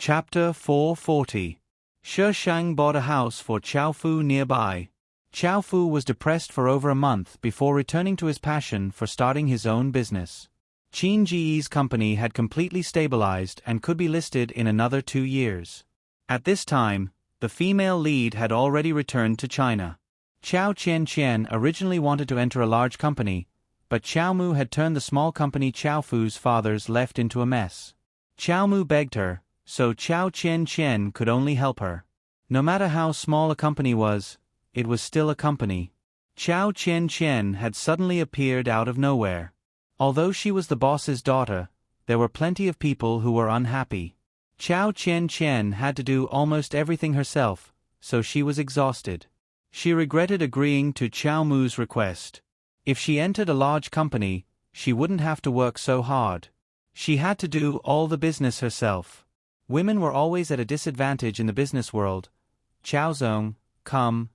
Chapter 440. Shi Shang bought a house for Chao Fu nearby. Chao Fu was depressed for over a month before returning to his passion for starting his own business. Qin Ji's company had completely stabilized and could be listed in another 2 years. At this time, the female lead had already returned to China. Chao Qian originally wanted to enter a large company, but Chao Mu had turned the small company Chao Fu's fathers left into a mess. Chao Mu begged her, so Chao Qian could only help her. No matter how small a company was, it was still a company. Chao Qian had suddenly appeared out of nowhere. Although she was the boss's daughter, there were plenty of people who were unhappy. Chao Qian had to do almost everything herself, so she was exhausted. She regretted agreeing to Chao Mu's request. If she entered a large company, she wouldn't have to work so hard. She had to do all the business herself. Women were always at a disadvantage in the business world. Chao Zong, come,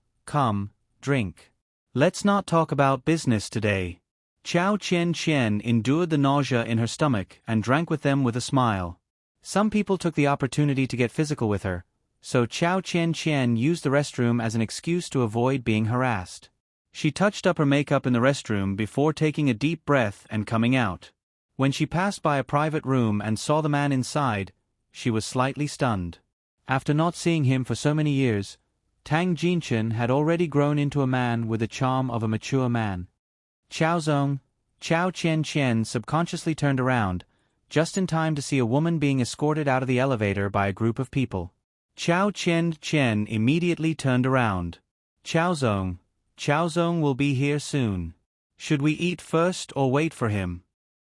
drink. Let's not talk about business today. Chao Qian endured the nausea in her stomach and drank with them with a smile. Some people took the opportunity to get physical with her, so Chao Qian used the restroom as an excuse to avoid being harassed. She touched up her makeup in the restroom before taking a deep breath and coming out. When she passed by a private room and saw the man inside, she was slightly stunned. After not seeing him for so many years, Tang Jinchen had already grown into a man with the charm of a mature man. Chao Zong, Chao Qian subconsciously turned around, just in time to see a woman being escorted out of the elevator by a group of people. Chao Qian immediately turned around. Chao Zong will be here soon. Should we eat first or wait for him?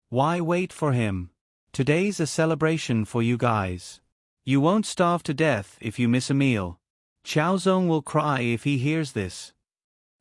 Why wait for him? Today's a celebration for you guys. You won't starve to death if you miss a meal. Chao Zong will cry if he hears this.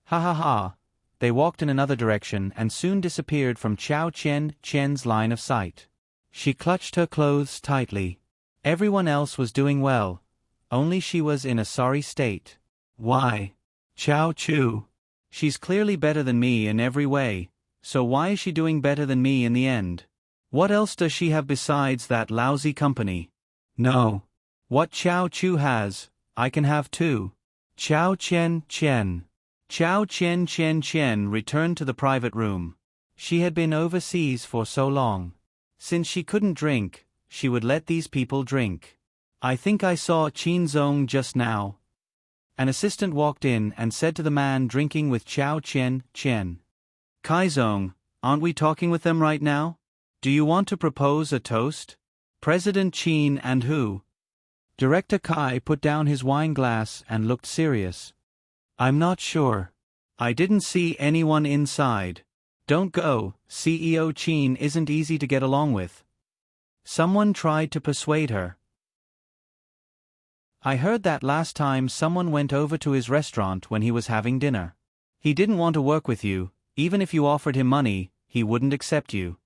Ha ha ha. They walked in another direction and soon disappeared from Chao Qian's line of sight. She clutched her clothes tightly. Everyone else was doing well. Only she was in a sorry state. Why? Chao Chu. She's clearly better than me in every way, so why is she doing better than me in the end? What else does she have besides that lousy company? No. What Chao Chu has, I can have too. Chao Qian. Chao Qian returned to the private room. She had been overseas for so long. Since she couldn't drink, she would let these people drink. I think I saw Qin Zong just now. An assistant walked in and said to the man drinking with Chao Qian. Kai Zong, aren't we talking with them right now? Do you want to propose a toast? President Qin and who? Director Kai put down his wine glass and looked serious. I'm not sure. I didn't see anyone inside. Don't go, CEO Qin isn't easy to get along with. Someone tried to persuade her. I heard that last time someone went over to his restaurant when he was having dinner. He didn't want to work with you, even if you offered him money, he wouldn't accept you.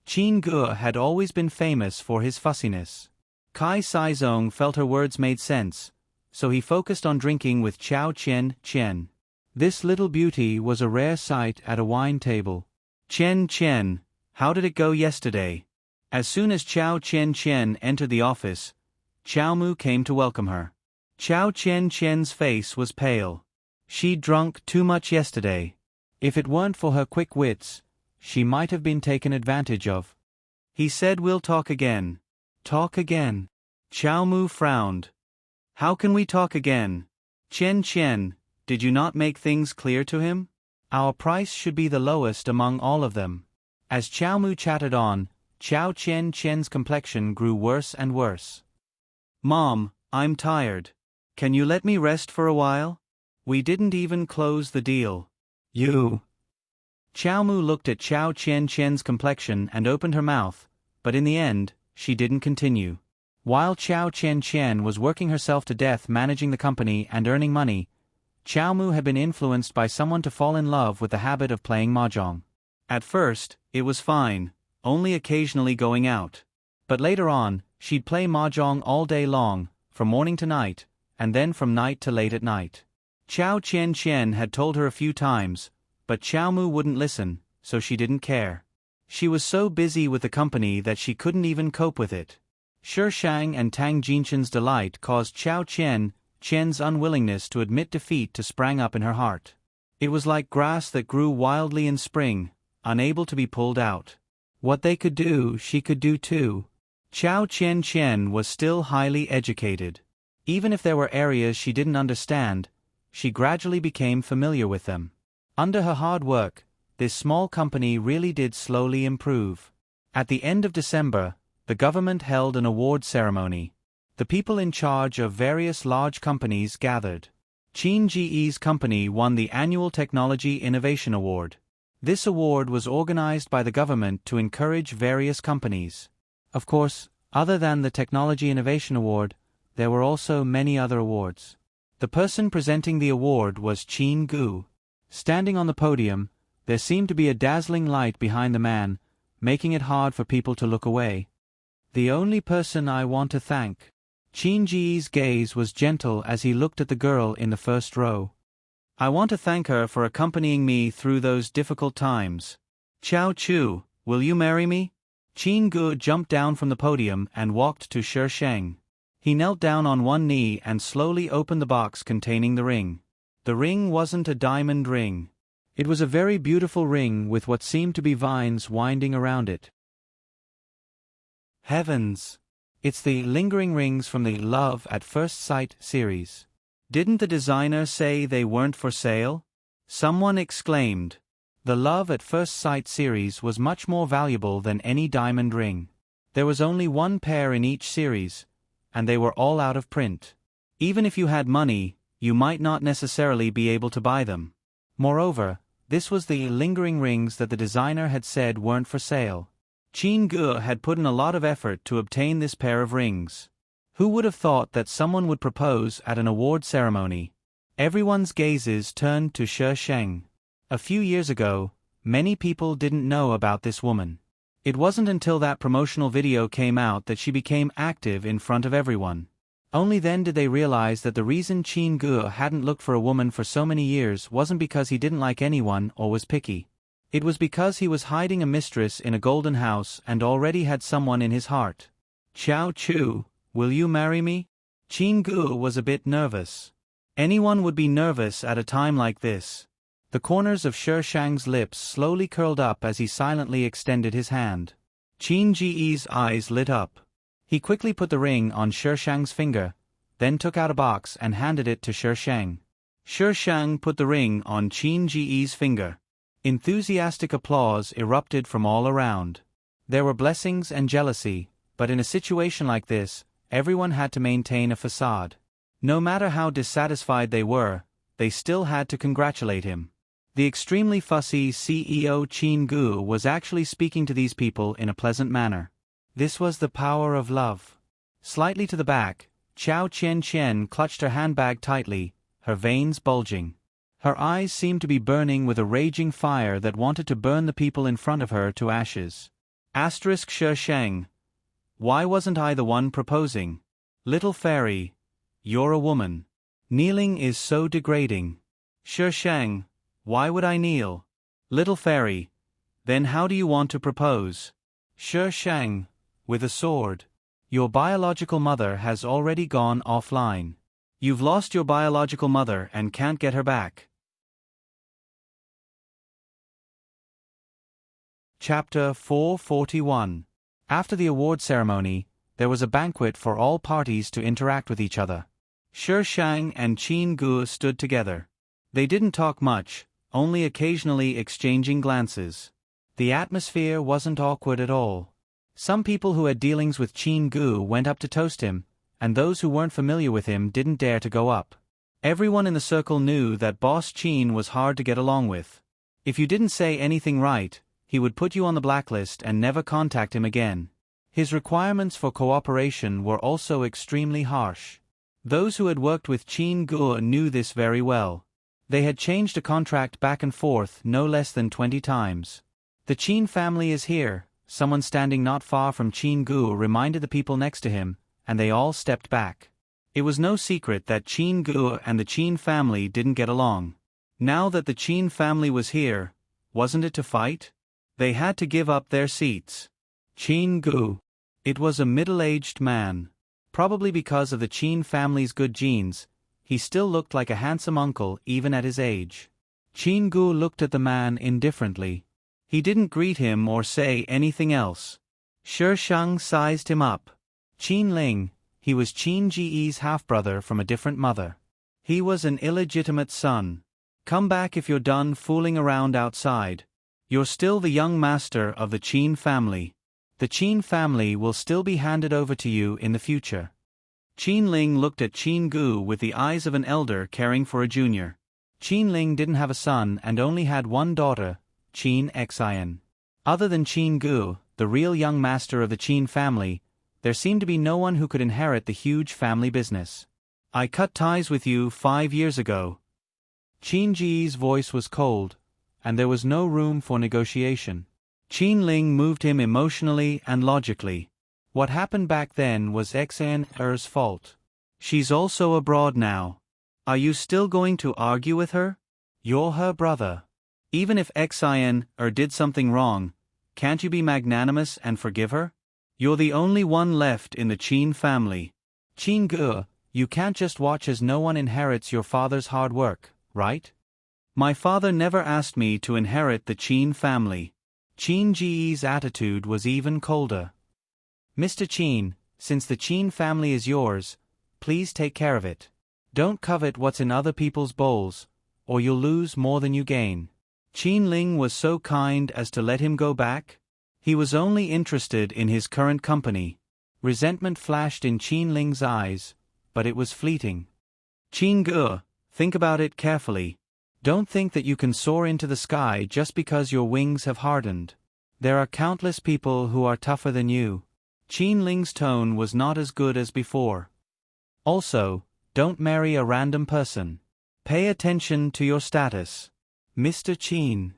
Qin Ge had always been famous for his fussiness. Kai Saizong felt her words made sense, so he focused on drinking with Chao Qian. This little beauty was a rare sight at a wine table. Qian, how did it go yesterday? As soon as Chao Qian entered the office, Chao Mu came to welcome her. Chao Qian's face was pale. She'd drunk too much yesterday. If it weren't for her quick wits, she might have been taken advantage of. He said we'll talk again. Talk again? Chao Mu frowned. How can we talk again? Qian, did you not make things clear to him? Our price should be the lowest among all of them. As Chao Mu chatted on, Chao Qian's complexion grew worse and worse. Mom, I'm tired. Can you let me rest for a while? We didn't even close the deal. You. Chao Mu looked at Chao Qian's complexion and opened her mouth, but in the end, she didn't continue. While Chao Qian was working herself to death managing the company and earning money, Chao Mu had been influenced by someone to fall in love with the habit of playing mahjong. At first, it was fine, only occasionally going out. But later on, she'd play mahjong all day long, from morning to night, and then from night to late at night. Chao Qian had told her a few times, but Chao Mu wouldn't listen, so she didn't care. She was so busy with the company that she couldn't even cope with it. Shi Shang and Tang Jinshan's delight caused Qiao Qian's unwillingness to admit defeat to sprang up in her heart. It was like grass that grew wildly in spring, unable to be pulled out. What they could do, she could do too. Qiao Qian was still highly educated. Even if there were areas she didn't understand, she gradually became familiar with them. Under her hard work, this small company really did slowly improve. At the end of December, the government held an award ceremony. The people in charge of various large companies gathered. Qin Ji's company won the annual Technology Innovation Award. This award was organized by the government to encourage various companies. Of course, other than the Technology Innovation Award, there were also many other awards. The person presenting the award was Qin Gu. Standing on the podium, there seemed to be a dazzling light behind the man, making it hard for people to look away. The only person I want to thank. Qin Ji's gaze was gentle as he looked at the girl in the first row. I want to thank her for accompanying me through those difficult times. Qiao Chu, will you marry me? Qin Gu jumped down from the podium and walked to Shi Shang. He knelt down on one knee and slowly opened the box containing the ring. The ring wasn't a diamond ring. It was a very beautiful ring with what seemed to be vines winding around it. Heavens! It's the lingering rings from the Love at First Sight series. Didn't the designer say they weren't for sale? Someone exclaimed. The Love at First Sight series was much more valuable than any diamond ring. There was only one pair in each series, and they were all out of print. Even if you had money, you might not necessarily be able to buy them. Moreover, this was the lingering rings that the designer had said weren't for sale. Qin Gu had put in a lot of effort to obtain this pair of rings. Who would have thought that someone would propose at an award ceremony? Everyone's gazes turned to Shi Shang. A few years ago, many people didn't know about this woman. It wasn't until that promotional video came out that she became active in front of everyone. Only then did they realize that the reason Qin Gu hadn't looked for a woman for so many years wasn't because he didn't like anyone or was picky. It was because he was hiding a mistress in a golden house and already had someone in his heart. Qiao Chu, will you marry me? Qin Gu was a bit nervous. Anyone would be nervous at a time like this. The corners of Shi Shang's lips slowly curled up as he silently extended his hand. Qin Ji's eyes lit up. He quickly put the ring on Shi Shang's finger, then took out a box and handed it to Shi Shang. Shi Shang put the ring on Qin Ji's finger. Enthusiastic applause erupted from all around. There were blessings and jealousy, but in a situation like this, everyone had to maintain a facade. No matter how dissatisfied they were, they still had to congratulate him. The extremely fussy CEO Qin Gu was actually speaking to these people in a pleasant manner. This was the power of love. Slightly to the back, Qiao Qian clutched her handbag tightly, her veins bulging. Her eyes seemed to be burning with a raging fire that wanted to burn the people in front of her to ashes. Shi Shang. Why wasn't I the one proposing? Little fairy, you're a woman. Kneeling is so degrading. Shi Shang. Why would I kneel? Little fairy. Then how do you want to propose? Shi Shang. With a sword. Your biological mother has already gone offline. You've lost your biological mother and can't get her back. Chapter 441. After the award ceremony, there was a banquet for all parties to interact with each other. Shi Shang and Qin Gu stood together. They didn't talk much, only occasionally exchanging glances. The atmosphere wasn't awkward at all. Some people who had dealings with Qin Gu went up to toast him, and those who weren't familiar with him didn't dare to go up. Everyone in the circle knew that Boss Qin was hard to get along with. If you didn't say anything right, he would put you on the blacklist and never contact him again. His requirements for cooperation were also extremely harsh. Those who had worked with Qin Gu knew this very well. They had changed a contract back and forth no less than 20 times. The Qin family is here, someone standing not far from Qin Gu reminded the people next to him, and they all stepped back. It was no secret that Qin Gu and the Qin family didn't get along. Now that the Qin family was here, wasn't it to fight? They had to give up their seats. Qin Gu. It was a middle-aged man. Probably because of the Qin family's good genes, he still looked like a handsome uncle even at his age. Qin Gu looked at the man indifferently. He didn't greet him or say anything else. Shi Shang sized him up. Qin Ling, he was Qin Ji's half-brother from a different mother. He was an illegitimate son. Come back if you're done fooling around outside. You're still the young master of the Qin family. The Qin family will still be handed over to you in the future. Qin Ling looked at Qin Gu with the eyes of an elder caring for a junior. Qin Ling didn't have a son and only had one daughter, Qin Xian. Other than Qin Gu, the real young master of the Qin family, there seemed to be no one who could inherit the huge family business. I cut ties with you 5 years ago. Qin Ji's voice was cold, and there was no room for negotiation. Qin Ling moved him emotionally and logically. What happened back then was Xian's fault. She's also abroad now. Are you still going to argue with her? You're her brother. Even if Xian did something wrong, can't you be magnanimous and forgive her? You're the only one left in the Qin family. Qin Gu, you can't just watch as no one inherits your father's hard work, right? My father never asked me to inherit the Qin family. Qin Ji's attitude was even colder. Mr. Qin, since the Qin family is yours, please take care of it. Don't covet what's in other people's bowls, or you'll lose more than you gain. Qin Ling was so kind as to let him go back. He was only interested in his current company. Resentment flashed in Qin Ling's eyes, but it was fleeting. Qin Gu, think about it carefully. Don't think that you can soar into the sky just because your wings have hardened. There are countless people who are tougher than you. Qin Ling's tone was not as good as before. Also, don't marry a random person. Pay attention to your status. Mr. Qin.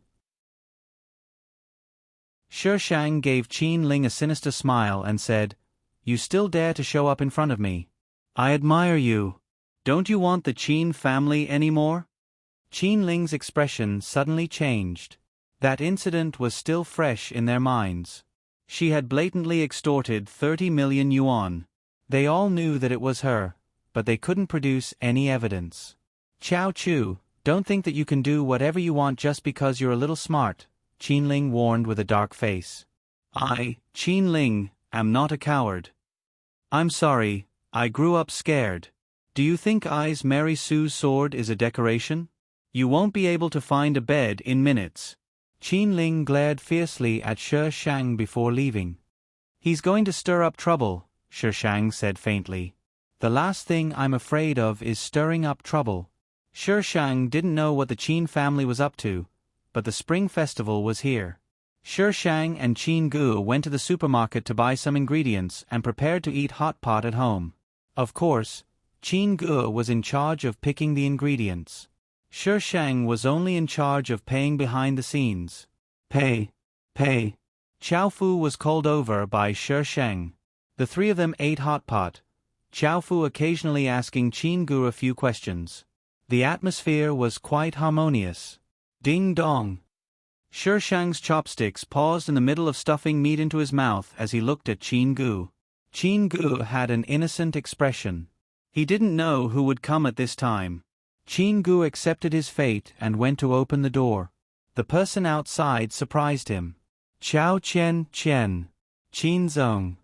Shi Shang gave Qin Ling a sinister smile and said, You still dare to show up in front of me? I admire you. Don't you want the Qin family anymore? Qin Ling's expression suddenly changed. That incident was still fresh in their minds. She had blatantly extorted 30 million yuan. They all knew that it was her, but they couldn't produce any evidence. Xiao Chu, don't think that you can do whatever you want just because you're a little smart, Qin Ling warned with a dark face. I, Qin Ling, am not a coward. I'm sorry, I grew up scared. Do you think I's Mary Sue's sword is a decoration? You won't be able to find a bed in minutes. Qin Ling glared fiercely at Shi Shang before leaving. He's going to stir up trouble, Shi Shang said faintly. The last thing I'm afraid of is stirring up trouble. Shi Shang didn't know what the Qin family was up to, but the Spring Festival was here. Shi Shang and Qin Gu went to the supermarket to buy some ingredients and prepared to eat hot pot at home. Of course, Qin Gu was in charge of picking the ingredients. Shi Shang was only in charge of paying behind the scenes. Pay. Qiao Fu was called over by Shi Shang. The three of them ate hot pot, Qiao Fu occasionally asking Qin Gu a few questions. The atmosphere was quite harmonious. Ding dong. Shi Shang's chopsticks paused in the middle of stuffing meat into his mouth as he looked at Qin Gu. Qin Gu had an innocent expression. He didn't know who would come at this time. Qin Gu accepted his fate and went to open the door. The person outside surprised him. Chao Chen, Qin Zong.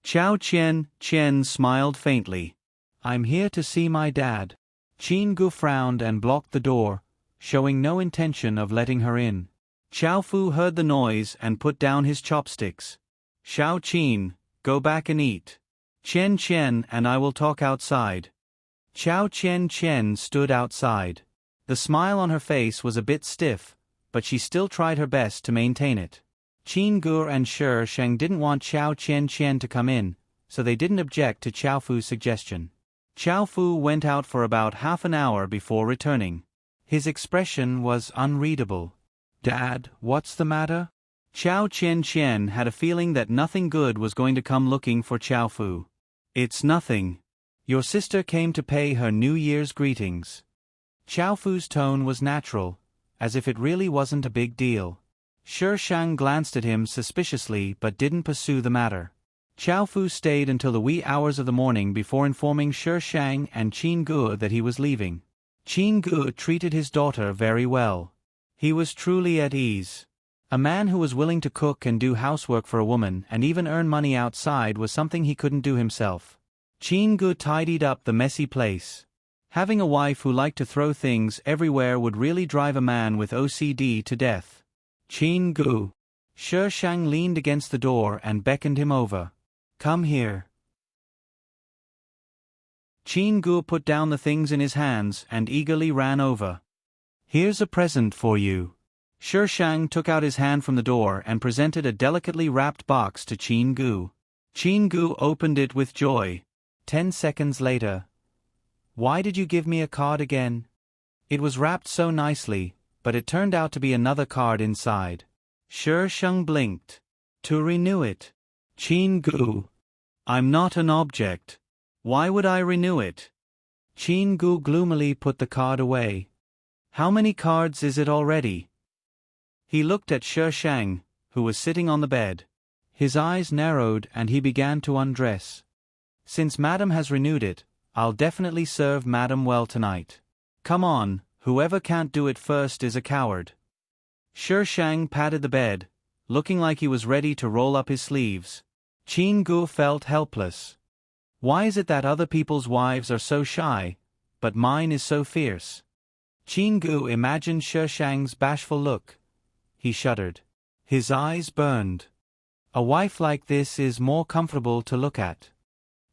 Chao Chen smiled faintly. I'm here to see my dad. Qin Gu frowned and blocked the door, showing no intention of letting her in. Qiao Fu heard the noise and put down his chopsticks. Xiao Qin, go back and eat. Chen and I will talk outside. Chao Chen stood outside. The smile on her face was a bit stiff, but she still tried her best to maintain it. Qin Gu and Shi Shang didn't want Chao Chen to come in, so they didn't object to Qiao Fu's suggestion. Qiao Fu went out for about half an hour before returning. His expression was unreadable. Dad, what's the matter? Chao Chen had a feeling that nothing good was going to come looking for Qiao Fu. It's nothing. Your sister came to pay her New Year's greetings. Qiao Fu's tone was natural, as if it really wasn't a big deal. Shi Shang glanced at him suspiciously but didn't pursue the matter. Chow Fu stayed until the wee hours of the morning before informing Shi Shang and Qin Ge that he was leaving. Qin Ge treated his daughter very well. He was truly at ease. A man who was willing to cook and do housework for a woman and even earn money outside was something he couldn't do himself. Qin Ge tidied up the messy place. Having a wife who liked to throw things everywhere would really drive a man with OCD to death. Qin Ge. Shi Shang leaned against the door and beckoned him over. Come here. Qin Ge put down the things in his hands and eagerly ran over. Here's a present for you. Shi Shang took out his hand from the door and presented a delicately wrapped box to Qin Ge. Qin Ge opened it with joy. 10 seconds later. Why did you give me a card again? It was wrapped so nicely, but it turned out to be another card inside. Shi Shang blinked. To renew it. Qin Ge. I'm not an object. Why would I renew it? Qin Ge gloomily put the card away. How many cards is it already? He looked at Shi Shang, who was sitting on the bed. His eyes narrowed and he began to undress. Since Madam has renewed it, I'll definitely serve Madam well tonight. Come on, whoever can't do it first is a coward. Shi Shang patted the bed, looking like he was ready to roll up his sleeves. Qin Ge felt helpless. Why is it that other people's wives are so shy, but mine is so fierce? Qin Ge imagined Shi Shang's bashful look. He shuddered. His eyes burned. A wife like this is more comfortable to look at.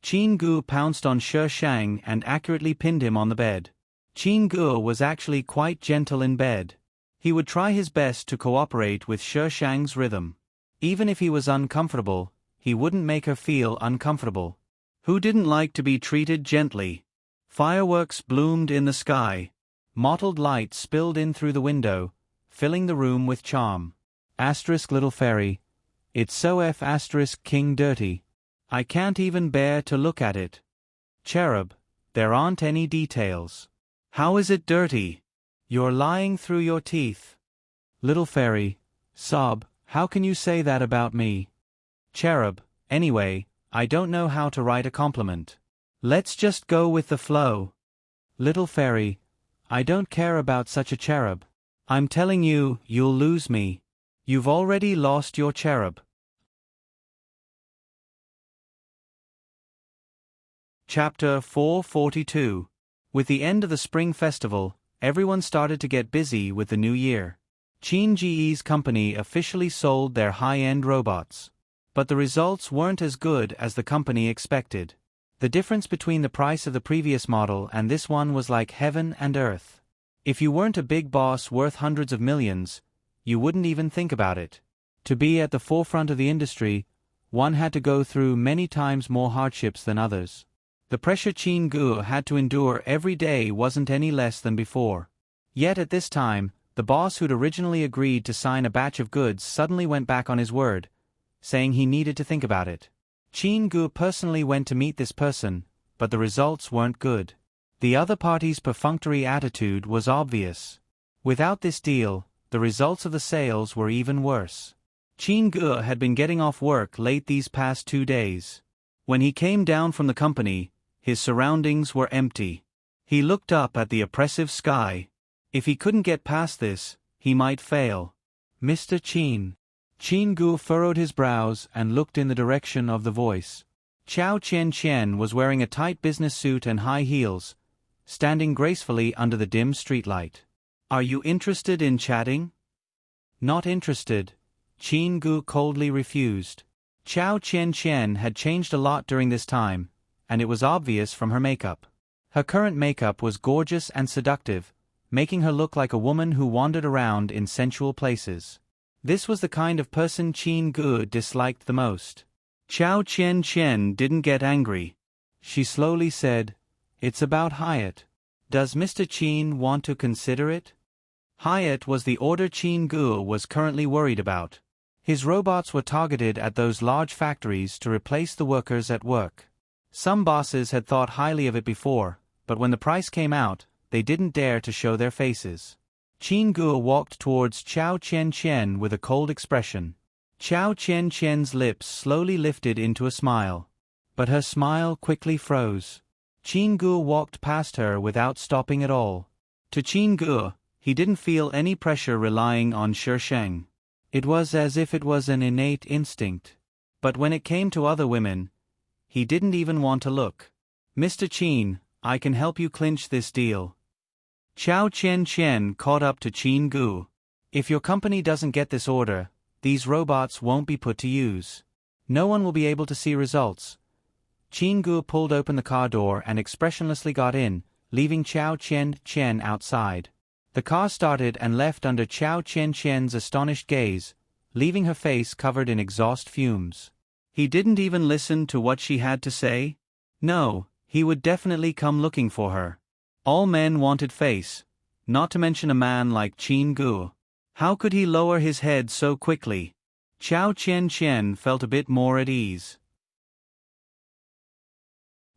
Qin Ge pounced on Shi Shang and accurately pinned him on the bed. Qin Ge was actually quite gentle in bed. He would try his best to cooperate with Shi Shang's rhythm. Even if he was uncomfortable, he wouldn't make her feel uncomfortable. Who didn't like to be treated gently? Fireworks bloomed in the sky. Mottled light spilled in through the window, filling the room with charm. Asterisk little fairy. It's so asterisk king dirty. I can't even bear to look at it. Cherub. There aren't any details. How is it dirty? You're lying through your teeth. Little fairy. Sob. How can you say that about me? Cherub. Anyway, I don't know how to write a compliment. Let's just go with the flow. Little fairy. I don't care about such a cherub. I'm telling you, you'll lose me. You've already lost your cherub. Chapter 442. With the end of the Spring Festival, everyone started to get busy with the new year. Qin Ge's company officially sold their high-end robots. But the results weren't as good as the company expected. The difference between the price of the previous model and this one was like heaven and earth. If you weren't a big boss worth hundreds of millions, you wouldn't even think about it. To be at the forefront of the industry, one had to go through many times more hardships than others. The pressure Qin Ge had to endure every day wasn't any less than before. Yet at this time, the boss who'd originally agreed to sign a batch of goods suddenly went back on his word, saying he needed to think about it. Qin Ge personally went to meet this person, but the results weren't good. The other party's perfunctory attitude was obvious. Without this deal, the results of the sales were even worse. Qin Ge had been getting off work late these past 2 days. When he came down from the company, his surroundings were empty. He looked up at the oppressive sky. If he couldn't get past this, he might fail. Mr. Qin. Qin Ge furrowed his brows and looked in the direction of the voice. Chao Qian was wearing a tight business suit and high heels, standing gracefully under the dim streetlight. Are you interested in chatting? Not interested. Qin Ge coldly refused. Chao Qian had changed a lot during this time, and it was obvious from her makeup. Her current makeup was gorgeous and seductive, making her look like a woman who wandered around in sensual places. This was the kind of person Qin Ge disliked the most. Chao Qian didn't get angry. She slowly said, "It's about Hyatt. Does Mr. Qin want to consider it?" Hyatt was the order Qin Ge was currently worried about. His robots were targeted at those large factories to replace the workers at work. Some bosses had thought highly of it before, but when the price came out, they didn't dare to show their faces. Qin Ge walked towards Chao Qian with a cold expression. Chao Chen Chen's lips slowly lifted into a smile. But her smile quickly froze. Qin Gu walked past her without stopping at all. To Qin Gu, he didn't feel any pressure relying on Shi Sheng. It was as if it was an innate instinct. But when it came to other women, he didn't even want to look. Mr. Qin, I can help you clinch this deal. Chao Chen Chen caught up to Qin Gu. If your company doesn't get this order, these robots won't be put to use. No one will be able to see results. Qin Gu pulled open the car door and expressionlessly got in, leaving Chao Chen Chen outside. The car started and left under Chao Chen Chen's astonished gaze, leaving her face covered in exhaust fumes. He didn't even listen to what she had to say. No, he would definitely come looking for her. All men wanted face, not to mention a man like Qin Gu. How could he lower his head so quickly? Chao Chen Chen felt a bit more at ease.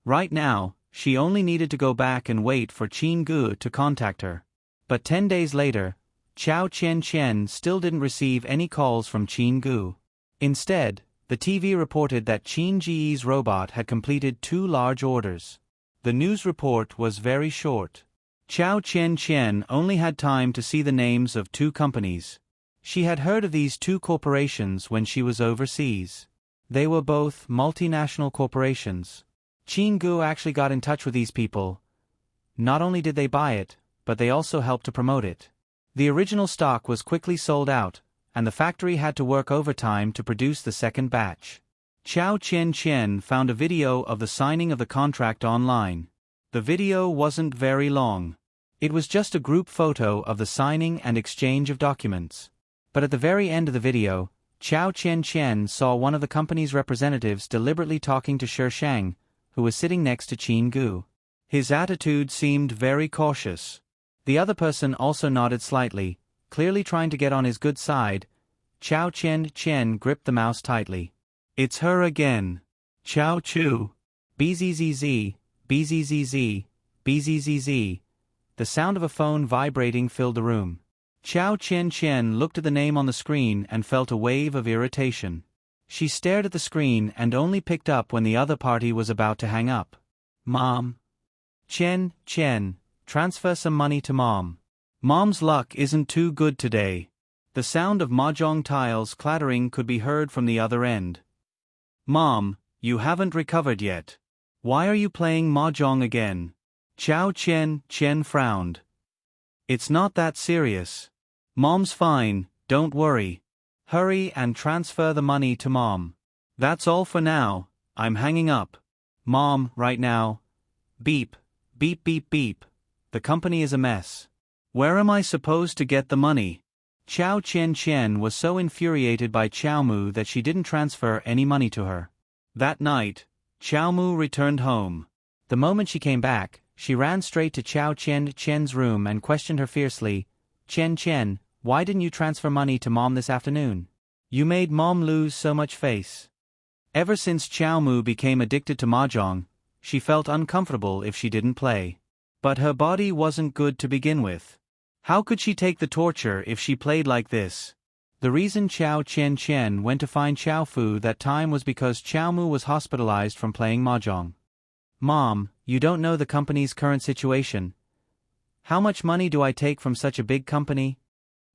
Right now, she only needed to go back and wait for Qin Gu to contact her. But 10 days later, Chao Chen Chen still didn't receive any calls from Qin Gu. Instead, the TV reported that Qin Ji's robot had completed 2 large orders. The news report was very short. Chao Chen Chen only had time to see the names of 2 companies. She had heard of these 2 corporations when she was overseas. They were both multinational corporations. Qin Gu actually got in touch with these people. Not only did they buy it, but they also helped to promote it. The original stock was quickly sold out, and the factory had to work overtime to produce the second batch. Chao Chen Chen found a video of the signing of the contract online. The video wasn't very long. It was just a group photo of the signing and exchange of documents. But at the very end of the video, Chao Chen Chen saw one of the company's representatives deliberately talking to Shi Sheng, who was sitting next to Qin Gu. His attitude seemed very cautious. The other person also nodded slightly, clearly trying to get on his good side. Chao Chen Chen gripped the mouse tightly. It's her again. Chao Chu. BZZZ, BZZZ, BZZZ. The sound of a phone vibrating filled the room. Chao Chen Chen looked at the name on the screen and felt a wave of irritation. She stared at the screen and only picked up when the other party was about to hang up. Mom. Chen, transfer some money to Mom. Mom's luck isn't too good today. The sound of mahjong tiles clattering could be heard from the other end. Mom, you haven't recovered yet. Why are you playing mahjong again? Chao Chen frowned. It's not that serious. Mom's fine, don't worry. Hurry and transfer the money to Mom. That's all for now, I'm hanging up. Mom, right now. Beep, beep beep beep. The company is a mess. Where am I supposed to get the money? Chao Chen was so infuriated by Chao Mu that she didn't transfer any money to her. That night, Chao Mu returned home. The moment she came back, she ran straight to Chao Chen's room and questioned her fiercely. Chen, why didn't you transfer money to Mom this afternoon? You made Mom lose so much face. Ever since Chao Mu became addicted to mahjong, she felt uncomfortable if she didn't play. But her body wasn't good to begin with. How could she take the torture if she played like this? The reason Chao Chen went to find Chao Fu that time was because Chao Mu was hospitalized from playing mahjong. Mom, you don't know the company's current situation. How much money do I take from such a big company?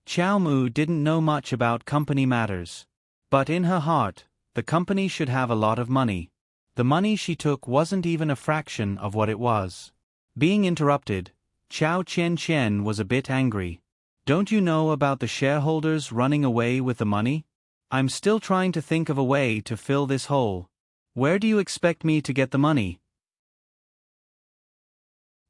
Chao Mu didn't know much about company matters. But in her heart, the company should have a lot of money. The money she took wasn't even a fraction of what it was. Being interrupted, Chao Chen was a bit angry. Don't you know about the shareholders running away with the money? I'm still trying to think of a way to fill this hole. Where do you expect me to get the money?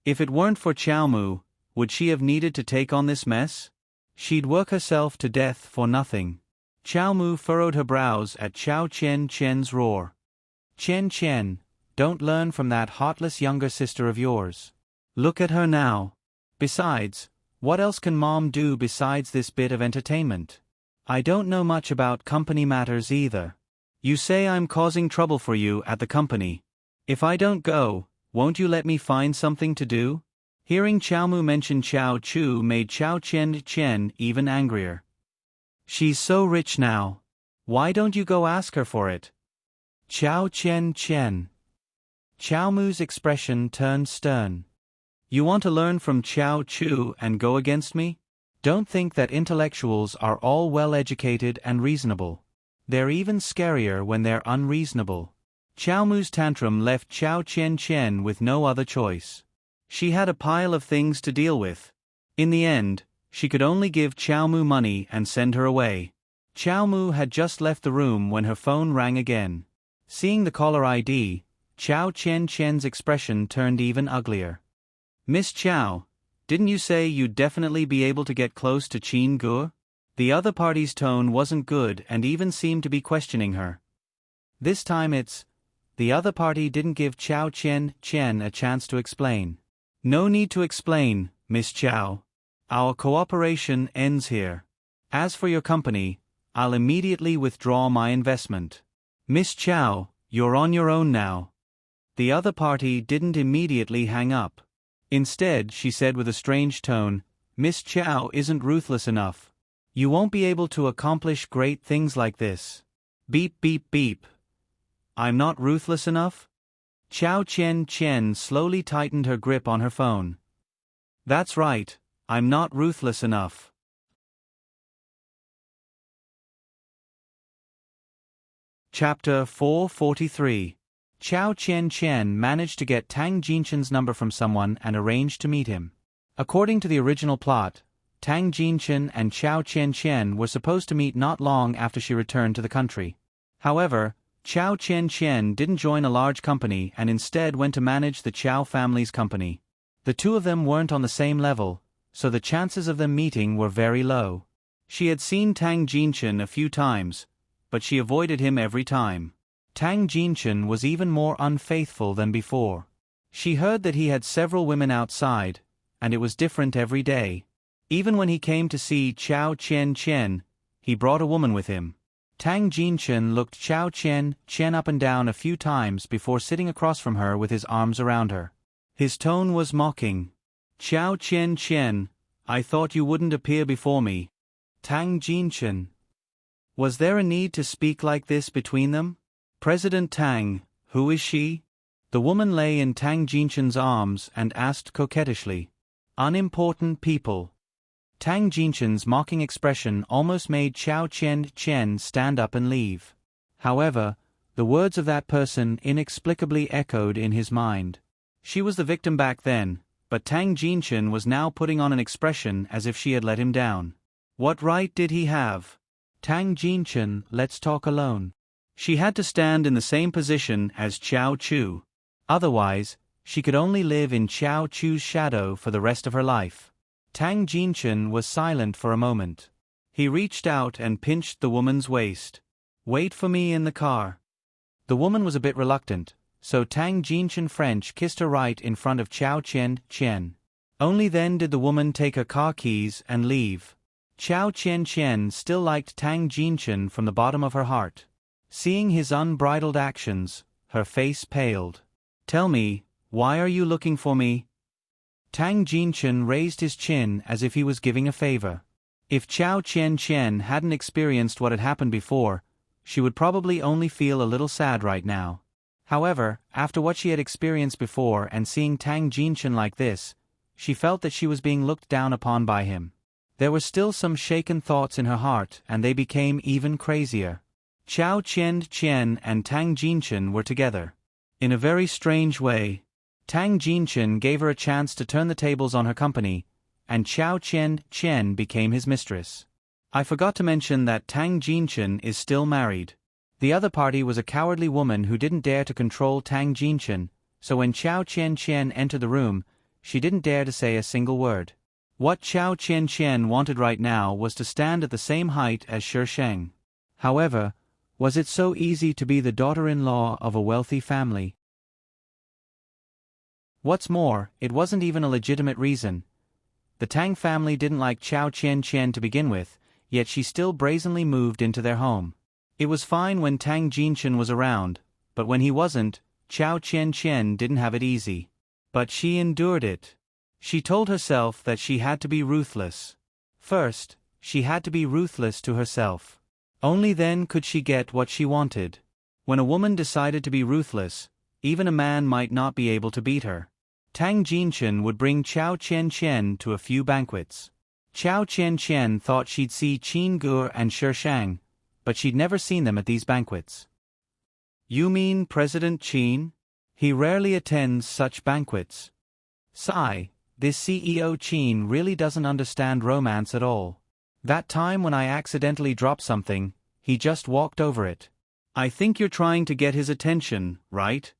If it weren't for Chao Mu, would she have needed to take on this mess? She'd work herself to death for nothing. Chao Mu furrowed her brows at Chao Chen's roar. Chen, don't learn from that heartless younger sister of yours. Look at her now. Besides, what else can Mom do besides this bit of entertainment? I don't know much about company matters either. You say I'm causing trouble for you at the company. If I don't go, won't you let me find something to do? Hearing Chao Mu mention Chao Chu made Chao Chen even angrier. She's so rich now. Why don't you go ask her for it? Chao Chen Chen. Chao Mu's expression turned stern. You want to learn from Chao Chu and go against me? Don't think that intellectuals are all well-educated and reasonable. They're even scarier when they're unreasonable. Chao Mu's tantrum left Chao Chen Chen with no other choice. She had a pile of things to deal with. In the end, she could only give Chao Mu money and send her away. Chao Mu had just left the room when her phone rang again. Seeing the caller ID, Chao Chen Chen's expression turned even uglier. Miss Chao, didn't you say you'd definitely be able to get close to Qin Ge? The other party's tone wasn't good and even seemed to be questioning her. This time the other party didn't give Chao Chen Chen a chance to explain. No need to explain, Miss Chao. Our cooperation ends here. As for your company, I'll immediately withdraw my investment. Miss Chao, you're on your own now. The other party didn't immediately hang up. Instead, she said with a strange tone, Miss Chao isn't ruthless enough. You won't be able to accomplish great things like this. Beep beep beep. I'm not ruthless enough? Chao Chen Chen slowly tightened her grip on her phone. That's right, I'm not ruthless enough. Chapter 443. Chao Chen Chen managed to get Tang Jinchen's number from someone and arranged to meet him. According to the original plot, Tang Jinchen and Chao Chen Chen were supposed to meet not long after she returned to the country. However, Chao Chen Chen didn't join a large company and instead went to manage the Chao family's company. The two of them weren't on the same level, so the chances of them meeting were very low. She had seen Tang Jinchen a few times, but she avoided him every time. Tang Jinchen was even more unfaithful than before. She heard that he had several women outside, and it was different every day. Even when he came to see Chao Chen Chen, he brought a woman with him. Tang Jinchen looked Chao Chen Chen up and down a few times before sitting across from her with his arms around her. His tone was mocking. Chao Chen Chen, I thought you wouldn't appear before me. Tang Jinchen. Was there a need to speak like this between them? President Tang, who is she? The woman lay in Tang Jinchen's arms and asked coquettishly. Unimportant people. Tang Jinchen's mocking expression almost made Chao Chen Chen stand up and leave. However, the words of that person inexplicably echoed in his mind. She was the victim back then, but Tang Jinchen was now putting on an expression as if she had let him down. What right did he have? Tang Jinchen, let's talk alone. She had to stand in the same position as Chao Chu. Otherwise, she could only live in Chao Chu's shadow for the rest of her life. Tang Jinchen was silent for a moment. He reached out and pinched the woman's waist. Wait for me in the car. The woman was a bit reluctant, so Tang Jinchen French kissed her right in front of Chao Chen Chen. Only then did the woman take her car keys and leave. Chao Chen Chen still liked Tang Jinchen from the bottom of her heart. Seeing his unbridled actions, her face paled. Tell me, why are you looking for me? Tang Jinchen raised his chin as if he was giving a favor. If Chao Chen Chen hadn't experienced what had happened before, she would probably only feel a little sad right now. However, after what she had experienced before and seeing Tang Jinchen like this, she felt that she was being looked down upon by him. There were still some shaken thoughts in her heart and they became even crazier. Chao Chen Chen and Tang Jinchen were together. In a very strange way, Tang Jinchen gave her a chance to turn the tables on her company, and Chao Chen Chen became his mistress. I forgot to mention that Tang Jinchen is still married. The other party was a cowardly woman who didn't dare to control Tang Jinchen, so when Chao Chen Chen entered the room, she didn't dare to say a single word. What Chao Chen Chen wanted right now was to stand at the same height as Shi Sheng. However, was it so easy to be the daughter-in-law of a wealthy family? What's more, it wasn't even a legitimate reason. The Tang family didn't like Chao Chen Chen to begin with, yet she still brazenly moved into their home. It was fine when Tang Jinchen was around, but when he wasn't, Chao Chen Chen didn't have it easy. But she endured it. She told herself that she had to be ruthless. First, she had to be ruthless to herself. Only then could she get what she wanted. When a woman decided to be ruthless, even a man might not be able to beat her. Tang Jinchen would bring Chao Chen Chen to a few banquets. Chao Chen Chen thought she'd see Qin Gur and Shi Shang, but she'd never seen them at these banquets. You mean President Qin? He rarely attends such banquets. Sigh, this CEO Qin really doesn't understand romance at all. That time when I accidentally dropped something, he just walked over it. I think you're trying to get his attention, right?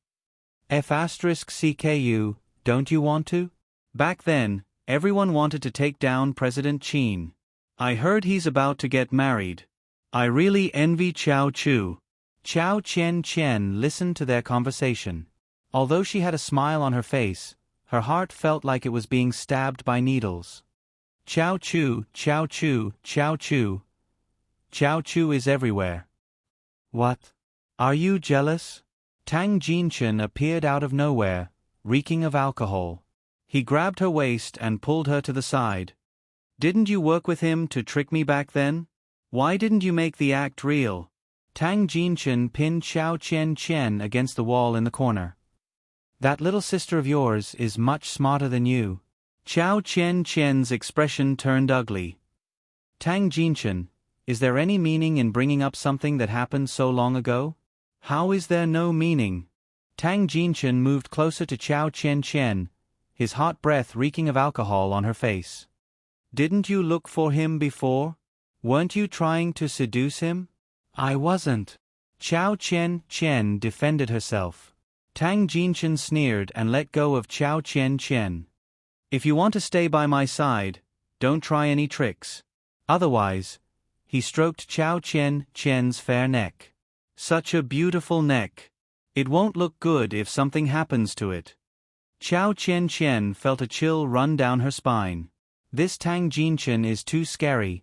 F*CKU, don't you want to? Back then, everyone wanted to take down President Qin. I heard he's about to get married. I really envy Chao Chu. Chao Chen Chen listened to their conversation. Although she had a smile on her face, her heart felt like it was being stabbed by needles. Chao Chu, Chao Chu, Chao Chu. Chao Chu is everywhere. What? Are you jealous? Tang Jinchen appeared out of nowhere, reeking of alcohol. He grabbed her waist and pulled her to the side. Didn't you work with him to trick me back then? Why didn't you make the act real? Tang Jinchen pinned Chao Chen Chen against the wall in the corner. That little sister of yours is much smarter than you. Chao Chen Chen's expression turned ugly. Tang Jinchen, is there any meaning in bringing up something that happened so long ago? How is there no meaning? Tang Jinchen moved closer to Chao Chen Chen, his hot breath reeking of alcohol on her face. Didn't you look for him before? Weren't you trying to seduce him? I wasn't. Chao Chen Chen defended herself. Tang Jinchen sneered and let go of Chao Chen Chen. If you want to stay by my side, don't try any tricks. Otherwise, he stroked Chao Chen Chen's fair neck. Such a beautiful neck. It won't look good if something happens to it. Chao Chen Chen felt a chill run down her spine. This Tang Jinchen is too scary.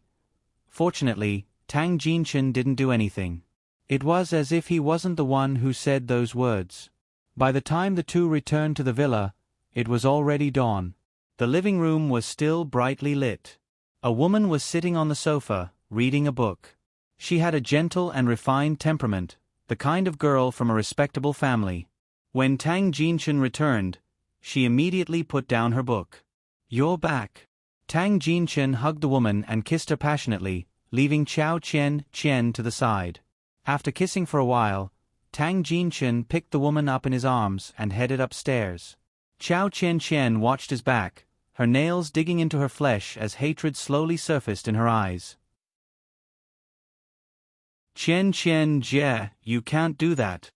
Fortunately, Tang Jinchen didn't do anything. It was as if he wasn't the one who said those words. By the time the two returned to the villa, it was already dawn. The living room was still brightly lit. A woman was sitting on the sofa, reading a book. She had a gentle and refined temperament, the kind of girl from a respectable family. When Tang Jinchen returned, she immediately put down her book. You're back. Tang Jinchen hugged the woman and kissed her passionately, leaving Chao Chen Chen to the side. After kissing for a while, Tang Jinchen picked the woman up in his arms and headed upstairs. Chao Chen Chen watched his back, her nails digging into her flesh as hatred slowly surfaced in her eyes. Chen Chen Jie, you can't do that.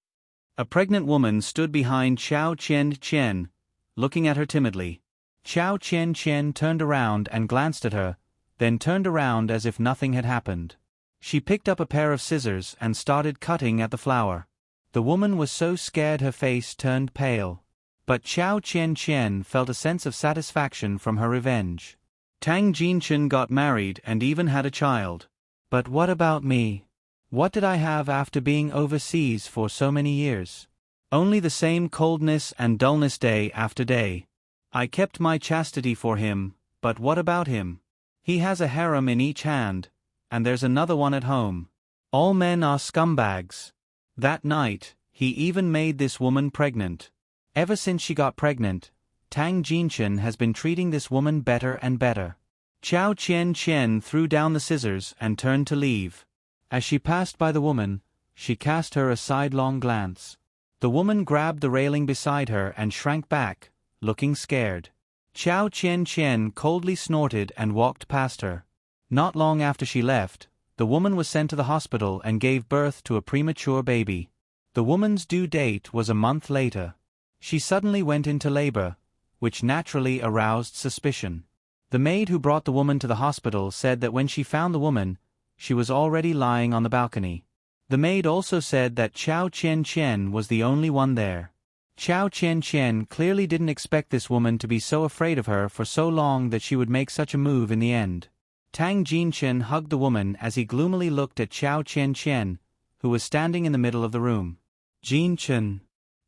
A pregnant woman stood behind Chao Chen Chen, looking at her timidly. Chao Chen Chen turned around and glanced at her, then turned around as if nothing had happened. She picked up a pair of scissors and started cutting at the flower. The woman was so scared her face turned pale. But Chao Chen Chen felt a sense of satisfaction from her revenge. Tang Jinchen got married and even had a child. But what about me? What did I have after being overseas for so many years? Only the same coldness and dullness day after day. I kept my chastity for him, but what about him? He has a harem in each hand, and there's another one at home. All men are scumbags. That night, he even made this woman pregnant. Ever since she got pregnant, Tang Jinchen has been treating this woman better and better. Chao Chen Chen threw down the scissors and turned to leave. As she passed by the woman, she cast her a sidelong glance. The woman grabbed the railing beside her and shrank back, looking scared. Chao Chen Chen coldly snorted and walked past her. Not long after she left, the woman was sent to the hospital and gave birth to a premature baby. The woman's due date was a month later. She suddenly went into labor, which naturally aroused suspicion. The maid who brought the woman to the hospital said that when she found the woman, she was already lying on the balcony. The maid also said that Chao Chen Chen was the only one there. Chao Chen Chen clearly didn't expect this woman to be so afraid of her for so long that she would make such a move in the end. Tang Jinchen hugged the woman as he gloomily looked at Chao Chen Chen, who was standing in the middle of the room. Jinchen,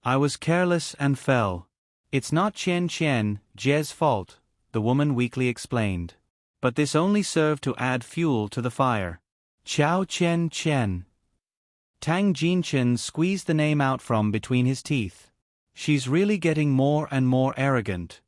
I was careless and fell. It's not Chen Chen Jie's fault, the woman weakly explained. But this only served to add fuel to the fire. Chao Chen Chen. Tang Jinchen squeezed the name out from between his teeth. She's really getting more and more arrogant.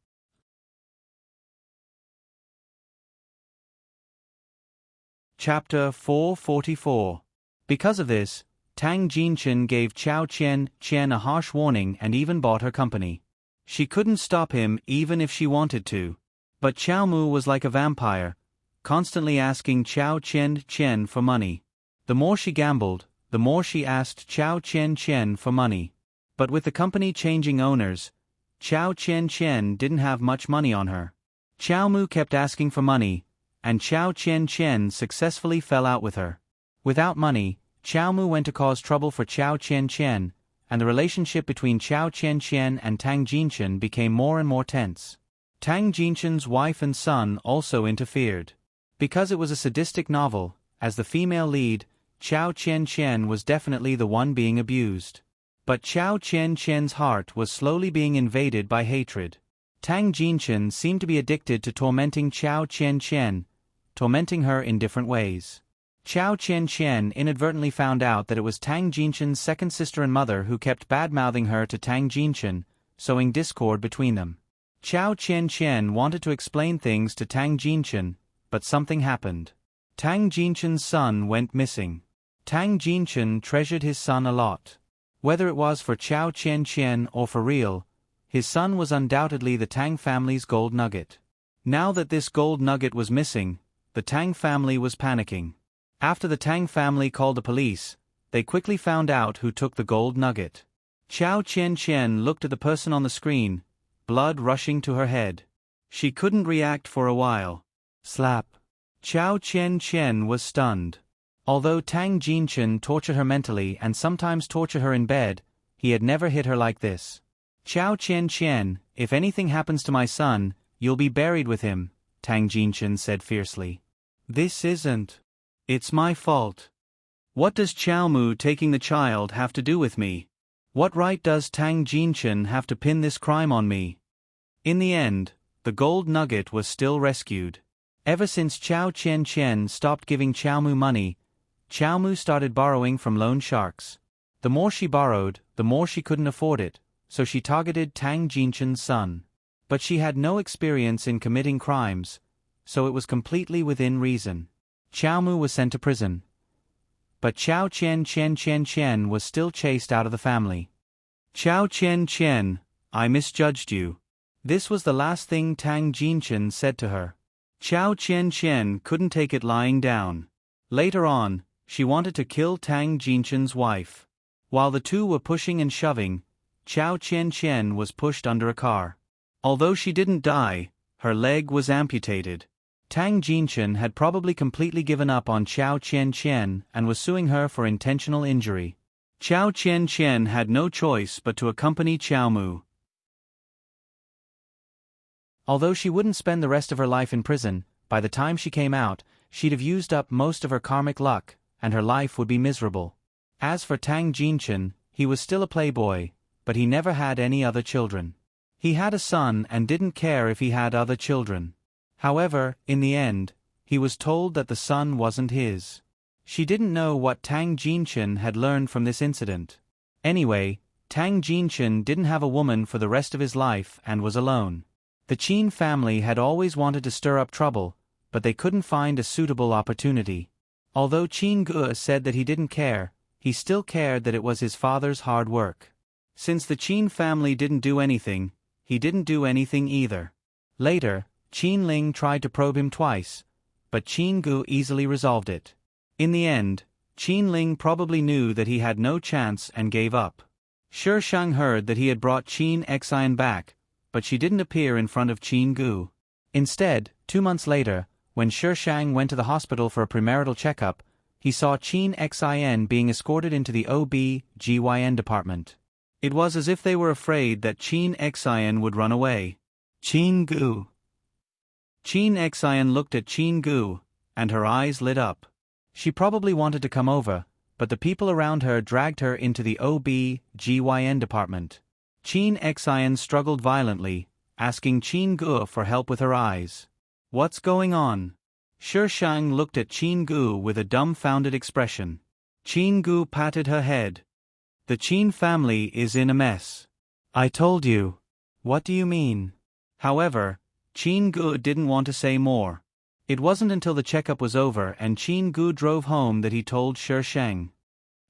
Chapter 444. Because of this, Tang Jinchen gave Chao Chen Chen a harsh warning and even bought her company. She couldn't stop him even if she wanted to. But Chao Mu was like a vampire, constantly asking Chao Chen Chen for money. The more she gambled, the more she asked Chao Chen Chen for money. But with the company changing owners, Chao Chen Chen didn't have much money on her. Chao Mu kept asking for money, and Chao Chen Chen successfully fell out with her. Without money, Chao Mu went to cause trouble for Chao Chen Chen, and the relationship between Chao Chen Chen and Tang Jinchen became more and more tense. Tang Jinchen's wife and son also interfered. Because it was a sadistic novel, as the female lead, Chao Chen Chen was definitely the one being abused. But Chao Chen Chen's heart was slowly being invaded by hatred. Tang Jinchen seemed to be addicted to tormenting Chao Chen Chen, tormenting her in different ways. Chao Chen Chen inadvertently found out that it was Tang Jinchen's second sister and mother who kept bad-mouthing her to Tang Jinchen, sowing discord between them. Chao Chen Chen wanted to explain things to Tang Jinchen, but something happened. Tang Jinchen's son went missing. Tang Jinchen treasured his son a lot. Whether it was for Chao Chen Chen or for real, his son was undoubtedly the Tang family's gold nugget. Now that this gold nugget was missing, the Tang family was panicking. After the Tang family called the police, they quickly found out who took the gold nugget. Chao Chen Chen looked at the person on the screen, blood rushing to her head. She couldn't react for a while. Slap. Chao Chen Chen was stunned. Although Tang Jinchen tortured her mentally and sometimes tortured her in bed, he had never hit her like this. Chao Chen Chen, if anything happens to my son, you'll be buried with him, Tang Jinchen said fiercely. This isn't. It's my fault. What does Chao Mu taking the child have to do with me? What right does Tang Jinchen have to pin this crime on me? In the end, the gold nugget was still rescued. Ever since Chao Chen Chen stopped giving Chao Mu money, Chao Mu started borrowing from loan sharks. The more she borrowed, the more she couldn't afford it, so she targeted Tang Jinchen's son. But she had no experience in committing crimes, so it was completely within reason. Chao Mu was sent to prison. But Chao Chen Chen was still chased out of the family. Chao Chen Chen, I misjudged you. This was the last thing Tang Jinchen said to her. Chao Chen Chen couldn't take it lying down. Later on, she wanted to kill Tang Jinchen's wife. While the two were pushing and shoving, Chao Chen Chen was pushed under a car. Although she didn't die, her leg was amputated. Tang Jinchen had probably completely given up on Chao Chen Chen and was suing her for intentional injury. Chao Chen Chen had no choice but to accompany Chao Mu. Although she wouldn't spend the rest of her life in prison, by the time she came out, she'd have used up most of her karmic luck, and her life would be miserable. As for Tang Jinchen, he was still a playboy, but he never had any other children. He had a son and didn't care if he had other children. However, in the end, he was told that the son wasn't his. She didn't know what Tang Jinchen had learned from this incident. Anyway, Tang Jinchen didn't have a woman for the rest of his life and was alone. The Qin family had always wanted to stir up trouble, but they couldn't find a suitable opportunity. Although Qin Ge said that he didn't care, he still cared that it was his father's hard work. Since the Qin family didn't do anything, he didn't do anything either. Later, Qin Ling tried to probe him twice, but Qin Ge easily resolved it. In the end, Qin Ling probably knew that he had no chance and gave up. Shi Shang heard that he had brought Qin Xian back, but she didn't appear in front of Qin Ge. Instead, 2 months later, when Shi Shang went to the hospital for a premarital checkup, he saw Qin Xian being escorted into the OB/GYN department. It was as if they were afraid that Qin Xian would run away. Qin Ge. Qin Xian looked at Qin Ge, and her eyes lit up. She probably wanted to come over, but the people around her dragged her into the OB/GYN department. Qin Xian struggled violently, asking Qin Ge for help with her eyes. What's going on? Shi Shang looked at Qin Gu with a dumbfounded expression. Qin Gu patted her head. The Qin family is in a mess. I told you. What do you mean? However, Qin Gu didn't want to say more. It wasn't until the checkup was over and Qin Gu drove home that he told Shi Shang.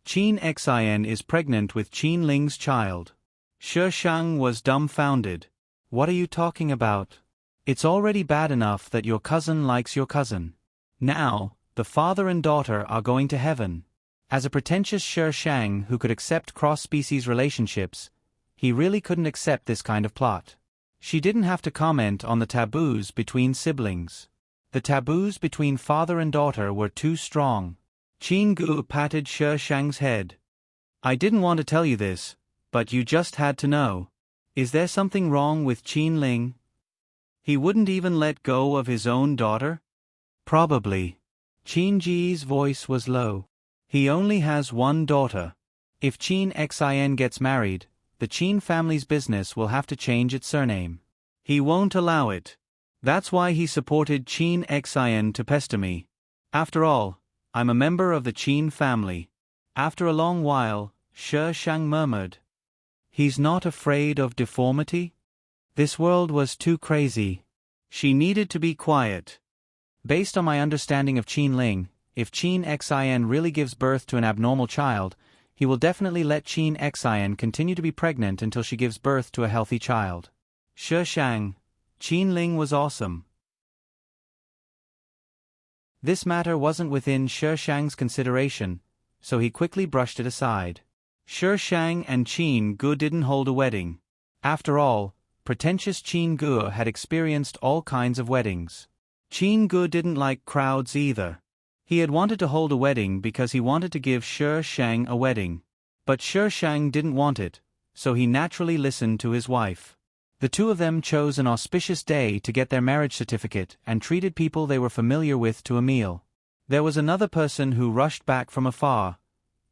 Qin Xin is pregnant with Qin Ling's child. Shi Shang was dumbfounded. What are you talking about? It's already bad enough that your cousin likes your cousin. Now, the father and daughter are going to heaven. As a pretentious Shi Shang who could accept cross-species relationships, he really couldn't accept this kind of plot. She didn't have to comment on the taboos between siblings. The taboos between father and daughter were too strong. Qin Gu patted Shi Shang's head. I didn't want to tell you this, but you just had to know. Is there something wrong with Qin Ling? He wouldn't even let go of his own daughter? Probably. Qin Ji's voice was low. He only has one daughter. If Qin Xin gets married, the Qin family's business will have to change its surname. He won't allow it. That's why he supported Qin Xin to pester me. After all, I'm a member of the Qin family. After a long while, Shi Shang murmured. He's not afraid of deformity? This world was too crazy. She needed to be quiet. Based on my understanding of Qin Ling, if Qin Xin really gives birth to an abnormal child, he will definitely let Qin Xin continue to be pregnant until she gives birth to a healthy child. Shi Shang, Qin Ling was awesome. This matter wasn't within Shi Shang's consideration, so he quickly brushed it aside. Shi Shang and Qin Gu didn't hold a wedding. After all, pretentious Qin Gu had experienced all kinds of weddings. Qin Gu didn't like crowds either. He had wanted to hold a wedding because he wanted to give Shi Shang a wedding. But Shi Shang didn't want it, so he naturally listened to his wife. The two of them chose an auspicious day to get their marriage certificate and treated people they were familiar with to a meal. There was another person who rushed back from afar,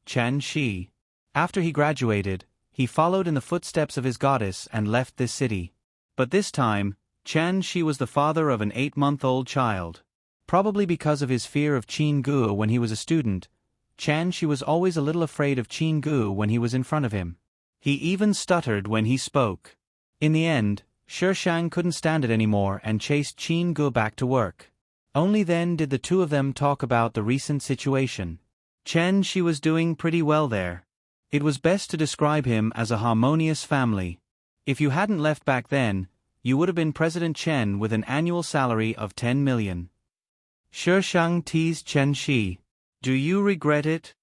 Chen Shi. After he graduated, he followed in the footsteps of his goddess and left this city. But this time, Chen Shi was the father of an 8-month-old child. Probably because of his fear of Qin Gu when he was a student, Chen Shi was always a little afraid of Qin Gu when he was in front of him. He even stuttered when he spoke. In the end, Shi Shang couldn't stand it anymore and chased Qin Gu back to work. Only then did the two of them talk about the recent situation. Chen Shi was doing pretty well there. It was best to describe him as a harmonious family. If you hadn't left back then, you would have been President Chen with an annual salary of 10 million. Shi Shang teased Chen Shi. Do you regret it?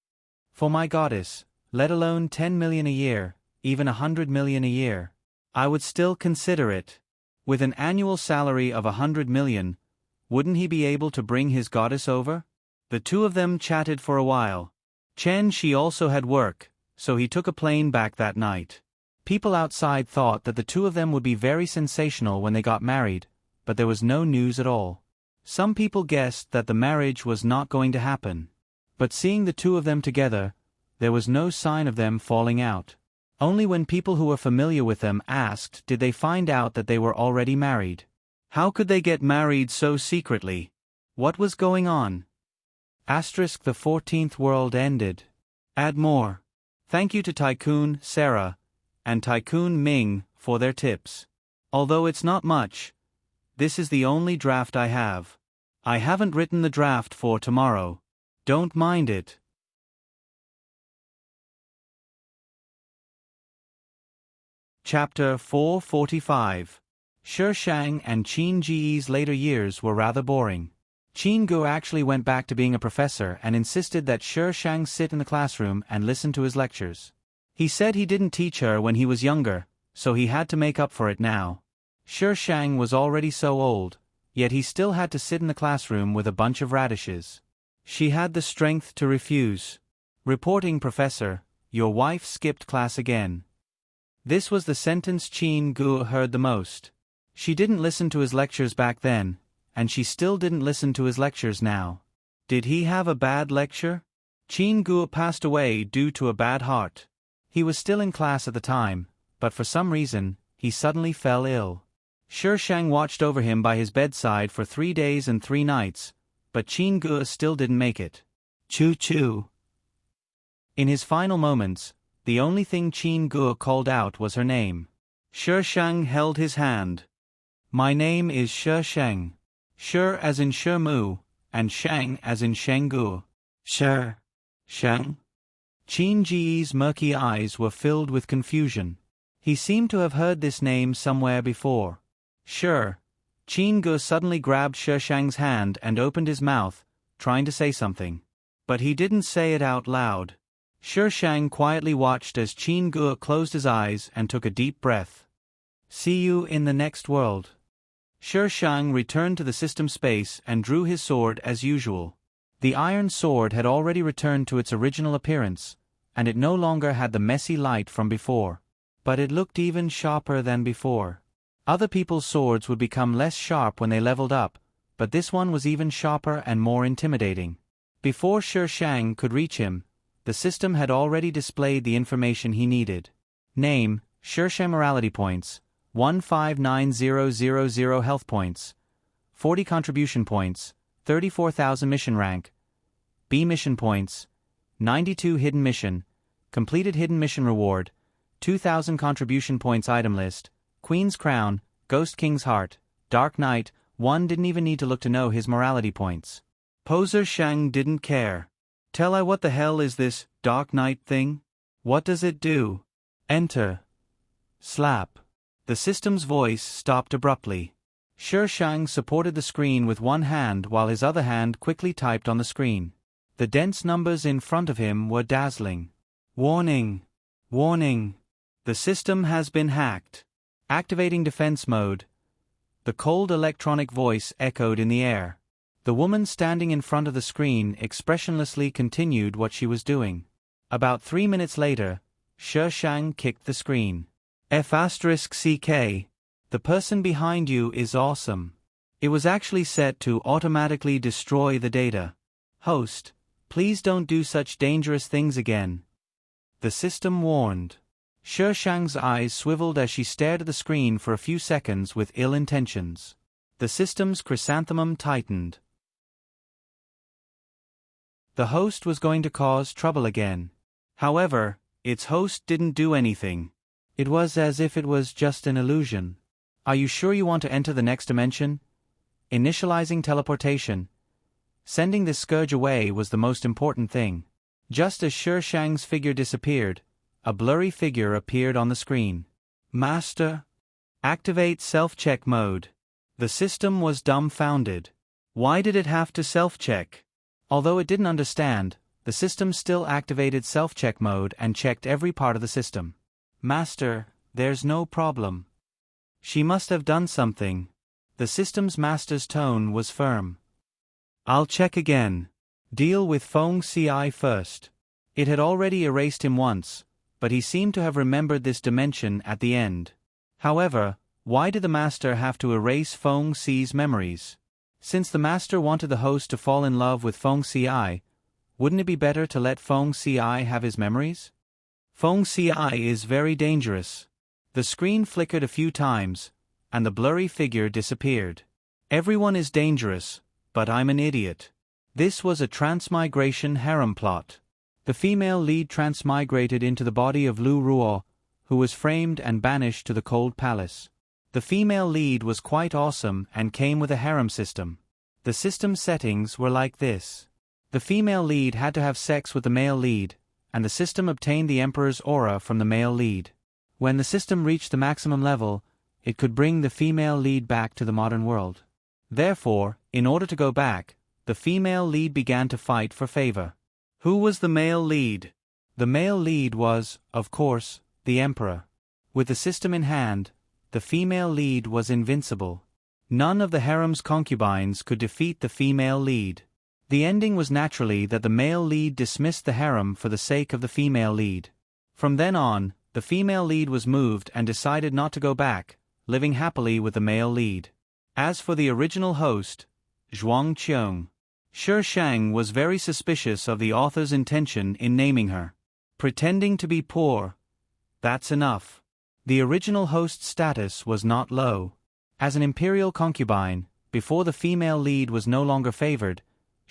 For my goddess, let alone 10 million a year, even 100 million a year. I would still consider it. With an annual salary of 100 million, wouldn't he be able to bring his goddess over? The two of them chatted for a while. Chen Shi also had work, so he took a plane back that night. People outside thought that the two of them would be very sensational when they got married, but there was no news at all. Some people guessed that the marriage was not going to happen. But seeing the two of them together, there was no sign of them falling out. Only when people who were familiar with them asked did they find out that they were already married. How could they get married so secretly? What was going on? Asterisk the 14th world ended. Add more. Thank you to Tycoon Sarah and Tycoon Ming for their tips. Although it's not much, this is the only draft I have. I haven't written the draft for tomorrow. Don't mind it. Chapter 445. Shi Shang and Qin Ji's later years were rather boring. Qin Gu actually went back to being a professor and insisted that Shi Shang sit in the classroom and listen to his lectures. He said he didn't teach her when he was younger, so he had to make up for it now. Shi Shang was already so old, yet he still had to sit in the classroom with a bunch of radishes. She had the strength to refuse. Reporting, Professor, your wife skipped class again. This was the sentence Qin Gu heard the most. She didn't listen to his lectures back then, and she still didn't listen to his lectures now. Did he have a bad lecture? Qin Gu passed away due to a bad heart. He was still in class at the time, but for some reason, he suddenly fell ill. Shi Shang watched over him by his bedside for 3 days and 3 nights, but Qin Ge still didn't make it. Choo-choo. In his final moments, the only thing Qin Ge called out was her name. Shi Shang held his hand. My name is Shi Shang. Shi as in Shi Mu, and Shang as in Shanggu. Shi Shang? Qin Ji's murky eyes were filled with confusion. He seemed to have heard this name somewhere before. Sure. Qin Ge suddenly grabbed Shi Shang's hand and opened his mouth, trying to say something. But he didn't say it out loud. Shi Shang quietly watched as Qin Ge closed his eyes and took a deep breath. See you in the next world. Shi Shang returned to the system space and drew his sword as usual. The iron sword had already returned to its original appearance, and it no longer had the messy light from before. But it looked even sharper than before. Other people's swords would become less sharp when they leveled up, but this one was even sharper and more intimidating. Before Shi Shang could reach him, the system had already displayed the information he needed. Name, Shi Shang morality points, 159000 health points, 40 contribution points, 34,000 mission rank, B mission points, 92 hidden mission, completed hidden mission reward, 2,000 contribution points item list, Queen's Crown, Ghost King's Heart, Dark Knight. One didn't even need to look to know his morality points. Poser Shang didn't care. Tell I what the hell is this Dark Knight thing? What does it do? Enter. Slap. The system's voice stopped abruptly. Shi Shang supported the screen with one hand while his other hand quickly typed on the screen. The dense numbers in front of him were dazzling. Warning. Warning. The system has been hacked. Activating defense mode. The cold electronic voice echoed in the air. The woman standing in front of the screen expressionlessly continued what she was doing. About 3 minutes later, Shi Shang kicked the screen. F*CK. The person behind you is awesome. It was actually set to automatically destroy the data. Host, please don't do such dangerous things again. The system warned. Shi Shang's eyes swiveled as she stared at the screen for a few seconds with ill intentions. The system's chrysanthemum tightened. The host was going to cause trouble again. However, its host didn't do anything. It was as if it was just an illusion. Are you sure you want to enter the next dimension? Initializing teleportation. Sending this scourge away was the most important thing. Just as Shi Shang's figure disappeared, a blurry figure appeared on the screen. Master? Activate self-check mode. The system was dumbfounded. Why did it have to self-check? Although it didn't understand, the system still activated self-check mode and checked every part of the system. Master, there's no problem. She must have done something. The system's master's tone was firm. I'll check again. Deal with Feng Ci first. It had already erased him once, but he seemed to have remembered this dimension at the end. However, why did the master have to erase Feng Ci's memories? Since the master wanted the host to fall in love with Feng Ci, wouldn't it be better to let Feng Ci have his memories? Feng Ci is very dangerous. The screen flickered a few times, and the blurry figure disappeared. Everyone is dangerous, but I'm an idiot. This was a transmigration harem plot. The female lead transmigrated into the body of Lu Ruo, who was framed and banished to the cold palace. The female lead was quite awesome and came with a harem system. The system settings were like this. The female lead had to have sex with the male lead, and the system obtained the Emperor's aura from the male lead. When the system reached the maximum level, it could bring the female lead back to the modern world. Therefore, in order to go back, the female lead began to fight for favor. Who was the male lead? The male lead was, of course, the Emperor. With the system in hand, the female lead was invincible. None of the harem's concubines could defeat the female lead. The ending was naturally that the male lead dismissed the harem for the sake of the female lead. From then on, the female lead was moved and decided not to go back, living happily with the male lead. As for the original host, Zhuang Qiong, Shi Shang was very suspicious of the author's intention in naming her. Pretending to be poor. That's enough. The original host's status was not low. As an imperial concubine, before the female lead was no longer favored,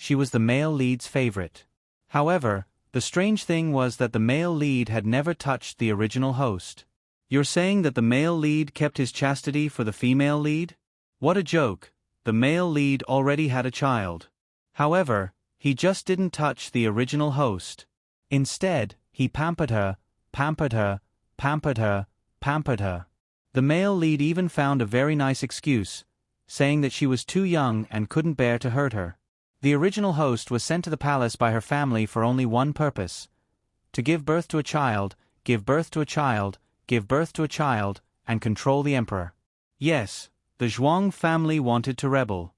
she was the male lead's favorite. However, the strange thing was that the male lead had never touched the original host. You're saying that the male lead kept his chastity for the female lead? What a joke, the male lead already had a child. However, he just didn't touch the original host. Instead, he pampered her, pampered her, pampered her, pampered her. The male lead even found a very nice excuse, saying that she was too young and couldn't bear to hurt her. The original host was sent to the palace by her family for only one purpose: to give birth to a child, give birth to a child, give birth to a child, and control the emperor. Yes, the Zhuang family wanted to rebel.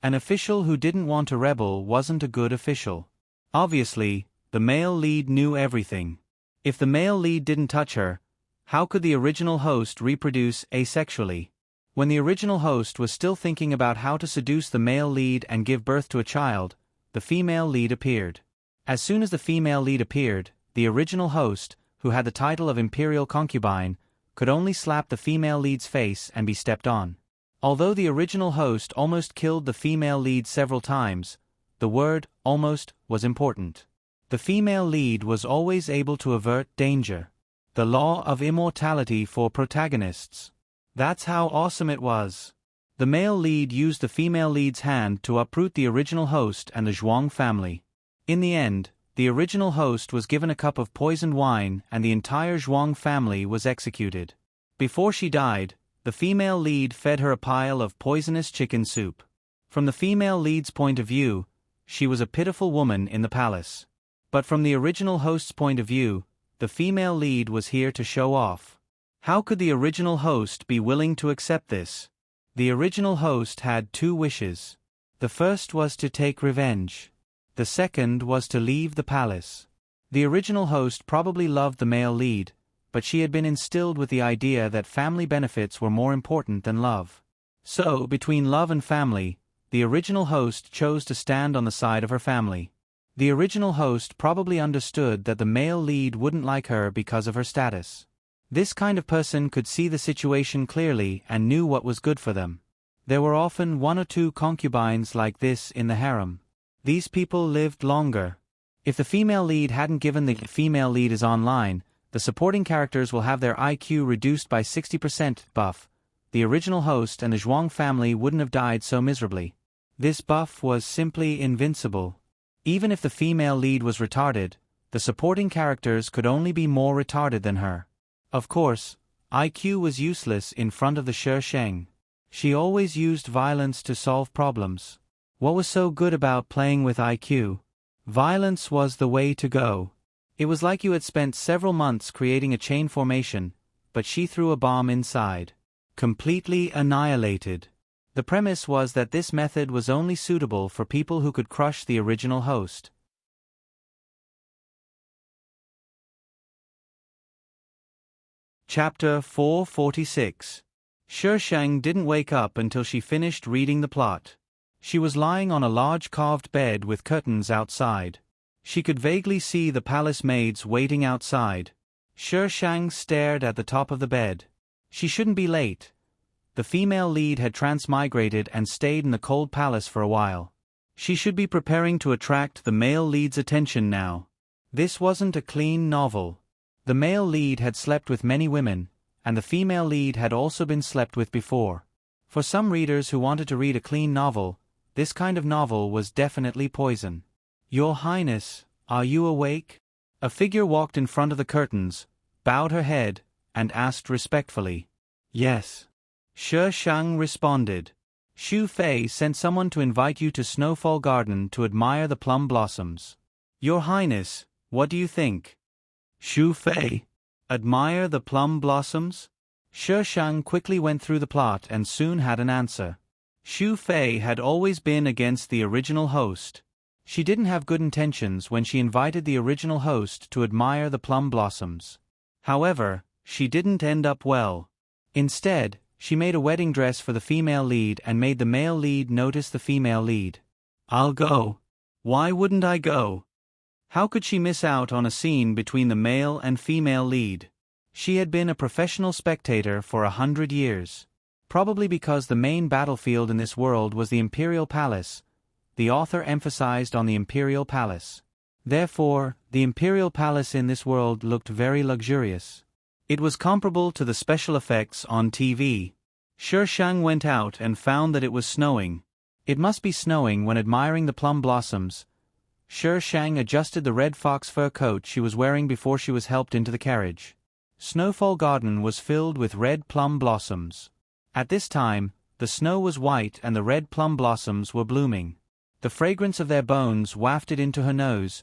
An official who didn't want to rebel wasn't a good official. Obviously, the male lead knew everything. If the male lead didn't touch her, how could the original host reproduce asexually? When the original host was still thinking about how to seduce the male lead and give birth to a child, the female lead appeared. As soon as the female lead appeared, the original host, who had the title of imperial concubine, could only slap the female lead's face and be stepped on. Although the original host almost killed the female lead several times, the word almost was important. The female lead was always able to avert danger. The law of immortality for protagonists. That's how awesome it was. The male lead used the female lead's hand to uproot the original host and the Zhuang family. In the end, the original host was given a cup of poisoned wine and the entire Zhuang family was executed. Before she died, the female lead fed her a pile of poisonous chicken soup. From the female lead's point of view, she was a pitiful woman in the palace. But from the original host's point of view, the female lead was here to show off. How could the original host be willing to accept this? The original host had two wishes. The first was to take revenge. The second was to leave the palace. The original host probably loved the male lead, but she had been instilled with the idea that family benefits were more important than love. So, between love and family, the original host chose to stand on the side of her family. The original host probably understood that the male lead wouldn't like her because of her status. This kind of person could see the situation clearly and knew what was good for them. There were often one or two concubines like this in the harem. These people lived longer. If the female lead hadn't given the female lead is online, the supporting characters will have their IQ reduced by 60% buff. The original host and the Zhuang family wouldn't have died so miserably. This buff was simply invincible. Even if the female lead was retarded, the supporting characters could only be more retarded than her. Of course, IQ was useless in front of the Shi Sheng. She always used violence to solve problems. What was so good about playing with IQ? Violence was the way to go. It was like you had spent several months creating a chain formation, but she threw a bomb inside. Completely annihilated. The premise was that this method was only suitable for people who could crush the original host. Chapter 446. Shi Sheng didn't wake up until she finished reading the plot. She was lying on a large carved bed with curtains outside. She could vaguely see the palace maids waiting outside. Shi Sheng stared at the top of the bed. She shouldn't be late. The female lead had transmigrated and stayed in the cold palace for a while. She should be preparing to attract the male lead's attention now. This wasn't a clean novel. The male lead had slept with many women, and the female lead had also been slept with before. For some readers who wanted to read a clean novel, this kind of novel was definitely poison. Your Highness, are you awake? A figure walked in front of the curtains, bowed her head, and asked respectfully. Yes. Shi Sheng responded. Xu Fei sent someone to invite you to Snowfall Garden to admire the plum blossoms. Your Highness, what do you think? Xu Fei. Admire the plum blossoms? Shi Sheng quickly went through the plot and soon had an answer. Xu Fei had always been against the original host. She didn't have good intentions when she invited the original host to admire the plum blossoms. However, she didn't end up well. Instead, she made a wedding dress for the female lead and made the male lead notice the female lead. I'll go. Why wouldn't I go? How could she miss out on a scene between the male and female lead? She had been a professional spectator for 100 years. Probably because the main battlefield in this world was the Imperial Palace, the author emphasized on the Imperial Palace. Therefore, the Imperial Palace in this world looked very luxurious. It was comparable to the special effects on TV. Shi Shang went out and found that it was snowing. It must be snowing when admiring the plum blossoms. Shi Shang adjusted the red fox fur coat she was wearing before she was helped into the carriage. Snowfall Garden was filled with red plum blossoms. At this time, the snow was white and the red plum blossoms were blooming. The fragrance of their bones wafted into her nose,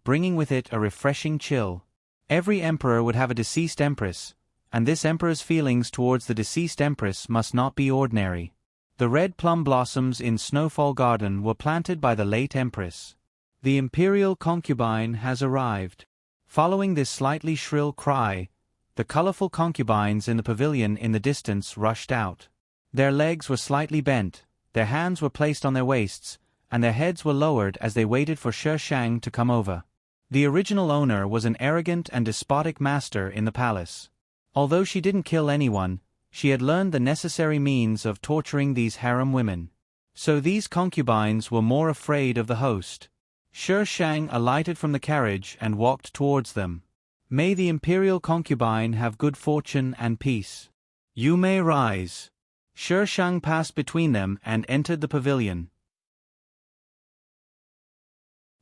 bringing with it a refreshing chill. Every emperor would have a deceased empress, and this emperor's feelings towards the deceased empress must not be ordinary. The red plum blossoms in Snowfall Garden were planted by the late empress. The imperial concubine has arrived. Following this slightly shrill cry, the colorful concubines in the pavilion in the distance rushed out. Their legs were slightly bent, their hands were placed on their waists, and their heads were lowered as they waited for Shi Shang to come over. The original owner was an arrogant and despotic master in the palace. Although she didn't kill anyone, she had learned the necessary means of torturing these harem women. So these concubines were more afraid of the host. Shi Shang alighted from the carriage and walked towards them. May the imperial concubine have good fortune and peace. You may rise. Shi Shang passed between them and entered the pavilion.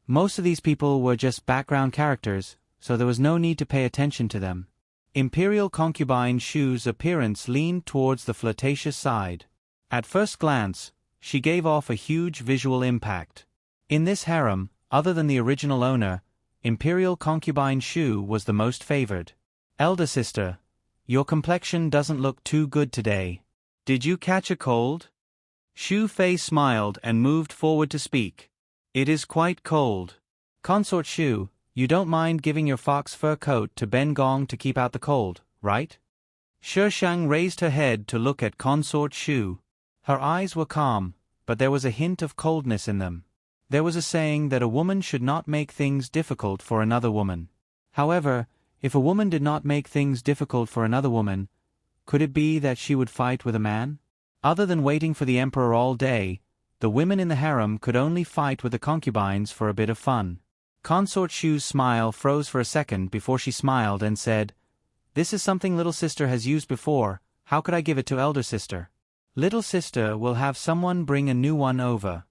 Most of these people were just background characters, so there was no need to pay attention to them. Imperial concubine Shu's appearance leaned towards the flirtatious side. At first glance, she gave off a huge visual impact. In this harem, other than the original owner, Imperial concubine Shu was the most favored. Elder sister, your complexion doesn't look too good today. Did you catch a cold? Shu Fei smiled and moved forward to speak. It is quite cold. Consort Shu, you don't mind giving your fox fur coat to Ben Gong to keep out the cold, right? Shi Shang raised her head to look at Consort Shu. Her eyes were calm, but there was a hint of coldness in them. There was a saying that a woman should not make things difficult for another woman. However, if a woman did not make things difficult for another woman, could it be that she would fight with a man? Other than waiting for the emperor all day, the women in the harem could only fight with the concubines for a bit of fun. Consort Shu's smile froze for a second before she smiled and said, "This is something little sister has used before, how could I give it to elder sister? Little sister will have someone bring a new one over.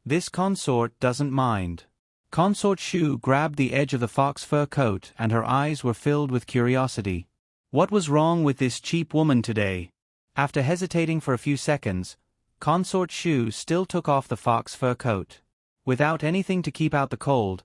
This consort doesn't mind." Consort Shu grabbed the edge of the fox fur coat and her eyes were filled with curiosity. What was wrong with this cheap woman today? After hesitating for a few seconds, Consort Shu still took off the fox fur coat. Without anything to keep out the cold,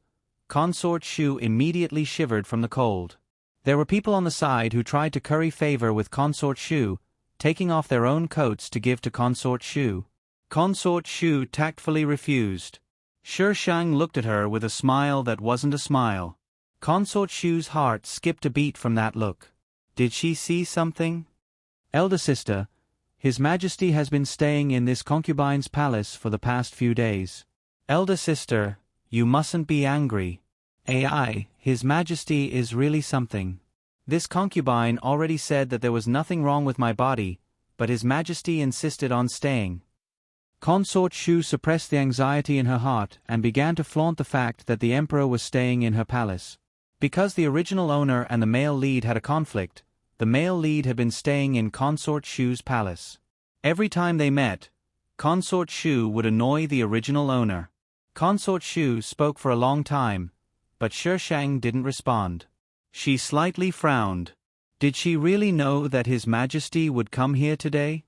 Consort Shu immediately shivered from the cold. There were people on the side who tried to curry favor with Consort Shu, taking off their own coats to give to Consort Shu. Consort Shu tactfully refused. Shi Shang looked at her with a smile that wasn't a smile. Consort Shu's heart skipped a beat from that look. Did she see something? Elder sister, His Majesty has been staying in this concubine's palace for the past few days. Elder sister, you mustn't be angry. His Majesty is really something. This concubine already said that there was nothing wrong with my body, but His Majesty insisted on staying. Consort Shu suppressed the anxiety in her heart and began to flaunt the fact that the emperor was staying in her palace. Because the original owner and the male lead had a conflict, the male lead had been staying in Consort Shu's palace. Every time they met, Consort Shu would annoy the original owner. Consort Shu spoke for a long time, but Shi Shang didn't respond. She slightly frowned. Did she really know that His Majesty would come here today?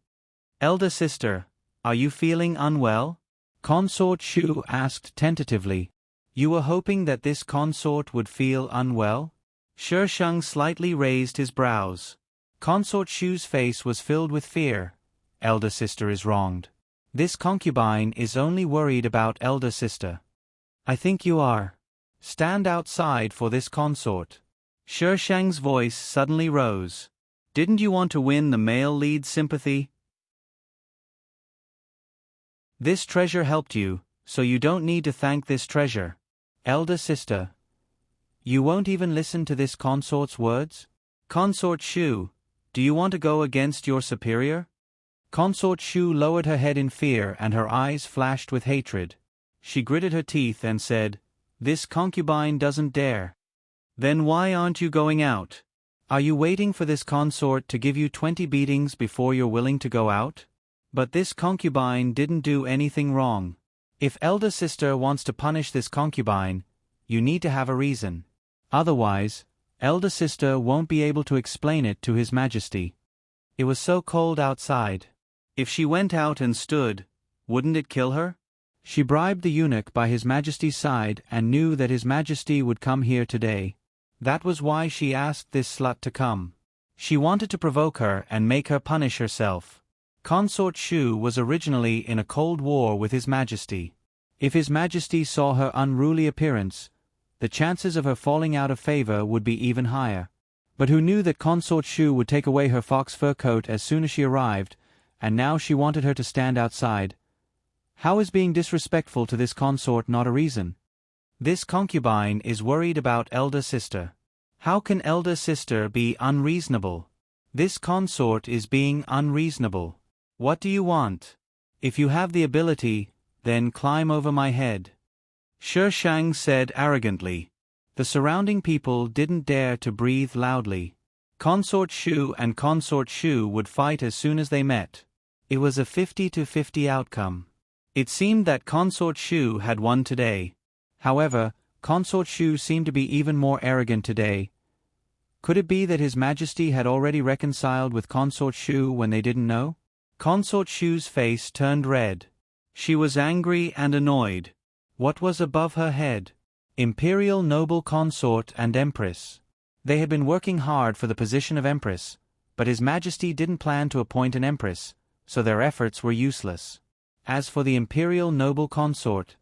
Elder sister, are you feeling unwell? Consort Shu asked tentatively. You were hoping that this consort would feel unwell? Shi Shang slightly raised his brows. Consort Shu's face was filled with fear. Elder sister is wronged. This concubine is only worried about elder sister. I think you are. Stand outside for this consort. Shi Shang's voice suddenly rose. Didn't you want to win the male lead's sympathy? This treasure helped you, so you don't need to thank this treasure. Elder sister. You won't even listen to this consort's words? Consort Shu, do you want to go against your superior? Consort Shu lowered her head in fear and her eyes flashed with hatred. She gritted her teeth and said, "This concubine doesn't dare." "Then why aren't you going out? Are you waiting for this consort to give you 20 beatings before you're willing to go out? But this concubine didn't do anything wrong. If elder sister wants to punish this concubine, you need to have a reason. Otherwise, elder sister won't be able to explain it to His Majesty." It was so cold outside. If she went out and stood, wouldn't it kill her? She bribed the eunuch by His Majesty's side and knew that His Majesty would come here today. That was why she asked this slut to come. She wanted to provoke her and make her punish herself. Consort Shu was originally in a cold war with His Majesty. If His Majesty saw her unruly appearance, the chances of her falling out of favor would be even higher. But who knew that Consort Shu would take away her fox fur coat as soon as she arrived, and now she wanted her to stand outside? How is being disrespectful to this consort not a reason? This concubine is worried about elder sister. How can elder sister be unreasonable? This consort is being unreasonable. What do you want? If you have the ability, then climb over my head. Shi Shang said arrogantly. The surrounding people didn't dare to breathe loudly. Consort Shu and Consort Shu would fight as soon as they met. It was a 50-50 outcome. It seemed that Consort Shu had won today. However, Consort Shu seemed to be even more arrogant today. Could it be that His Majesty had already reconciled with Consort Shu when they didn't know? Consort Shu's face turned red. She was angry and annoyed. What was above her head? Imperial noble consort and empress. They had been working hard for the position of empress, but His Majesty didn't plan to appoint an empress, so their efforts were useless. As for the imperial noble consort,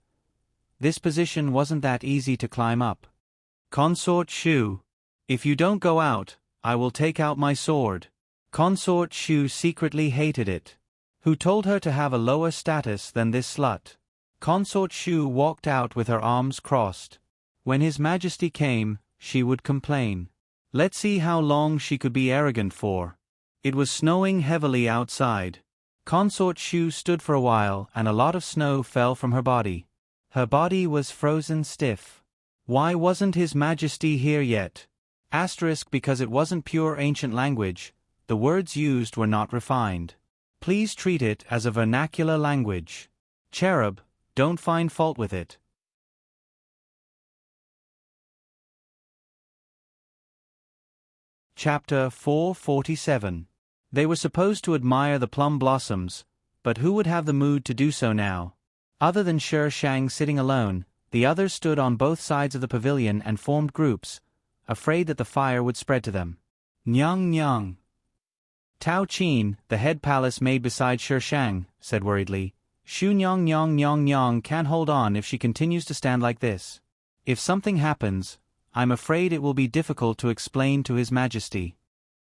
this position wasn't that easy to climb up. Consort Shu, if you don't go out, I will take out my sword. Consort Shu secretly hated it. Who told her to have a lower status than this slut? Consort Shu walked out with her arms crossed. When His Majesty came, she would complain. Let's see how long she could be arrogant for. It was snowing heavily outside. Consort Shu stood for a while and a lot of snow fell from her body. Her body was frozen stiff. Why wasn't His Majesty here yet? Because it wasn't pure ancient language, the words used were not refined. Please treat it as a vernacular language. Cherub, don't find fault with it. Chapter 447. They were supposed to admire the plum blossoms, but who would have the mood to do so now? Other than Shi Shang sitting alone, the others stood on both sides of the pavilion and formed groups, afraid that the fire would spread to them. Nyang nyang. Tao Qin, the head palace maid beside Shi Shang, said worriedly, "Shu Nyang Nyang Nyang Nyang can't hold on if she continues to stand like this. If something happens, I'm afraid it will be difficult to explain to His Majesty."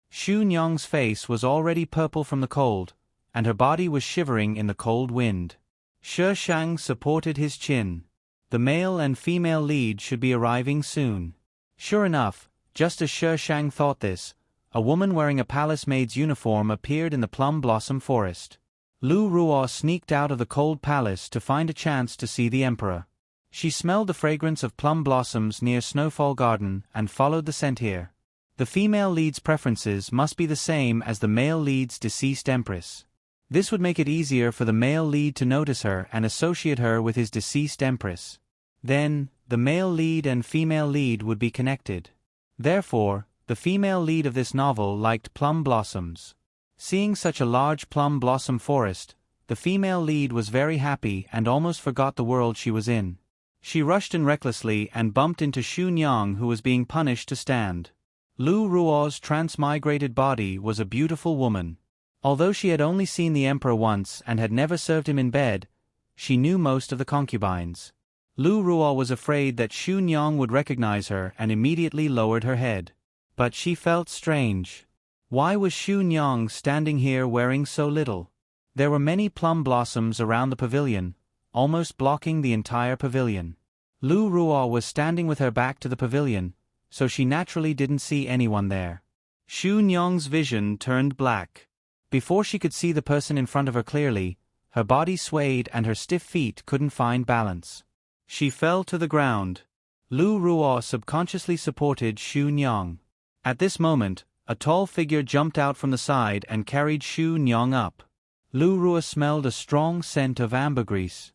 Shu Nyang's face was already purple from the cold, and her body was shivering in the cold wind. Shi Shang supported his chin. The male and female lead should be arriving soon. Sure enough, just as Shi Shang thought this, a woman wearing a palace maid's uniform appeared in the plum blossom forest. Lu Ruo sneaked out of the cold palace to find a chance to see the emperor. She smelled the fragrance of plum blossoms near Snowfall Garden and followed the scent here. The female lead's preferences must be the same as the male lead's deceased empress. This would make it easier for the male lead to notice her and associate her with his deceased empress. Then, the male lead and female lead would be connected. Therefore, the female lead of this novel liked plum blossoms. Seeing such a large plum blossom forest, the female lead was very happy and almost forgot the world she was in. She rushed in recklessly and bumped into Shu Nyang, who was being punished to stand. Lu Ruo's transmigrated body was a beautiful woman. Although she had only seen the emperor once and had never served him in bed, she knew most of the concubines. Lu Ruo was afraid that Shu Nyang would recognize her and immediately lowered her head. But she felt strange. Why was Shu Nyang standing here wearing so little? There were many plum blossoms around the pavilion, almost blocking the entire pavilion. Lu Ruo was standing with her back to the pavilion, so she naturally didn't see anyone there. Shu Nyang's vision turned black. Before she could see the person in front of her clearly, her body swayed and her stiff feet couldn't find balance. She fell to the ground. Lu Ruo subconsciously supported Xu Nyang. At this moment, a tall figure jumped out from the side and carried Xu Nyang up. Lu Ruo smelled a strong scent of ambergris.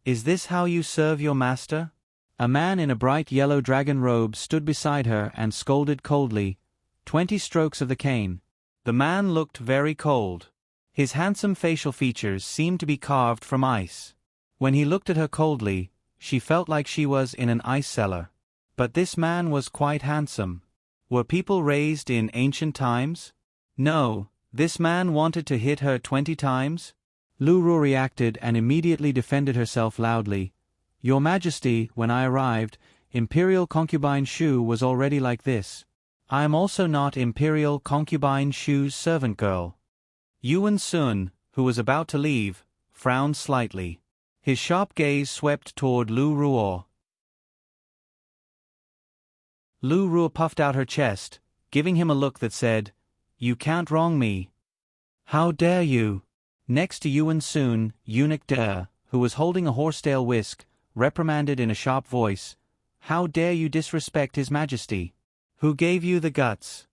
"Is this how you serve your master?" A man in a bright yellow dragon robe stood beside her and scolded coldly, 20 strokes of the cane. The man looked very cold. His handsome facial features seemed to be carved from ice. When he looked at her coldly, she felt like she was in an ice cellar. But this man was quite handsome. Were people raised in ancient times? No, this man wanted to hit her 20 times? Lu Ruo reacted and immediately defended herself loudly. "Your Majesty, when I arrived, Imperial Concubine Shu was already like this. I am also not Imperial Concubine Shu's servant girl." Yuan Sun, who was about to leave, frowned slightly. His sharp gaze swept toward Lu Ruo. Lu Ruo puffed out her chest, giving him a look that said, "You can't wrong me." "How dare you?" Next to Yuan Sun, Eunuch De, who was holding a horsetail whisk, reprimanded in a sharp voice, "How dare you disrespect His Majesty? Who gave you the guts?"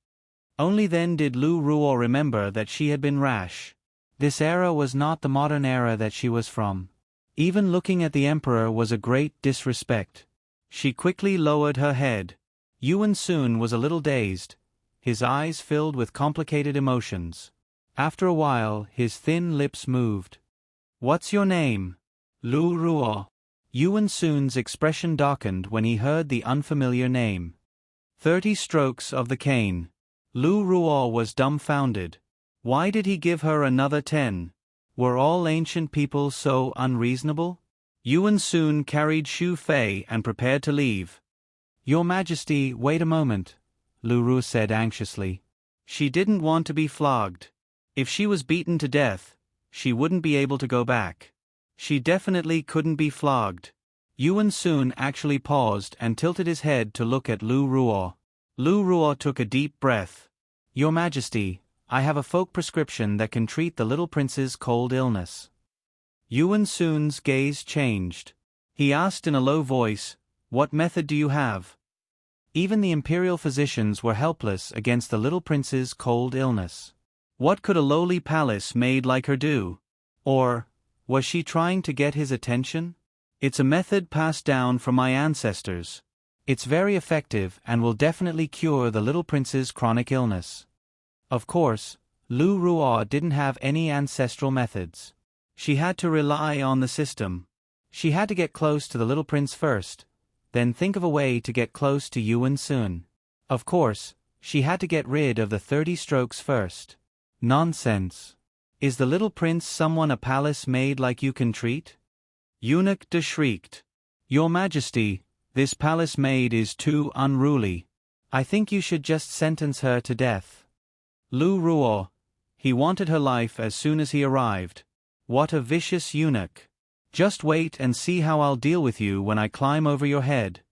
Only then did Lu Ruo remember that she had been rash. This era was not the modern era that she was from. Even looking at the emperor was a great disrespect. She quickly lowered her head. Yuan Sun was a little dazed, his eyes filled with complicated emotions. After a while, his thin lips moved. "What's your name?" "Lu Ruo." Yuan Sun's expression darkened when he heard the unfamiliar name. 30 strokes of the cane. Lu Ruo was dumbfounded. Why did he give her another 10? Were all ancient people so unreasonable? Yuan Sun carried Xu Fei and prepared to leave. "Your Majesty, wait a moment," Lu Ruo said anxiously. She didn't want to be flogged. If she was beaten to death, she wouldn't be able to go back. She definitely couldn't be flogged. Yuan Sun actually paused and tilted his head to look at Lu Ruo. Lu Ruo took a deep breath. "Your Majesty, I have a folk prescription that can treat the little prince's cold illness." Yuan Sun's gaze changed. He asked in a low voice, "What method do you have?" Even the imperial physicians were helpless against the little prince's cold illness. What could a lowly palace maid like her do? Or, was she trying to get his attention? "It's a method passed down from my ancestors. It's very effective and will definitely cure the little prince's chronic illness." Of course, Lu Ruo didn't have any ancestral methods. She had to rely on the system. She had to get close to the little prince first, then think of a way to get close to Yuan Sun. Of course, she had to get rid of the 30 strokes first. Nonsense. Is the little prince someone a palace maid like you can treat? Eunuch De shrieked. "Your Majesty, this palace maid is too unruly. I think you should just sentence her to death." Lu Ruo. He wanted her life as soon as he arrived. What a vicious eunuch. "Just wait and see how I'll deal with you when I climb over your head."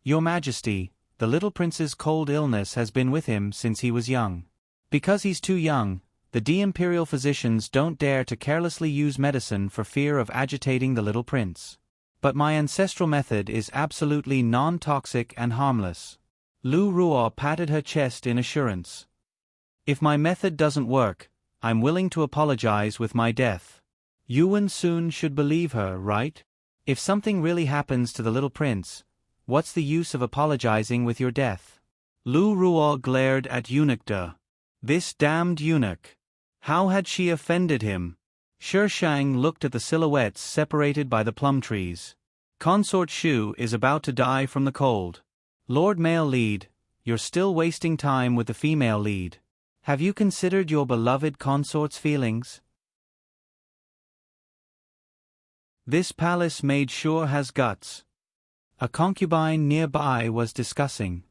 "Your Majesty, the little prince's cold illness has been with him since he was young. Because he's too young, the imperial physicians don't dare to carelessly use medicine for fear of agitating the little prince. But my ancestral method is absolutely non-toxic and harmless." Lu Ruo patted her chest in assurance. "If my method doesn't work, I'm willing to apologize with my death." Yuan Sun should believe her, right? If something really happens to the little prince, what's the use of apologizing with your death? Lu Ruo glared at Eunuch De. This damned eunuch. How had she offended him? Shi Shang looked at the silhouettes separated by the plum trees. Consort Shu is about to die from the cold. Lord Male Lead, you're still wasting time with the female lead. Have you considered your beloved consort's feelings? This palace maid sure has guts. A concubine nearby was discussing.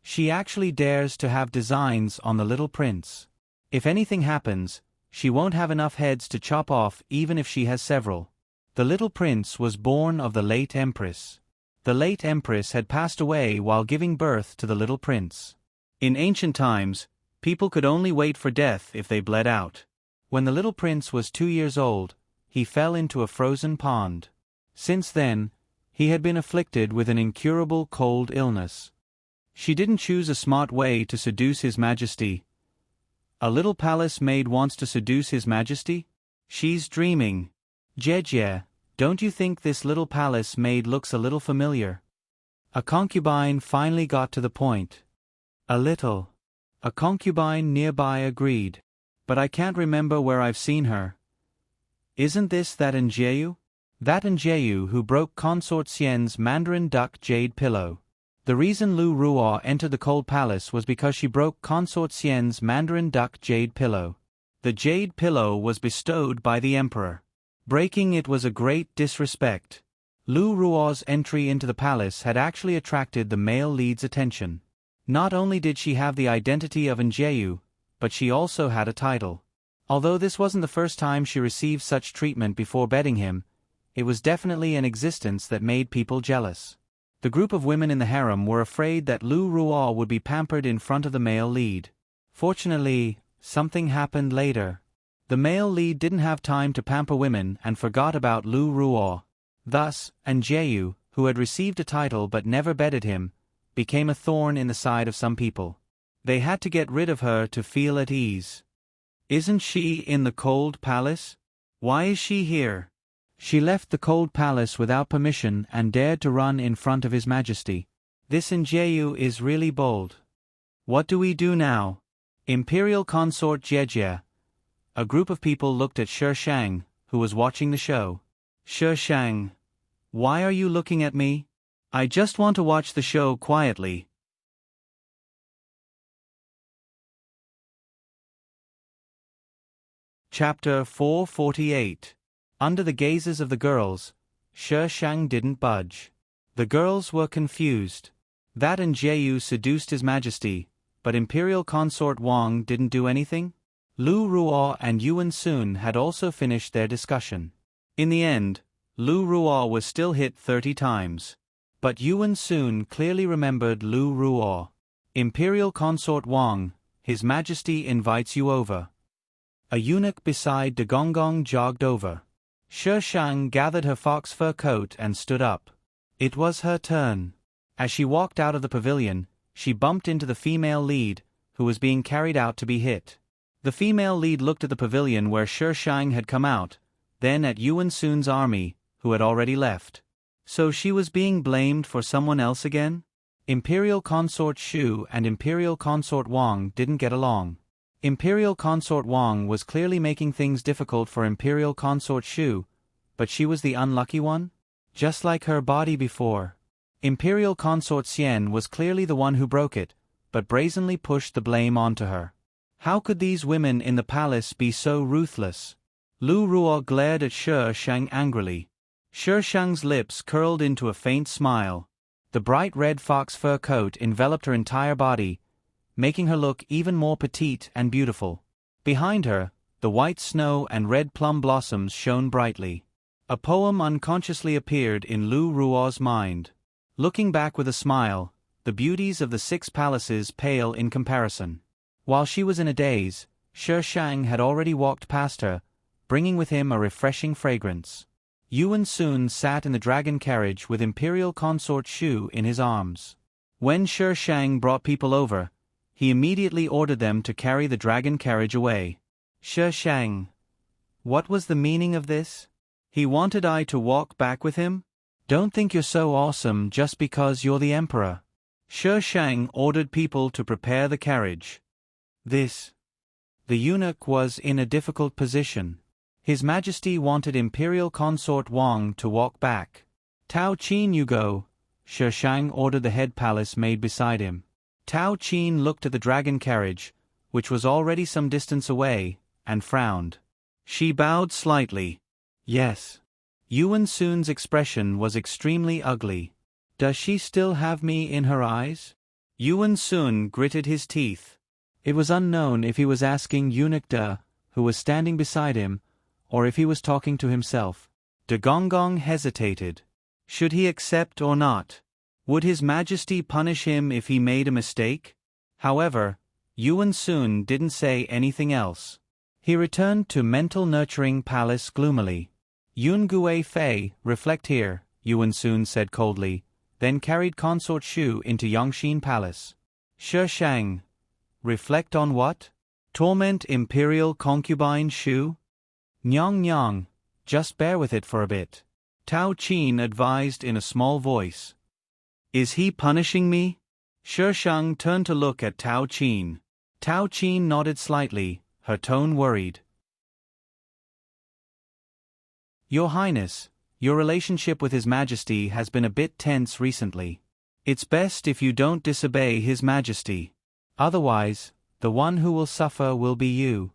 She actually dares to have designs on the little prince. If anything happens, she won't have enough heads to chop off even if she has several. The little prince was born of the late empress. The late empress had passed away while giving birth to the little prince. In ancient times, people could only wait for death if they bled out. When the little prince was 2 years old, he fell into a frozen pond. Since then, he had been afflicted with an incurable cold illness. She didn't choose a smart way to seduce His Majesty. A little palace maid wants to seduce His Majesty? She's dreaming. Jejye, don't you think this little palace maid looks a little familiar? A concubine finally got to the point. A little. A concubine nearby agreed. But I can't remember where I've seen her. Isn't this that Njeyu? That Njeyu who broke Consort Xian's Mandarin duck jade pillow. The reason Lu Ruo entered the cold palace was because she broke Consort Xian's Mandarin duck jade pillow. The jade pillow was bestowed by the emperor. Breaking it was a great disrespect. Lu Ruo's entry into the palace had actually attracted the male lead's attention. Not only did she have the identity of Njeyu, but she also had a title. Although this wasn't the first time she received such treatment before bedding him, it was definitely an existence that made people jealous. The group of women in the harem were afraid that Lu Ruo would be pampered in front of the male lead. Fortunately, something happened later. The male lead didn't have time to pamper women and forgot about Lu Ruo. Thus, Njeyu, who had received a title but never bedded him, became a thorn in the side of some people. They had to get rid of her to feel at ease. Isn't she in the cold palace? Why is she here? She left the cold palace without permission and dared to run in front of His Majesty. This Njeyu is really bold. What do we do now? Imperial Consort Jejye. A group of people looked at Shi Shang, who was watching the show. Shi Shang, why are you looking at me? I just want to watch the show quietly. Chapter 448. Under the gazes of the girls, Shi Shang didn't budge. The girls were confused. That Njeyu seduced His Majesty, but Imperial Consort Wang didn't do anything? Lu Ruo and Yuan Sun had also finished their discussion. In the end, Lu Ruo was still hit 30 times. But Yuan Sun clearly remembered Lu Ruo. Imperial Consort Wang, His Majesty invites you over. A eunuch beside De Gonggong jogged over. Shi Shang gathered her fox fur coat and stood up. It was her turn. As she walked out of the pavilion, she bumped into the female lead, who was being carried out to be hit. The female lead looked at the pavilion where Shi Shang had come out, then at Yuan Sun's army, who had already left. So she was being blamed for someone else again? Imperial Consort Shu and Imperial Consort Wang didn't get along. Imperial Consort Wang was clearly making things difficult for Imperial Consort Shu, but she was the unlucky one? Just like her body before. Imperial Consort Xian was clearly the one who broke it, but brazenly pushed the blame onto her. How could these women in the palace be so ruthless? Lu Ruo glared at Shi Shang angrily. Shi Shang's lips curled into a faint smile. The bright red fox fur coat enveloped her entire body, making her look even more petite and beautiful. Behind her, the white snow and red plum blossoms shone brightly. A poem unconsciously appeared in Lu Ruo's mind. Looking back with a smile, the beauties of the 6 palaces pale in comparison. While she was in a daze, Shi Shang had already walked past her, bringing with him a refreshing fragrance. Yuan Sun sat in the dragon carriage with Imperial Consort Shu in his arms. When Shi Shang brought people over, he immediately ordered them to carry the dragon carriage away. Shi Shang. What was the meaning of this? He wanted I to walk back with him? Don't think you're so awesome just because you're the emperor. Shi Shang ordered people to prepare the carriage. The eunuch was in a difficult position. His Majesty wanted Imperial Consort Wang to walk back. Tao Qin, you go, Shi Shang ordered the head palace maid beside him. Tao Qin looked at the dragon carriage, which was already some distance away, and frowned. She bowed slightly. Yes. Yuan Sun's expression was extremely ugly. Does she still have me in her eyes? Yuan Sun gritted his teeth. It was unknown if he was asking Eunuch De, who was standing beside him, or if he was talking to himself. De Gonggong hesitated. Should he accept or not? Would His Majesty punish him if he made a mistake? However, Yuan Sun didn't say anything else. He returned to mental nurturing palace gloomily. Yun Gui Fei, reflect here, Yuan Sun said coldly, then carried Consort Shu into Yongxin Palace. Shi Shang. Reflect on what? Torment Imperial Concubine Shu? Nyang Nyang. Just bear with it for a bit. Tao Qin advised in a small voice. Is he punishing me? Shi Shang turned to look at Tao Qin. Tao Qin nodded slightly, her tone worried. Your Highness, your relationship with His Majesty has been a bit tense recently. It's best if you don't disobey His Majesty. Otherwise, the one who will suffer will be you.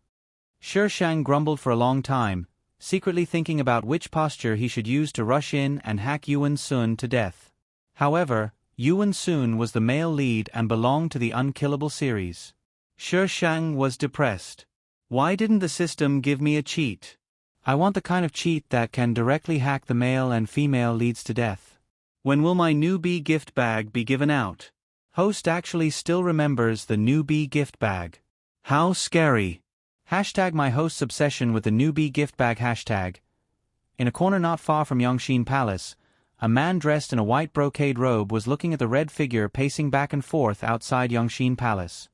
Shi Shang grumbled for a long time, secretly thinking about which posture he should use to rush in and hack Yuan Sun to death. However, Yuan Sun was the male lead and belonged to the Unkillable series. Shi Shang was depressed. Why didn't the system give me a cheat? I want the kind of cheat that can directly hack the male and female leads to death. When will my newbie gift bag be given out? Host actually still remembers the newbie gift bag. How scary. Hashtag my host's obsession with the newbie gift bag hashtag. In a corner not far from Yongxin Palace, a man dressed in a white brocade robe was looking at the red figure pacing back and forth outside Yongxin Palace.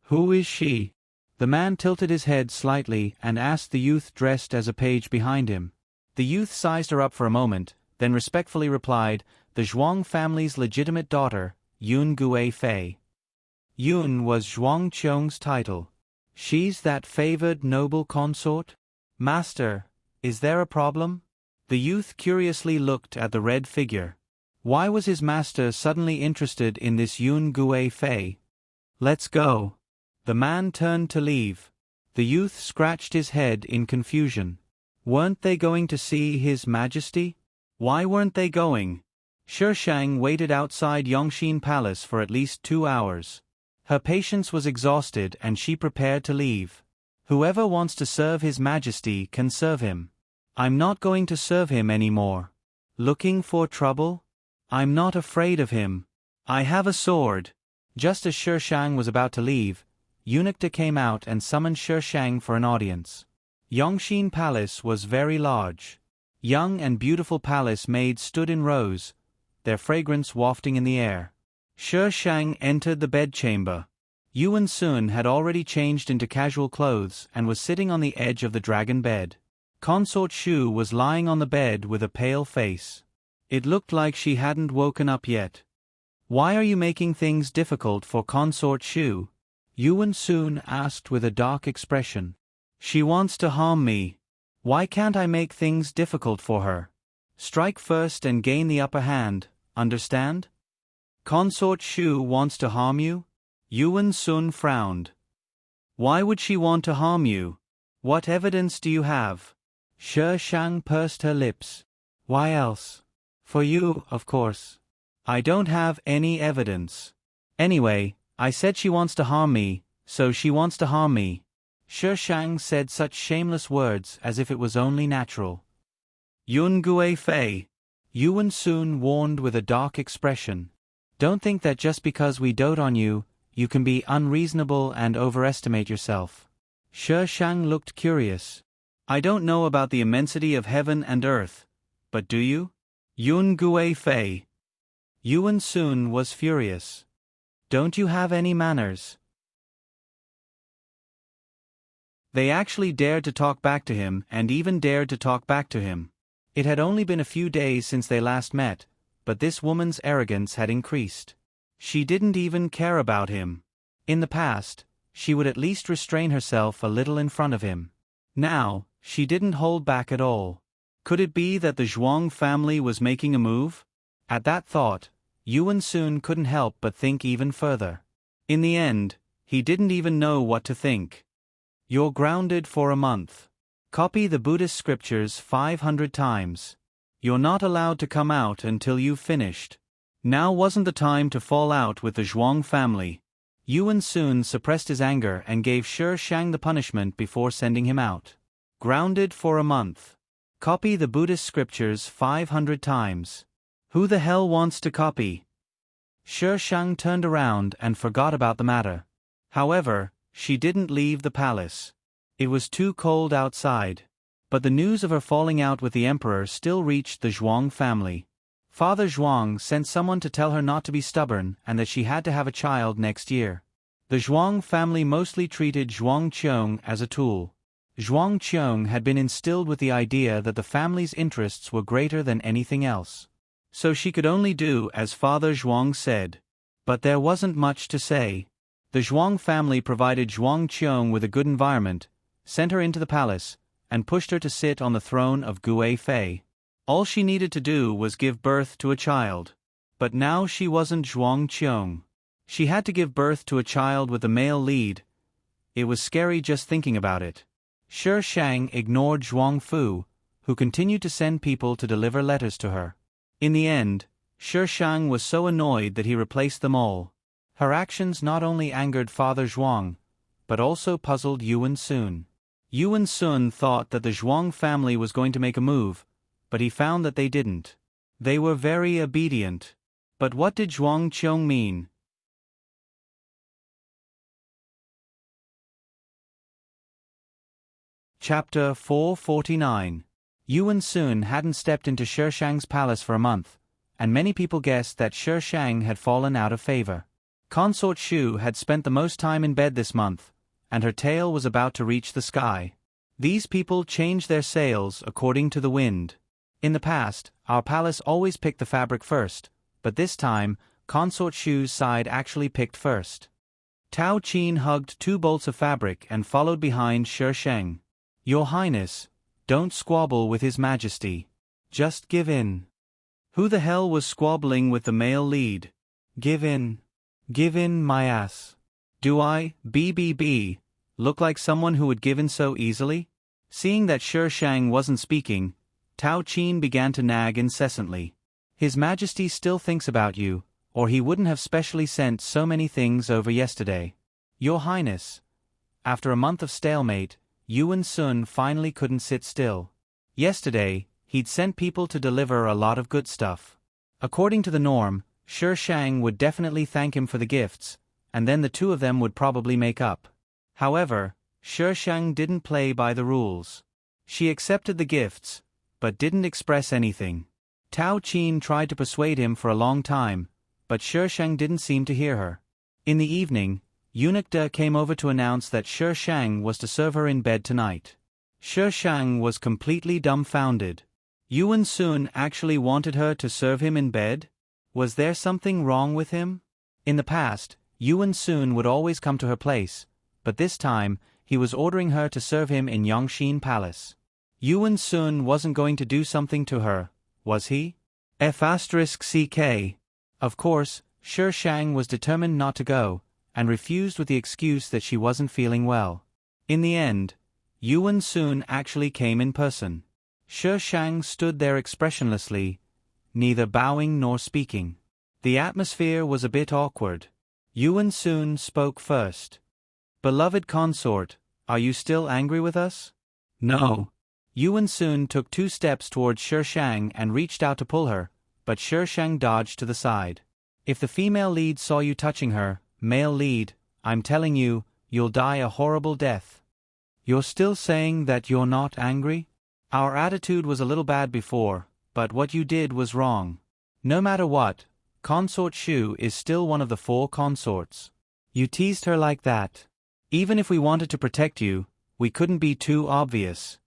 Who is she? The man tilted his head slightly and asked the youth dressed as a page behind him. The youth sized her up for a moment, then respectfully replied, the Zhuang family's legitimate daughter, Yun Gui Fei. Yun was Zhuang Qiong's title. She's that favored noble consort? Master, is there a problem? The youth curiously looked at the red figure. Why was his master suddenly interested in this Yun Gui Fei? Let's go. The man turned to leave. The youth scratched his head in confusion. Weren't they going to see His Majesty? Why weren't they going? Shi Shang waited outside Yongxin Palace for at least 2 hours. Her patience was exhausted and she prepared to leave. Whoever wants to serve His Majesty can serve him. I'm not going to serve him anymore. Looking for trouble? I'm not afraid of him. I have a sword. Just as Shi Shang was about to leave, Eunuch De came out and summoned Shi Shang for an audience. Yongxin Palace was very large. Young and beautiful palace maids stood in rows, their fragrance wafting in the air. Shi Shang entered the bedchamber. Yuan Sun had already changed into casual clothes and was sitting on the edge of the dragon bed. Consort Shu was lying on the bed with a pale face. It looked like she hadn't woken up yet. Why are you making things difficult for Consort Shu? Yuan Sun asked with a dark expression. She wants to harm me. Why can't I make things difficult for her? Strike first and gain the upper hand, understand? Consort Shu wants to harm you? Yuan Sun frowned. Why would she want to harm you? What evidence do you have? Shi Shang pursed her lips. Why else? For you, of course. I don't have any evidence. Anyway, I said she wants to harm me, so she wants to harm me. Shi Shang said such shameless words as if it was only natural. Yun Gui Fei. Yuan Sun warned with a dark expression. Don't think that just because we dote on you, you can be unreasonable and overestimate yourself. Shi Shang looked curious. I don't know about the immensity of heaven and earth, but do you? Yun Gui Fei. Yuan Sun was furious. Don't you have any manners? They actually dared to talk back to him and even dared to talk back to him. It had only been a few days since they last met, but this woman's arrogance had increased. She didn't even care about him. In the past, she would at least restrain herself a little in front of him. Now, she didn't hold back at all. Could it be that the Zhuang family was making a move? At that thought, Yuan Sun couldn't help but think even further. In the end, he didn't even know what to think. You're grounded for a month. Copy the Buddhist scriptures 500 times. You're not allowed to come out until you've finished. Now wasn't the time to fall out with the Zhuang family. Yuan Sun suppressed his anger and gave Shi Shang the punishment before sending him out. Grounded for a month. Copy the Buddhist scriptures 500 times. Who the hell wants to copy? Shi Shang turned around and forgot about the matter. However, she didn't leave the palace. It was too cold outside. But the news of her falling out with the emperor still reached the Zhuang family. Father Zhuang sent someone to tell her not to be stubborn and that she had to have a child next year. The Zhuang family mostly treated Zhuang Qiong as a tool. Zhuang Qiong had been instilled with the idea that the family's interests were greater than anything else. So she could only do as Father Zhuang said. But there wasn't much to say. The Zhuang family provided Zhuang Qiong with a good environment, sent her into the palace, and pushed her to sit on the throne of Gue Fei. All she needed to do was give birth to a child. But now she wasn't Zhuang Qiong. She had to give birth to a child with a male lead. It was scary just thinking about it. Shi Shang ignored Zhuang Fu, who continued to send people to deliver letters to her. In the end, Shi Shang was so annoyed that he replaced them all. Her actions not only angered Father Zhuang, but also puzzled Yuan Sun. Yuan Sun thought that the Zhuang family was going to make a move, but he found that they didn't. They were very obedient. But what did Zhuang Qiong mean? Chapter 449. Yuan Sun hadn't stepped into Shi Shang's palace for a month, and many people guessed that Shi Shang had fallen out of favor. Consort Shu had spent the most time in bed this month, and her tail was about to reach the sky. These people changed their sails according to the wind. In the past, our palace always picked the fabric first, but this time, Consort Shu's side actually picked first. Tao Qin hugged 2 bolts of fabric and followed behind Shi Sheng. Your Highness, don't squabble with His Majesty. Just give in. Who the hell was squabbling with the male lead? Give in. Give in, my ass. Do I, look like someone who would give in so easily? Seeing that Shi Shang wasn't speaking, Tao Qin began to nag incessantly. His Majesty still thinks about you, or he wouldn't have specially sent so many things over yesterday. Your Highness. After a month of stalemate, Yuan Sun finally couldn't sit still. Yesterday, he'd sent people to deliver a lot of good stuff. According to the norm, Shi Shang would definitely thank him for the gifts, and then the 2 of them would probably make up. However, Shi Shang didn't play by the rules. She accepted the gifts, but didn't express anything. Tao Qin tried to persuade him for a long time, but Shi Shang didn't seem to hear her. In the evening, Eunuch De came over to announce that Shi Shang was to serve her in bed tonight. Shi Shang was completely dumbfounded. Yuan Sun actually wanted her to serve him in bed? Was there something wrong with him? In the past, Yuan Sun would always come to her place, but this time, he was ordering her to serve him in Yongxin Palace. Yuan Sun wasn't going to do something to her, was he? F***ck. Of course, Shi Shang was determined not to go, and refused with the excuse that she wasn't feeling well. In the end, Yuan Sun actually came in person. Shi Shang stood there expressionlessly, neither bowing nor speaking. The atmosphere was a bit awkward. Yuan Sun spoke first. Beloved consort, are you still angry with us? No. Yuan Sun took 2 steps towards Shi Shang and reached out to pull her, but Shi Shang dodged to the side. If the female lead saw you touching her, male lead, I'm telling you, you'll die a horrible death. You're still saying that you're not angry? Our attitude was a little bad before, but what you did was wrong. No matter what, Consort Shu is still one of the 4 consorts. You teased her like that. Even if we wanted to protect you, we couldn't be too obvious.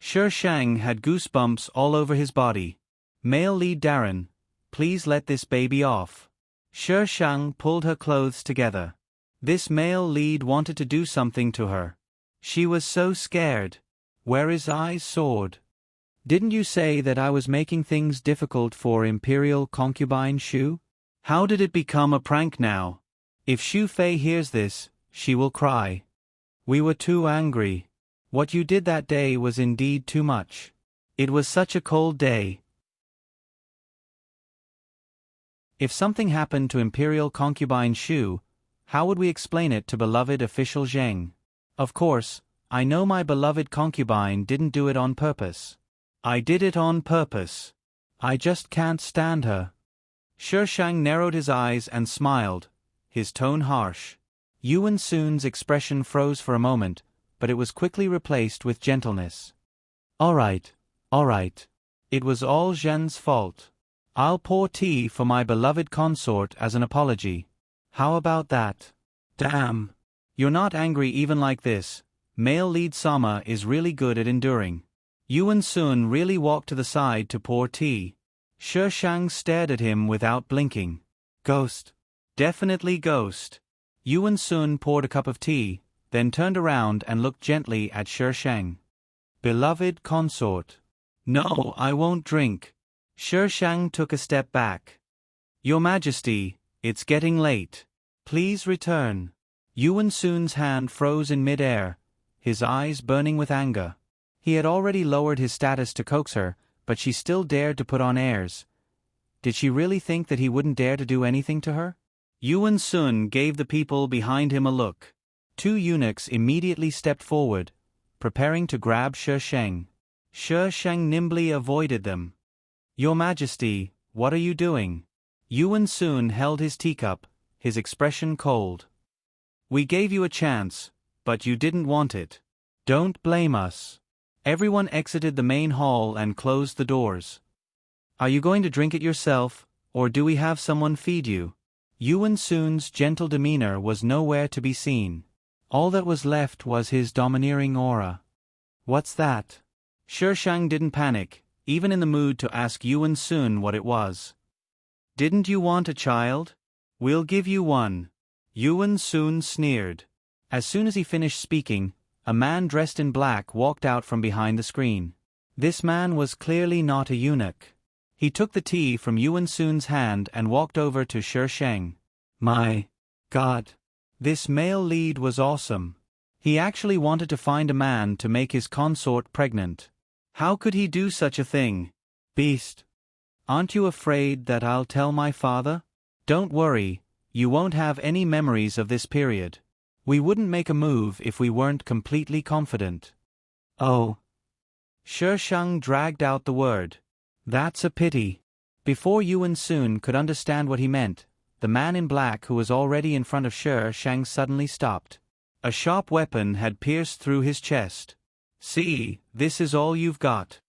Shi Shang had goosebumps all over his body. Male lead Darren, please let this baby off. Shi Shang pulled her clothes together. This male lead wanted to do something to her. She was so scared. Where his eyes soared. Didn't you say that I was making things difficult for Imperial concubine Shu? How did it become a prank now? If Xu Fei hears this, she will cry. We were too angry. What you did that day was indeed too much. It was such a cold day. If something happened to Imperial concubine Shu, how would we explain it to beloved official Zheng? Of course, I know my beloved concubine didn't do it on purpose. I did it on purpose. I just can't stand her. Shi Shang narrowed his eyes and smiled, his tone harsh. Yuan Sun's expression froze for a moment, but it was quickly replaced with gentleness. All right. It was all Zhen's fault. I'll pour tea for my beloved consort as an apology. How about that? Damn. You're not angry even like this. Male lead Sama is really good at enduring. Yuan Sun really walked to the side to pour tea. Shi Shang stared at him without blinking. Ghost. Definitely ghost. Yuan Sun poured a cup of tea, then turned around and looked gently at Shi Shang. Beloved consort. No, I won't drink. Shi Shang took a step back. Your Majesty, it's getting late. Please return. Yuan Sun's hand froze in mid-air, his eyes burning with anger. He had already lowered his status to coax her, but she still dared to put on airs. Did she really think that he wouldn't dare to do anything to her? Yuan Sun gave the people behind him a look. 2 eunuchs immediately stepped forward, preparing to grab Shi Shang. Shi Shang nimbly avoided them. Your Majesty, what are you doing? Yuan Sun held his teacup, his expression cold. We gave you a chance, but you didn't want it. Don't blame us. Everyone exited the main hall and closed the doors. Are you going to drink it yourself, or do we have someone feed you? Yuan Sun's gentle demeanor was nowhere to be seen. All that was left was his domineering aura. What's that? Shi Shang didn't panic, even in the mood to ask Yuan Sun what it was. Didn't you want a child? We'll give you one. Yuan Sun sneered. As soon as he finished speaking, a man dressed in black walked out from behind the screen. This man was clearly not a eunuch. He took the tea from Yuan Sun's hand and walked over to Shi Shang. My God. This male lead was awesome. He actually wanted to find a man to make his consort pregnant. How could he do such a thing? Beast. Aren't you afraid that I'll tell my father? Don't worry, you won't have any memories of this period. We wouldn't make a move if we weren't completely confident. Oh. Shi Shang dragged out the word. That's a pity. Before Yuan Sun could understand what he meant, the man in black who was already in front of Shi Shang suddenly stopped. A sharp weapon had pierced through his chest. See, this is all you've got.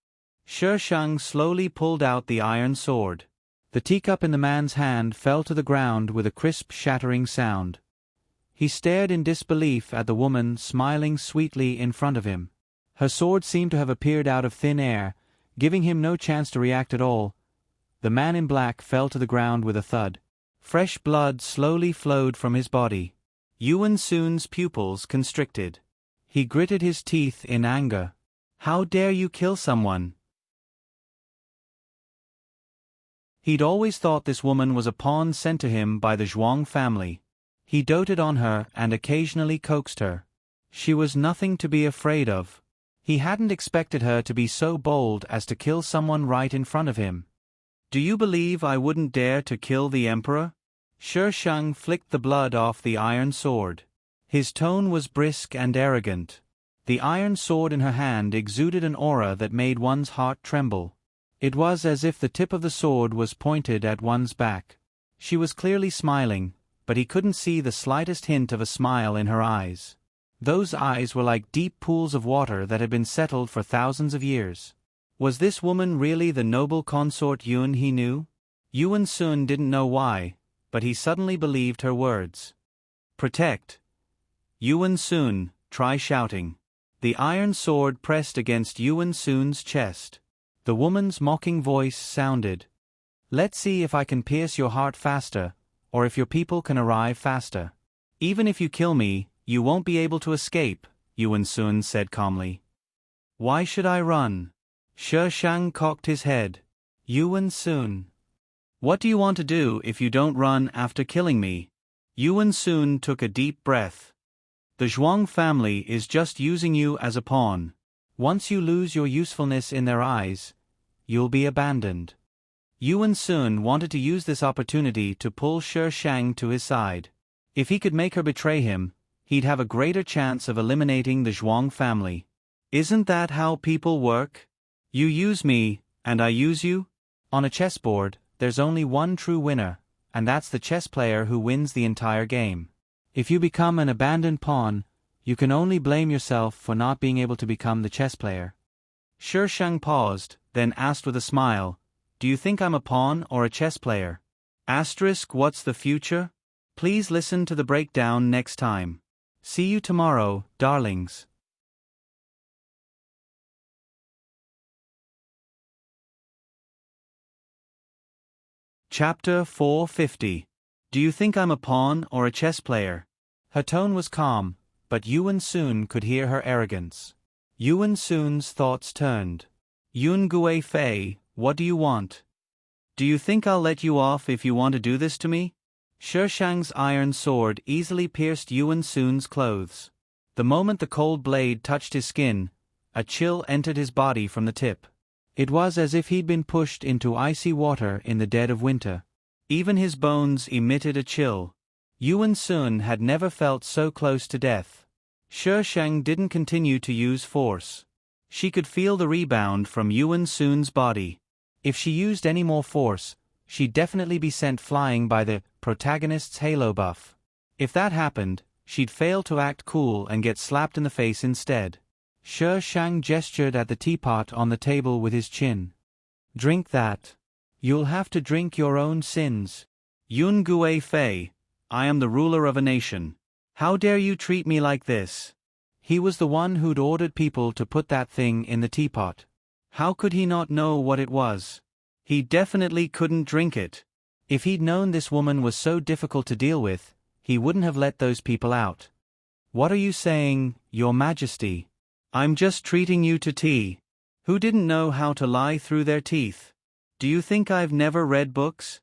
Shi Shang slowly pulled out the iron sword. The teacup in the man's hand fell to the ground with a crisp shattering sound. He stared in disbelief at the woman smiling sweetly in front of him. Her sword seemed to have appeared out of thin air, giving him no chance to react at all. The man in black fell to the ground with a thud. Fresh blood slowly flowed from his body. Yuan Sun's pupils constricted. He gritted his teeth in anger. How dare you kill someone? He'd always thought this woman was a pawn sent to him by the Zhuang family. He doted on her and occasionally coaxed her. She was nothing to be afraid of. He hadn't expected her to be so bold as to kill someone right in front of him. Do you believe I wouldn't dare to kill the emperor? Shi Shang flicked the blood off the iron sword. His tone was brisk and arrogant. The iron sword in her hand exuded an aura that made one's heart tremble. It was as if the tip of the sword was pointed at one's back. She was clearly smiling, but he couldn't see the slightest hint of a smile in her eyes. Those eyes were like deep pools of water that had been settled for thousands of years. Was this woman really the noble consort Yuan he knew? Yuan Sun didn't know why, but he suddenly believed her words. Protect. Yuan Sun, try shouting. The iron sword pressed against Yuan Sun's chest. The woman's mocking voice sounded. Let's see if I can pierce your heart faster, or if your people can arrive faster. Even if you kill me, you won't be able to escape, Yuan Sun said calmly. Why should I run? Shi Shang cocked his head. Yuan Sun. What do you want to do if you don't run after killing me? Yuan Sun took a deep breath. The Zhuang family is just using you as a pawn. Once you lose your usefulness in their eyes, you'll be abandoned. Yuan Sun wanted to use this opportunity to pull Shi Shang to his side. If he could make her betray him, he'd have a greater chance of eliminating the Zhuang family. Isn't that how people work? You use me, and I use you? On a chessboard, there's only one true winner, and that's the chess player who wins the entire game. If you become an abandoned pawn, You can only blame yourself for not being able to become the chess player. Shi Shang paused, then asked with a smile, "Do you think I'm a pawn or a chess player? What's the future? Please listen to the breakdown next time. See you tomorrow, darlings." Chapter 450. Do you think I'm a pawn or a chess player? Her tone was calm, but Yuan Sun could hear her arrogance. Yuan Sun's thoughts turned. "Yun Gui Fei, what do you want? Do you think I'll let you off if you want to do this to me?" Shi Shang's iron sword easily pierced Yuan Sun's clothes. The moment the cold blade touched his skin, a chill entered his body from the tip. It was as if he'd been pushed into icy water in the dead of winter. Even his bones emitted a chill. Yuan Sun had never felt so close to death. Shi Shang didn't continue to use force. She could feel the rebound from Yuan Sun's body. If she used any more force, she'd definitely be sent flying by the protagonist's halo buff. If that happened, she'd fail to act cool and get slapped in the face instead. Shi Shang gestured at the teapot on the table with his chin. "Drink that. You'll have to drink your own sins. Yun Gui Fei, I am the ruler of a nation. How dare you treat me like this?" He was the one who'd ordered people to put that thing in the teapot. How could he not know what it was? He definitely couldn't drink it. If he'd known this woman was so difficult to deal with, he wouldn't have let those people out. "What are you saying, Your Majesty? I'm just treating you to tea. Who didn't know how to lie through their teeth? Do you think I've never read books?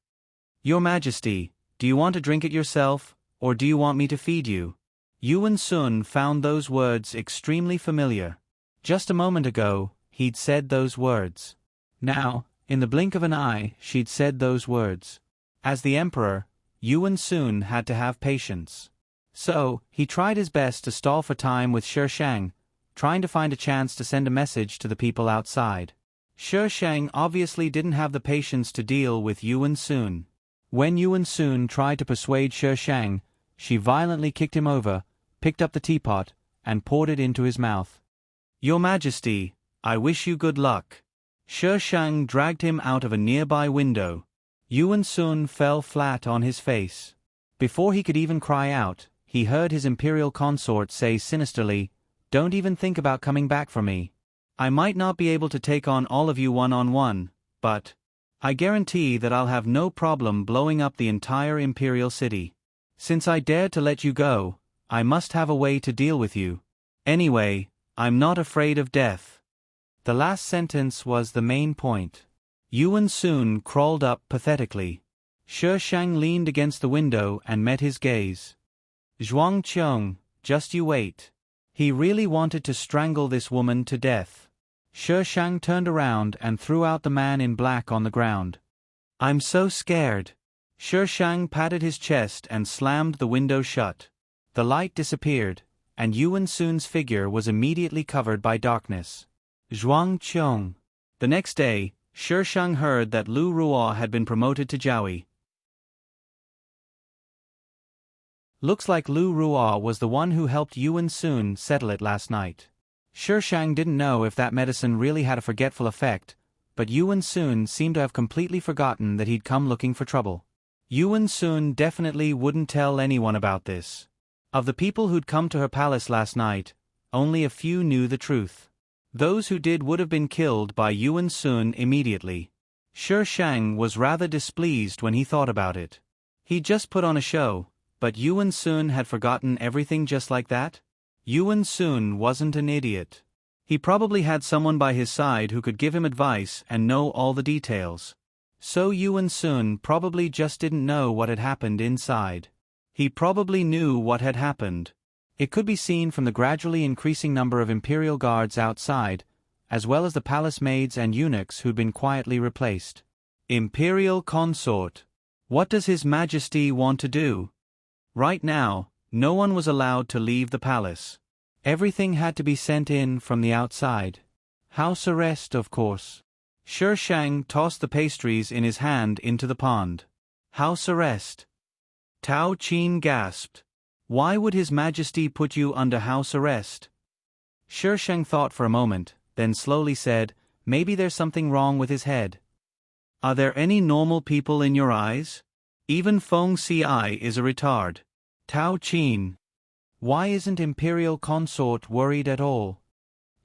Your Majesty, do you want to drink it yourself, or do you want me to feed you?" Yuan Sun found those words extremely familiar. Just a moment ago, he'd said those words. Now, in the blink of an eye, she'd said those words. As the emperor, Yuan Sun had to have patience. So, he tried his best to stall for time with Shi Shang, trying to find a chance to send a message to the people outside. Shi Shang obviously didn't have the patience to deal with Yuan Sun. When Yuan Sun tried to persuade Shi Shang, she violently kicked him over, picked up the teapot, and poured it into his mouth. "Your Majesty, I wish you good luck." Shi Shang dragged him out of a nearby window. Yuan Sun fell flat on his face. Before he could even cry out, he heard his imperial consort say sinisterly, "Don't even think about coming back for me. I might not be able to take on all of you one-on-one, but I guarantee that I'll have no problem blowing up the entire imperial city. Since I dared to let you go, I must have a way to deal with you. Anyway, I'm not afraid of death." The last sentence was the main point. Yuan Sun crawled up pathetically. Shi Shang leaned against the window and met his gaze. "Zhuang Qiong, just you wait." He really wanted to strangle this woman to death. Shi Shang turned around and threw out the man in black on the ground. "I'm so scared." Shi Shang patted his chest and slammed the window shut. The light disappeared, and Yuan Sun's figure was immediately covered by darkness. Zhuang Qiong. The next day, Shi Shang heard that Lu Ruo had been promoted to Jiaoyi. Looks like Lu Ruo was the one who helped Yuan Sun settle it last night. Shi Shang didn't know if that medicine really had a forgetful effect, but Yuan Sun seemed to have completely forgotten that he'd come looking for trouble. Yuan Sun definitely wouldn't tell anyone about this. Of the people who'd come to her palace last night, only a few knew the truth. Those who did would have been killed by Yuan Sun immediately. Shi Shang was rather displeased when he thought about it. He'd just put on a show, but Yuan Sun had forgotten everything just like that? Yuan Sun wasn't an idiot. He probably had someone by his side who could give him advice and know all the details. So Yuan Sun probably just didn't know what had happened inside. He probably knew what had happened. It could be seen from the gradually increasing number of imperial guards outside, as well as the palace maids and eunuchs who'd been quietly replaced. Imperial consort. What does His Majesty want to do? Right now, no one was allowed to leave the palace. Everything had to be sent in from the outside. House arrest, of course. Shi Shang tossed the pastries in his hand into the pond. House arrest. Tao Qin gasped. Why would His Majesty put you under house arrest? Shi Shang thought for a moment, then slowly said, maybe there's something wrong with his head. Are there any normal people in your eyes? Even Feng Ci is a retard. Tao Qin. Why isn't Imperial Consort worried at all?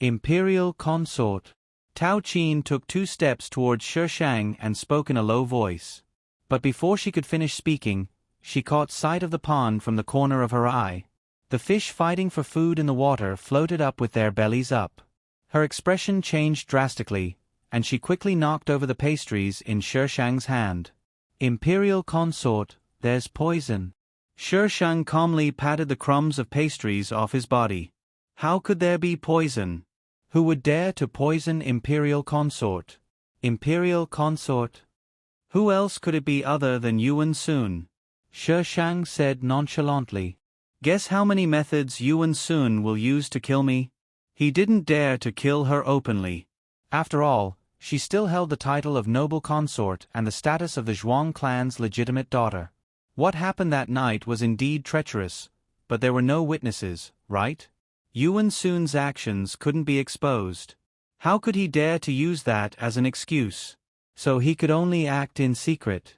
Imperial Consort. Tao Qin took 2 steps towards Shi Shang and spoke in a low voice. But before she could finish speaking, she caught sight of the pond from the corner of her eye. The fish fighting for food in the water floated up with their bellies up. Her expression changed drastically, and she quickly knocked over the pastries in Shi Shang's hand. Imperial Consort, there's poison. Shi Shang calmly patted the crumbs of pastries off his body. How could there be poison? Who would dare to poison Imperial Consort? Imperial Consort? Who else could it be other than Yuan Sun? Shi Shang said nonchalantly. Guess how many methods Yuan Sun will use to kill me? He didn't dare to kill her openly. After all, she still held the title of noble consort and the status of the Zhuang clan's legitimate daughter. What happened that night was indeed treacherous, but there were no witnesses, right? Yuan Sun's actions couldn't be exposed. How could he dare to use that as an excuse? So he could only act in secret.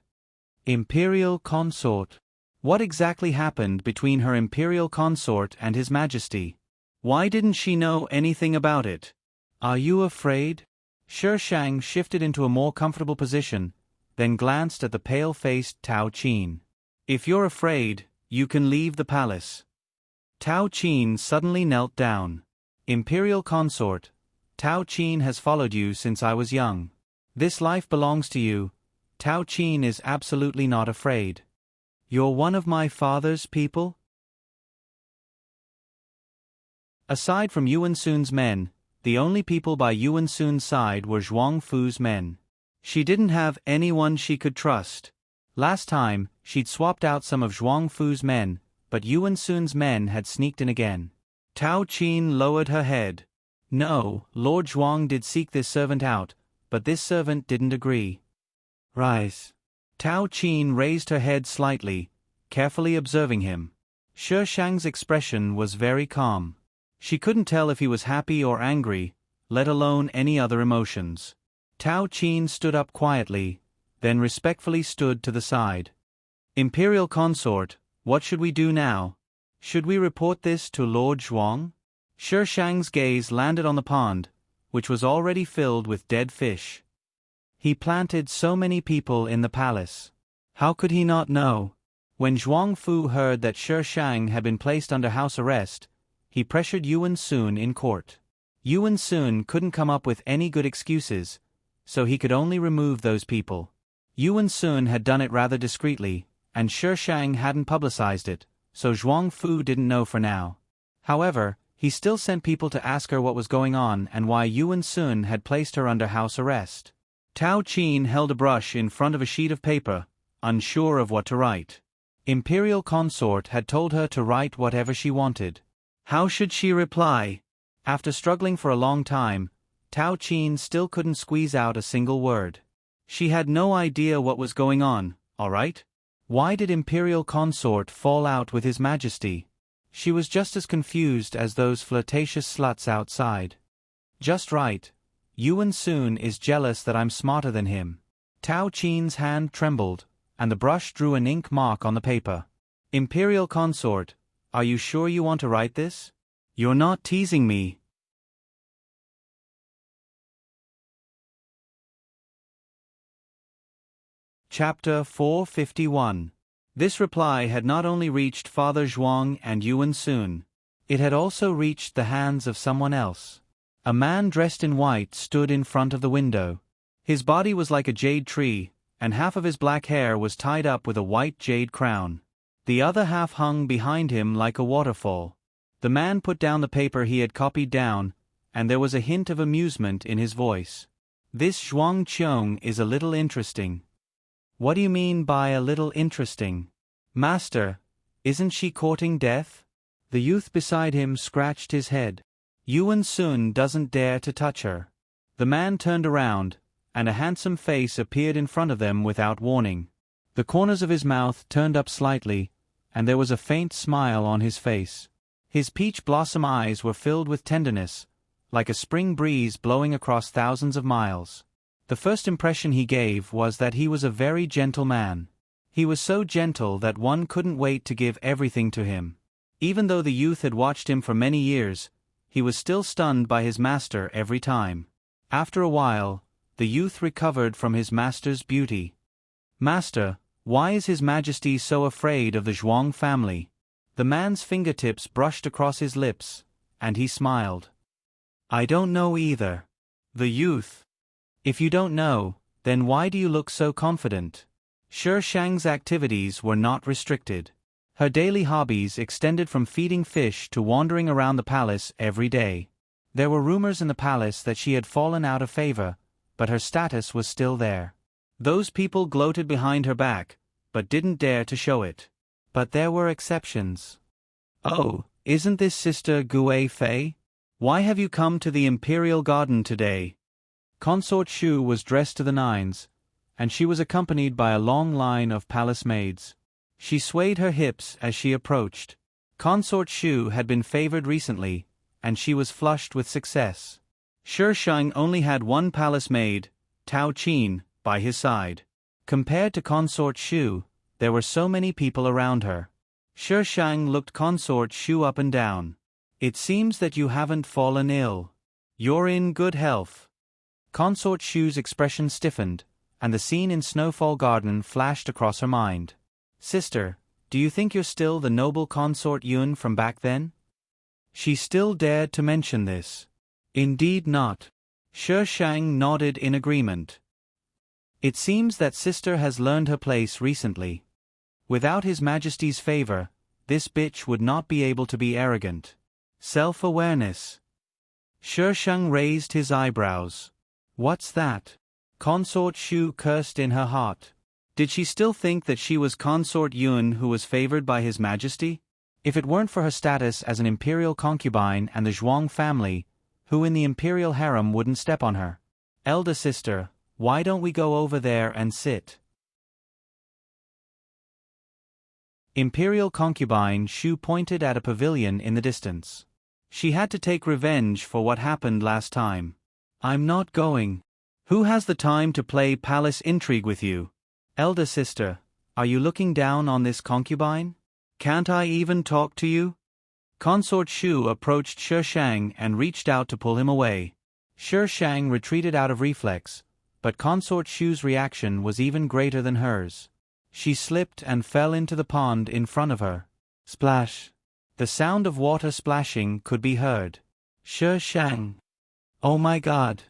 Imperial Consort. What exactly happened between her Imperial Consort and His Majesty? Why didn't she know anything about it? Are you afraid? Shi Shang shifted into a more comfortable position, then glanced at the pale-faced Tao Qin. If you're afraid, you can leave the palace. Tao Qin suddenly knelt down. Imperial Consort, Tao Qin has followed you since I was young. This life belongs to you. Tao Qin is absolutely not afraid. You're one of my father's people? Aside from Yuan Sun's men, the only people by Yuan Sun's side were Zhuang Fu's men. She didn't have anyone she could trust. Last time, she'd swapped out some of Zhuang Fu's men, but Yuan Sun's men had sneaked in again. Tao Qin lowered her head. No, Lord Zhuang did seek this servant out, but this servant didn't agree. Rise. Tao Qin raised her head slightly, carefully observing him. Shi Shang's expression was very calm. She couldn't tell if he was happy or angry, let alone any other emotions. Tao Qin stood up quietly, then respectfully stood to the side. Imperial Consort, what should we do now? Should we report this to Lord Zhuang? Shi Shang's gaze landed on the pond, which was already filled with dead fish. He planted so many people in the palace. How could he not know? When Zhuang Fu heard that Shi Shang had been placed under house arrest, he pressured Yuan Sun in court. Yuan Sun couldn't come up with any good excuses, so he could only remove those people. Yuan Sun had done it rather discreetly, and Shi Shang hadn't publicized it, so Zhuang Fu didn't know for now. However, he still sent people to ask her what was going on and why Yuan Sun had placed her under house arrest. Tao Qin held a brush in front of a sheet of paper, unsure of what to write. Imperial Consort had told her to write whatever she wanted. How should she reply? After struggling for a long time, Tao Qin still couldn't squeeze out a single word. She had no idea what was going on, all right? Why did Imperial Consort fall out with His Majesty? She was just as confused as those flirtatious sluts outside. Just right. Yuan Sun is jealous that I'm smarter than him. Tao Qin's hand trembled, and the brush drew an ink mark on the paper. Imperial Consort, are you sure you want to write this? You're not teasing me. Chapter 451. This reply had not only reached Father Zhuang and Yuan Sun. It had also reached the hands of someone else. A man dressed in white stood in front of the window. His body was like a jade tree, and half of his black hair was tied up with a white jade crown. The other half hung behind him like a waterfall. The man put down the paper he had copied down, and there was a hint of amusement in his voice. This Zhuang Qiong is a little interesting. What do you mean by a little interesting? Master, isn't she courting death? The youth beside him scratched his head. Yuan Sun doesn't dare to touch her. The man turned around, and a handsome face appeared in front of them without warning. The corners of his mouth turned up slightly, and there was a faint smile on his face. His peach blossom eyes were filled with tenderness, like a spring breeze blowing across thousands of miles. The first impression he gave was that he was a very gentle man. He was so gentle that one couldn't wait to give everything to him. Even though the youth had watched him for many years, he was still stunned by his master every time. After a while, the youth recovered from his master's beauty. "Master, why is His Majesty so afraid of the Zhuang family?" The man's fingertips brushed across his lips, and he smiled. "I don't know either." The youth. "If you don't know, then why do you look so confident?" Shi Shang's activities were not restricted. Her daily hobbies extended from feeding fish to wandering around the palace every day. There were rumors in the palace that she had fallen out of favor, but her status was still there. Those people gloated behind her back, but didn't dare to show it. But there were exceptions. "Oh, isn't this Sister Gue Fei? Why have you come to the Imperial Garden today?" Consort Shu was dressed to the nines, and she was accompanied by a long line of palace maids. She swayed her hips as she approached. Consort Shu had been favored recently, and she was flushed with success. Shi Shang only had one palace maid, Tao Qin, by his side. Compared to Consort Shu, there were so many people around her. Shi Shang looked Consort Shu up and down. "It seems that you haven't fallen ill. You're in good health." Consort Shu's expression stiffened, and the scene in Snowfall Garden flashed across her mind. "Sister, do you think you're still the noble Consort Yun from back then?" She still dared to mention this. "Indeed not." Shi Shang nodded in agreement. "It seems that sister has learned her place recently. Without His Majesty's favor, this bitch would not be able to be arrogant." Self-awareness. Shi Shang raised his eyebrows. "What's that?" Consort Shu cursed in her heart. Did she still think that she was Consort Yun who was favored by His Majesty? If it weren't for her status as an imperial concubine and the Zhuang family, who in the imperial harem wouldn't step on her? "Elder sister, why don't we go over there and sit?" Imperial concubine Shu pointed at a pavilion in the distance. She had to take revenge for what happened last time. "I'm not going. Who has the time to play palace intrigue with you? Elder sister, are you looking down on this concubine? Can't I even talk to you?" Consort Shu approached Shi Shang and reached out to pull him away. Shi Shang retreated out of reflex, but Consort Shu's reaction was even greater than hers. She slipped and fell into the pond in front of her. Splash! The sound of water splashing could be heard. Shi Shang. "Oh my God!"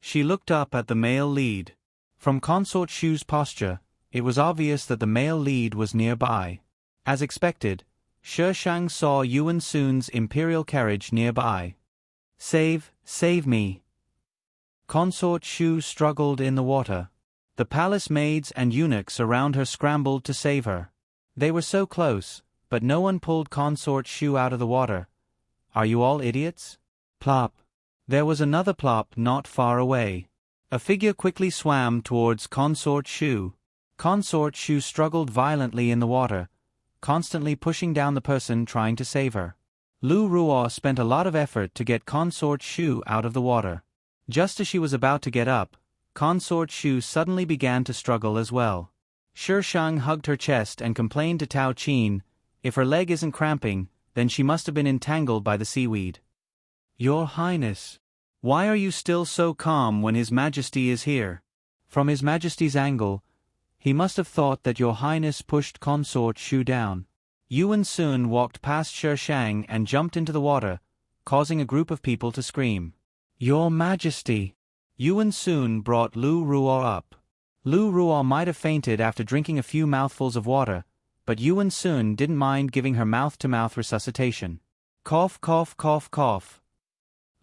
She looked up at the male lead. From Consort Shu's posture, it was obvious that the male lead was nearby. As expected, Shi Shang saw Yuan Sun's imperial carriage nearby. Save me." Consort Shu struggled in the water. The palace maids and eunuchs around her scrambled to save her. They were so close, but no one pulled Consort Shu out of the water. "Are you all idiots?" Plop. There was another plop not far away. A figure quickly swam towards Consort Shu. Consort Shu struggled violently in the water, constantly pushing down the person trying to save her. Lu Ruo spent a lot of effort to get Consort Shu out of the water. Just as she was about to get up, Consort Shu suddenly began to struggle as well. Shi Shang hugged her chest and complained to Tao Qin, "If her leg isn't cramping, then she must have been entangled by the seaweed." "Your Highness, why are you still so calm when His Majesty is here?" From His Majesty's angle, he must have thought that Your Highness pushed Consort Shu down. Yuan Sun walked past Shi Shang and jumped into the water, causing a group of people to scream. "Your Majesty!" Yuan Sun brought Lu Ruo up. Lu Ruo might have fainted after drinking a few mouthfuls of water, but Yuan Sun didn't mind giving her mouth-to-mouth resuscitation. Cough, cough, cough, cough.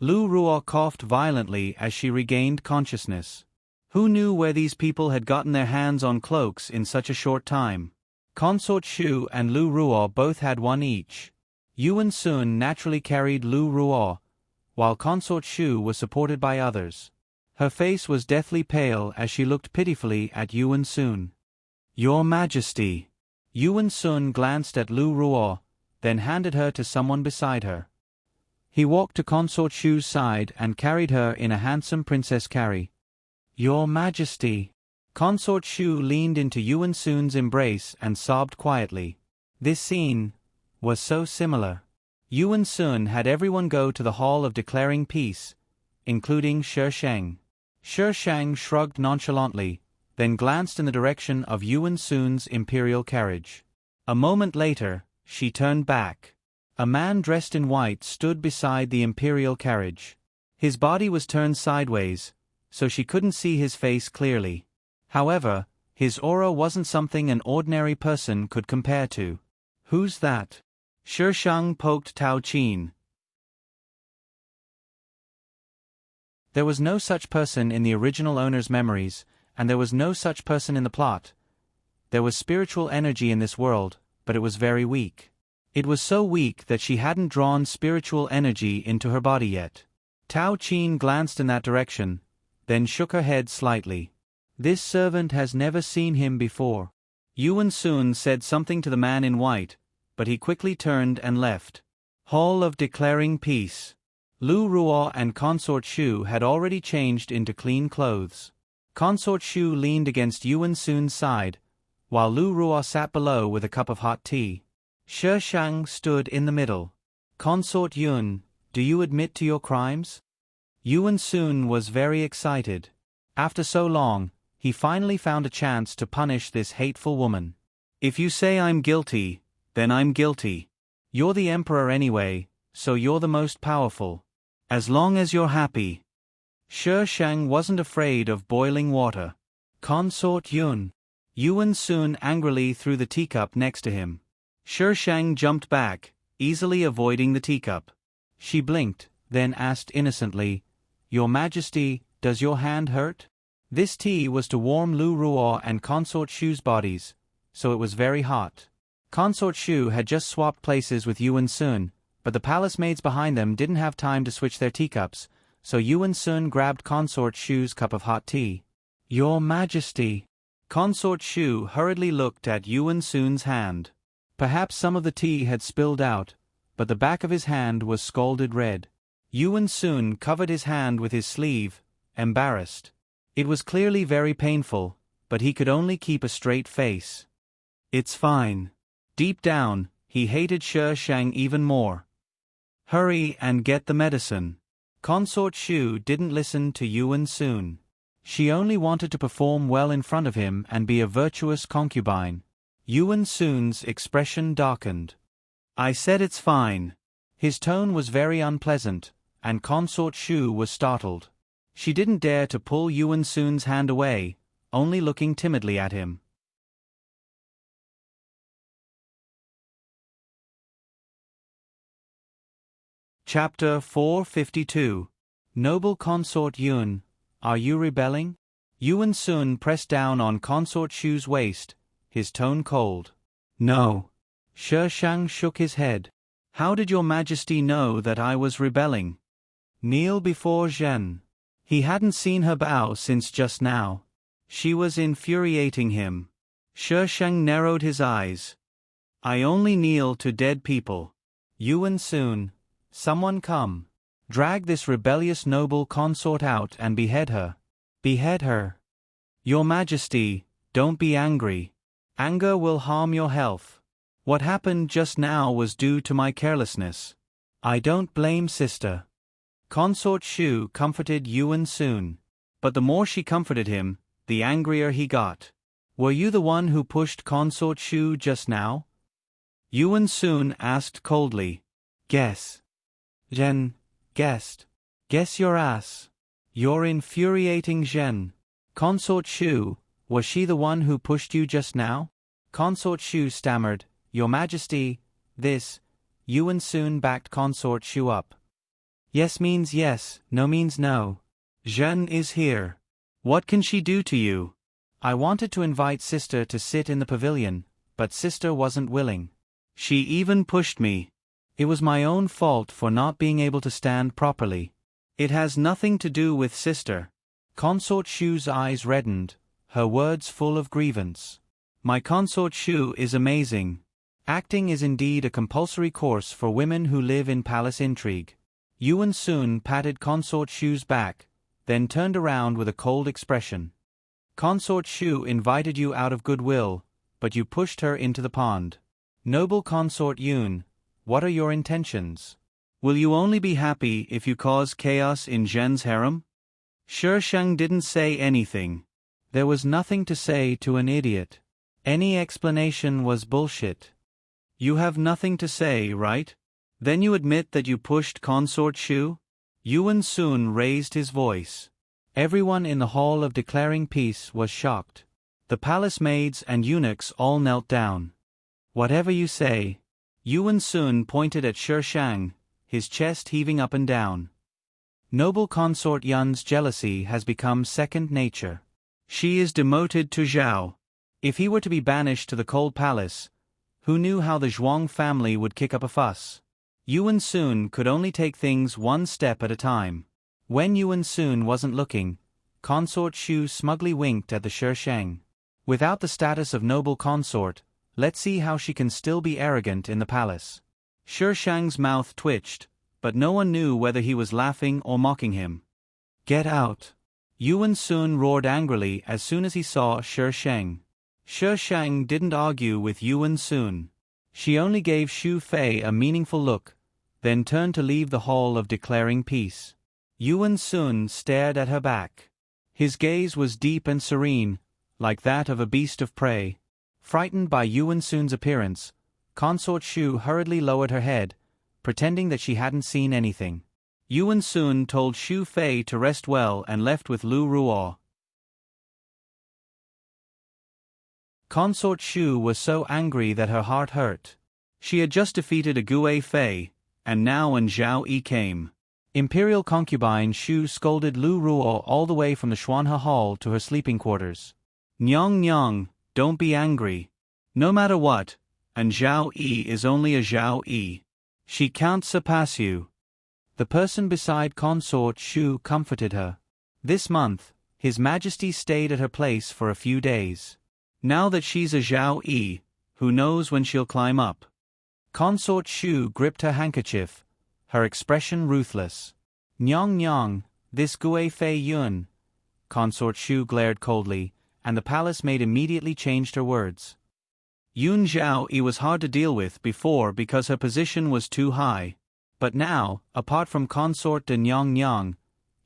Lu Ruo coughed violently as she regained consciousness. Who knew where these people had gotten their hands on cloaks in such a short time? Consort Shu and Lu Ruo both had one each. Yuan Sun naturally carried Lu Ruo, while Consort Shu was supported by others. Her face was deathly pale as she looked pitifully at Yuan Sun. "Your Majesty!" Yuan Sun glanced at Lu Ruo, then handed her to someone beside her. He walked to Consort Shu's side and carried her in a handsome princess carry. "Your Majesty." Consort Shu leaned into Yuan Sun's embrace and sobbed quietly. This scene was so similar. Yuan Sun had everyone go to the Hall of Declaring Peace, including Shi Sheng. Shi Sheng shrugged nonchalantly, then glanced in the direction of Yuan Sun's imperial carriage. A moment later, she turned back. A man dressed in white stood beside the imperial carriage. His body was turned sideways, so she couldn't see his face clearly. However, his aura wasn't something an ordinary person could compare to. "Who's that?" Shi Sheng poked Tao Qin. There was no such person in the original owner's memories, and there was no such person in the plot. There was spiritual energy in this world, but it was very weak. It was so weak that she hadn't drawn spiritual energy into her body yet. Tao Qin glanced in that direction, then shook her head slightly. "This servant has never seen him before." Yuan Sun said something to the man in white, but he quickly turned and left. Hall of Declaring Peace. Lu Ruo and Consort Shu had already changed into clean clothes. Consort Shu leaned against Yuan Sun's side, while Lu Ruo sat below with a cup of hot tea. Shi Shang stood in the middle. "Consort Yun, do you admit to your crimes?" Yuan Sun was very excited. After so long, he finally found a chance to punish this hateful woman. "If you say I'm guilty, then I'm guilty. You're the emperor anyway, so you're the most powerful. As long as you're happy." Shi Shang wasn't afraid of boiling water. "Consort Yun." Yuan Sun angrily threw the teacup next to him. Shi Shang jumped back, easily avoiding the teacup. She blinked, then asked innocently, "Your Majesty, does your hand hurt?" This tea was to warm Lu Ruo and Consort Shu's bodies, so it was very hot. Consort Shu had just swapped places with Yuan Sun, but the palace maids behind them didn't have time to switch their teacups, so Yuan Sun grabbed Consort Shu's cup of hot tea. "Your Majesty." Consort Shu hurriedly looked at Yuan Sun's hand. Perhaps some of the tea had spilled out, but the back of his hand was scalded red. Yuan Sun covered his hand with his sleeve, embarrassed. It was clearly very painful, but he could only keep a straight face. "It's fine." Deep down, he hated Shi Shang even more. "Hurry and get the medicine." Consort Shu didn't listen to Yuan Sun. She only wanted to perform well in front of him and be a virtuous concubine. Yuan Sun's expression darkened. "I said it's fine." His tone was very unpleasant, and Consort Shu was startled. She didn't dare to pull Yuan Sun's hand away, only looking timidly at him. Chapter 452. Noble Consort Yun, are you rebelling? Yuan Sun pressed down on Consort Shu's waist, his tone cold. "No." Shi Shang shook his head. "How did your Majesty know that I was rebelling?" "Kneel before Zhen." He hadn't seen her bow since just now. She was infuriating him. Shi Shang narrowed his eyes. "I only kneel to dead people." Yuan Sun, someone come. Drag this rebellious noble consort out and behead her. Behead her. Your Majesty, don't be angry. Anger will harm your health. What happened just now was due to my carelessness. I don't blame sister. Consort Shu comforted Yuan Sun. But the more she comforted him, the angrier he got. "Were you the one who pushed Consort Shu just now?" Yuan Sun asked coldly. "Guess." Zhen guessed. "Guess your ass. You're infuriating Zhen." "Consort Shu, was she the one who pushed you just now?" Consort Shu stammered, "Your Majesty, this." Yuan Sun backed Consort Shu up. "Yes means yes, no means no. Zhen is here. What can she do to you?" "I wanted to invite sister to sit in the pavilion, but sister wasn't willing. She even pushed me. It was my own fault for not being able to stand properly. It has nothing to do with sister." Consort Shu's eyes reddened, her words full of grievance. My consort Shu is amazing. Acting is indeed a compulsory course for women who live in palace intrigue. Yuan Sun patted Consort Shu's back, then turned around with a cold expression. Consort Shu invited you out of goodwill, but you pushed her into the pond. Noble Consort Yun, what are your intentions? Will you only be happy if you cause chaos in Zhen's harem? Shi Shang didn't say anything. There was nothing to say to an idiot. Any explanation was bullshit. You have nothing to say, right? Then you admit that you pushed Consort Shu? Yuan Sun raised his voice. Everyone in the Hall of Declaring Peace was shocked. The palace maids and eunuchs all knelt down. Whatever you say. Yuan Sun pointed at Shi Shang, his chest heaving up and down. Noble Consort Yun's jealousy has become second nature. She is demoted to Zhao. If he were to be banished to the cold palace, who knew how the Zhuang family would kick up a fuss? Yuan Sun could only take things one step at a time. When Yuan Sun wasn't looking, Consort Shu smugly winked at the Shi Shang. Without the status of noble consort, let's see how she can still be arrogant in the palace. Shi Shang's mouth twitched, but no one knew whether he was laughing or mocking him. Get out! Yuan Sun roared angrily as soon as he saw Shi Shang. Shi Shang didn't argue with Yuan Sun. She only gave Xu Fei a meaningful look, then turned to leave the Hall of Declaring Peace. Yuan Sun stared at her back. His gaze was deep and serene, like that of a beast of prey. Frightened by Yuan Sun's appearance, Consort Shu hurriedly lowered her head, pretending that she hadn't seen anything. Yuan Sun told Xu Fei to rest well and left with Lu Ruo. Consort Shu was so angry that her heart hurt. She had just defeated a Gue Fei, and now an Zhao Yi came. Imperial concubine Shu scolded Lu Ruo all the way from the Xuanhe Hall to her sleeping quarters. Nyang Nyang, don't be angry. No matter what, an Zhao Yi is only a Zhao Yi. She can't surpass you. The person beside Consort Shu comforted her. This month, His Majesty stayed at her place for a few days. Now that she's a Zhao Yi, who knows when she'll climb up? Consort Shu gripped her handkerchief, her expression ruthless. Nyang Nyang, this Gue Fei Yun. Consort Shu glared coldly, and the palace maid immediately changed her words. Yun Zhao Yi was hard to deal with before because her position was too high. But now, apart from Consort de Nyang Nyang,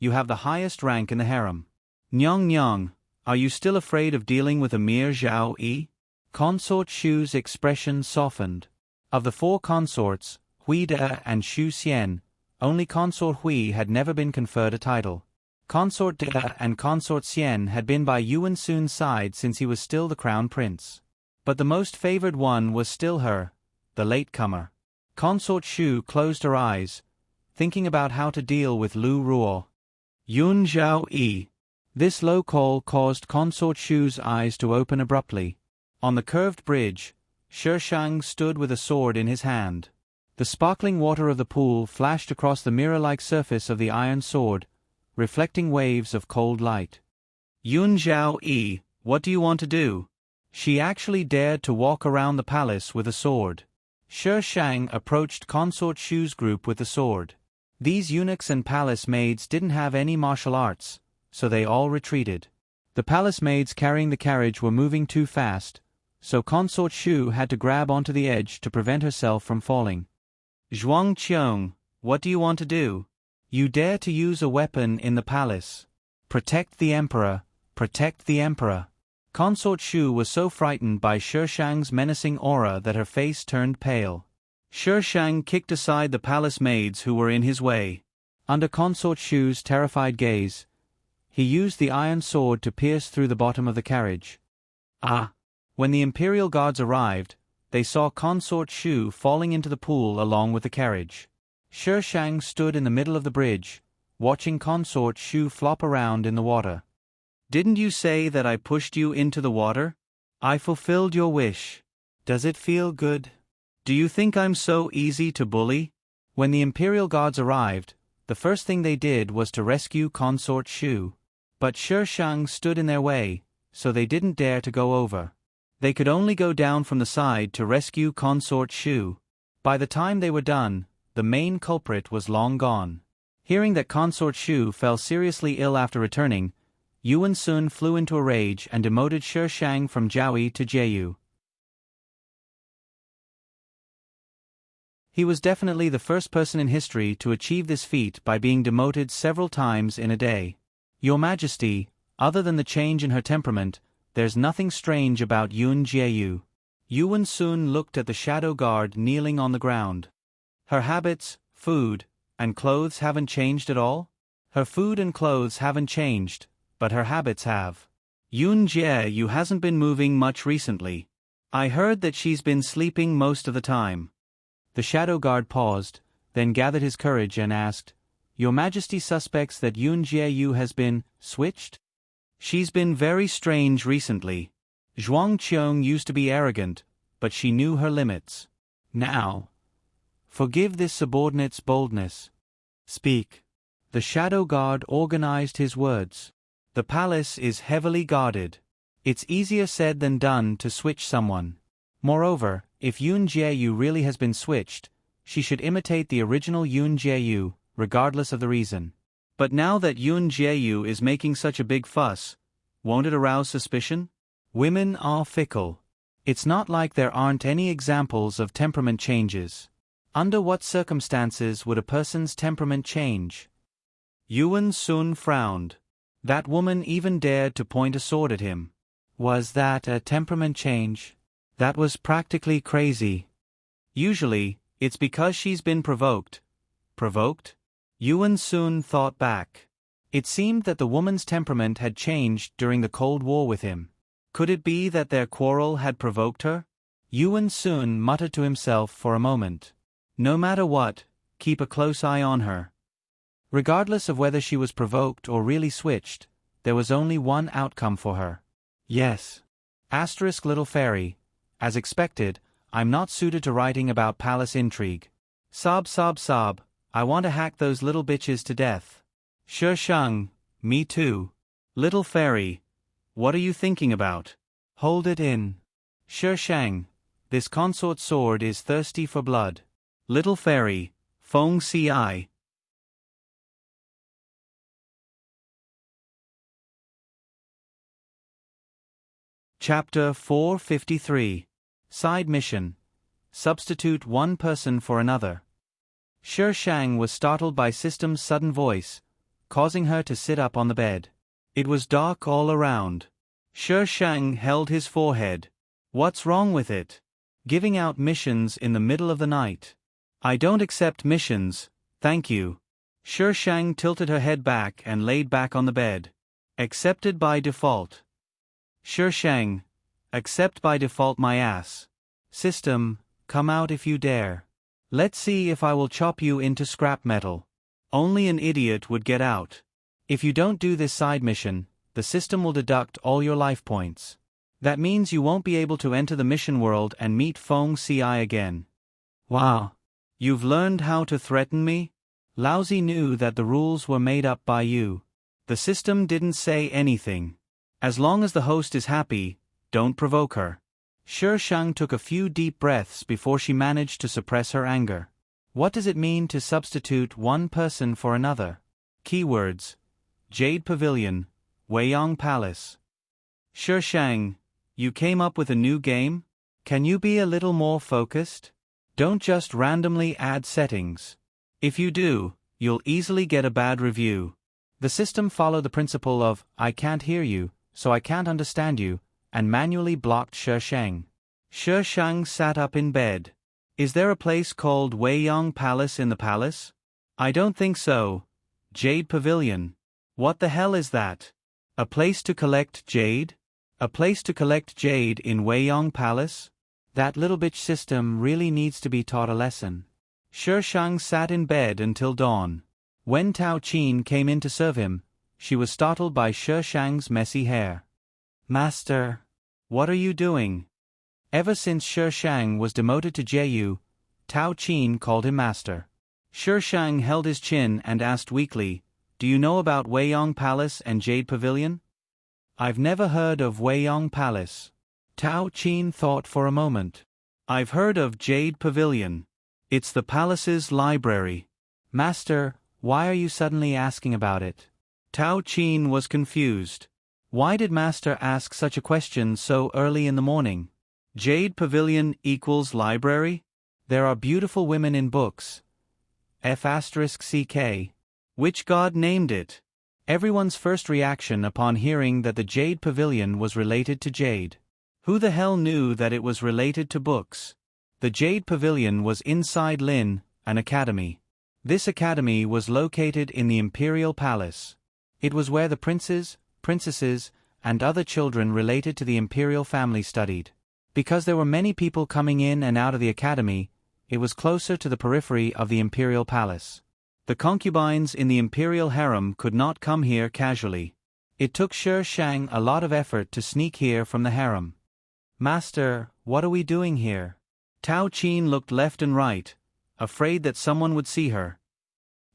you have the highest rank in the harem. Nyang Nyang, are you still afraid of dealing with a mere Zhao Yi? Consort Shu's expression softened. Of the four consorts, Hui De and Xu Xian, only Consort Hui had never been conferred a title. Consort De and Consort Xian had been by Yuan Sun's side since he was still the crown prince. But the most favored one was still her, the latecomer. Consort Shu closed her eyes, thinking about how to deal with Lu Ruo. Yun Zhao Yi. This low call caused Consort Shu's eyes to open abruptly. On the curved bridge, Shi Shang stood with a sword in his hand. The sparkling water of the pool flashed across the mirror-like surface of the iron sword, reflecting waves of cold light. Yun Zhao Yi, what do you want to do? She actually dared to walk around the palace with a sword. Shi Shang approached Consort Shu's group with the sword. These eunuchs and palace maids didn't have any martial arts, so they all retreated. The palace maids carrying the carriage were moving too fast, so Consort Shu had to grab onto the edge to prevent herself from falling. Zhuang Qiong, what do you want to do? You dare to use a weapon in the palace. Protect the emperor, protect the emperor. Consort Shu was so frightened by Shi Shang's menacing aura that her face turned pale. Shi Shang kicked aside the palace maids who were in his way. Under Consort Shu's terrified gaze, he used the iron sword to pierce through the bottom of the carriage. Ah! When the imperial guards arrived, they saw Consort Shu falling into the pool along with the carriage. Shi Shang stood in the middle of the bridge, watching Consort Shu flop around in the water. Didn't you say that I pushed you into the water? I fulfilled your wish. Does it feel good? Do you think I'm so easy to bully? When the imperial guards arrived, the first thing they did was to rescue Consort Shu. But Shi Shang stood in their way, so they didn't dare to go over. They could only go down from the side to rescue Consort Shu. By the time they were done, the main culprit was long gone. Hearing that Consort Shu fell seriously ill after returning, Yuan Sun flew into a rage and demoted Shi Shang from Jiaoyi to Jeyu. He was definitely the first person in history to achieve this feat by being demoted several times in a day. Your Majesty, other than the change in her temperament, there's nothing strange about Yun Jieyu. Yuan Sun looked at the shadow guard kneeling on the ground. Her habits, food, and clothes haven't changed at all? Her food and clothes haven't changed, but her habits have. Yun Jieyu hasn't been moving much recently. I heard that she's been sleeping most of the time. The shadow guard paused, then gathered his courage and asked, Your Majesty suspects that Yun Jieyu has been switched? She's been very strange recently. Zhuang Qiong used to be arrogant, but she knew her limits. Now, forgive this subordinate's boldness. Speak. The shadow guard organized his words. The palace is heavily guarded. It's easier said than done to switch someone. Moreover, if Yun Jieyu really has been switched, she should imitate the original Yun Jieyu, regardless of the reason. But now that Yun Jieyu is making such a big fuss, won't it arouse suspicion? Women are fickle. It's not like there aren't any examples of temperament changes. Under what circumstances would a person's temperament change? Yuan Sun frowned. That woman even dared to point a sword at him. Was that a temperament change? That was practically crazy. Usually, it's because she's been provoked. Provoked? Yuan Sun thought back. It seemed that the woman's temperament had changed during the Cold War with him. Could it be that their quarrel had provoked her? Yuan Sun muttered to himself for a moment. No matter what, keep a close eye on her. Regardless of whether she was provoked or really switched, there was only one outcome for her. Yes. Asterisk little fairy. As expected, I'm not suited to writing about palace intrigue. Sob sob sob, I want to hack those little bitches to death. Shi Shang, me too. Little fairy, what are you thinking about? Hold it in. Shi Shang, this consort sword is thirsty for blood. Little fairy, Feng Ci. Chapter 453. Side Mission. Substitute one person for another. Shi Shang was startled by System's sudden voice, causing her to sit up on the bed. It was dark all around. Shi Shang held his forehead. What's wrong with it? Giving out missions in the middle of the night. I don't accept missions, thank you. Shi Shang tilted her head back and laid back on the bed. Accepted by default. Shi Shang, accept by default my ass. System, come out if you dare. Let's see if I will chop you into scrap metal. Only an idiot would get out. If you don't do this side mission, the system will deduct all your life points. That means you won't be able to enter the mission world and meet Feng Ci again. Wow. You've learned how to threaten me? Laozi knew that the rules were made up by you. The system didn't say anything. As long as the host is happy, don't provoke her. Shi Shang took a few deep breaths before she managed to suppress her anger. What does it mean to substitute one person for another? Keywords: Jade Pavilion, Weiyang Palace. Shi Shang, you came up with a new game? Can you be a little more focused? Don't just randomly add settings. If you do, you'll easily get a bad review. The system followed the principle of, I can't hear you, so I can't understand you, and manually blocked Shi Shang. Shi Shang sat up in bed. Is there a place called Weiyang Palace in the palace? I don't think so. Jade Pavilion. What the hell is that? A place to collect jade? A place to collect jade in Weiyang Palace? That little bitch system really needs to be taught a lesson. Shi Shang sat in bed until dawn. When Tao Qin came in to serve him, she was startled by Shi Shang's messy hair. Master, what are you doing? Ever since Shi Shang was demoted to Jeyu, Tao Qin called him master. Shi Shang held his chin and asked weakly, Do you know about Weiyang Palace and Jade Pavilion? I've never heard of Weiyang Palace. Tao Qin thought for a moment. I've heard of Jade Pavilion. It's the palace's library. Master, why are you suddenly asking about it? Tao Qin was confused. Why did Master ask such a question so early in the morning? Jade Pavilion equals library? There are beautiful women in books. F*ck. Which god named it? Everyone's first reaction upon hearing that the Jade Pavilion was related to jade. Who the hell knew that it was related to books? The Jade Pavilion was inside Lin, an academy. This academy was located in the Imperial Palace. It was where the princes, princesses, and other children related to the imperial family studied. Because there were many people coming in and out of the academy, it was closer to the periphery of the imperial palace. The concubines in the imperial harem could not come here casually. It took Shi Shang a lot of effort to sneak here from the harem. Master, what are we doing here? Tao Qin looked left and right, afraid that someone would see her.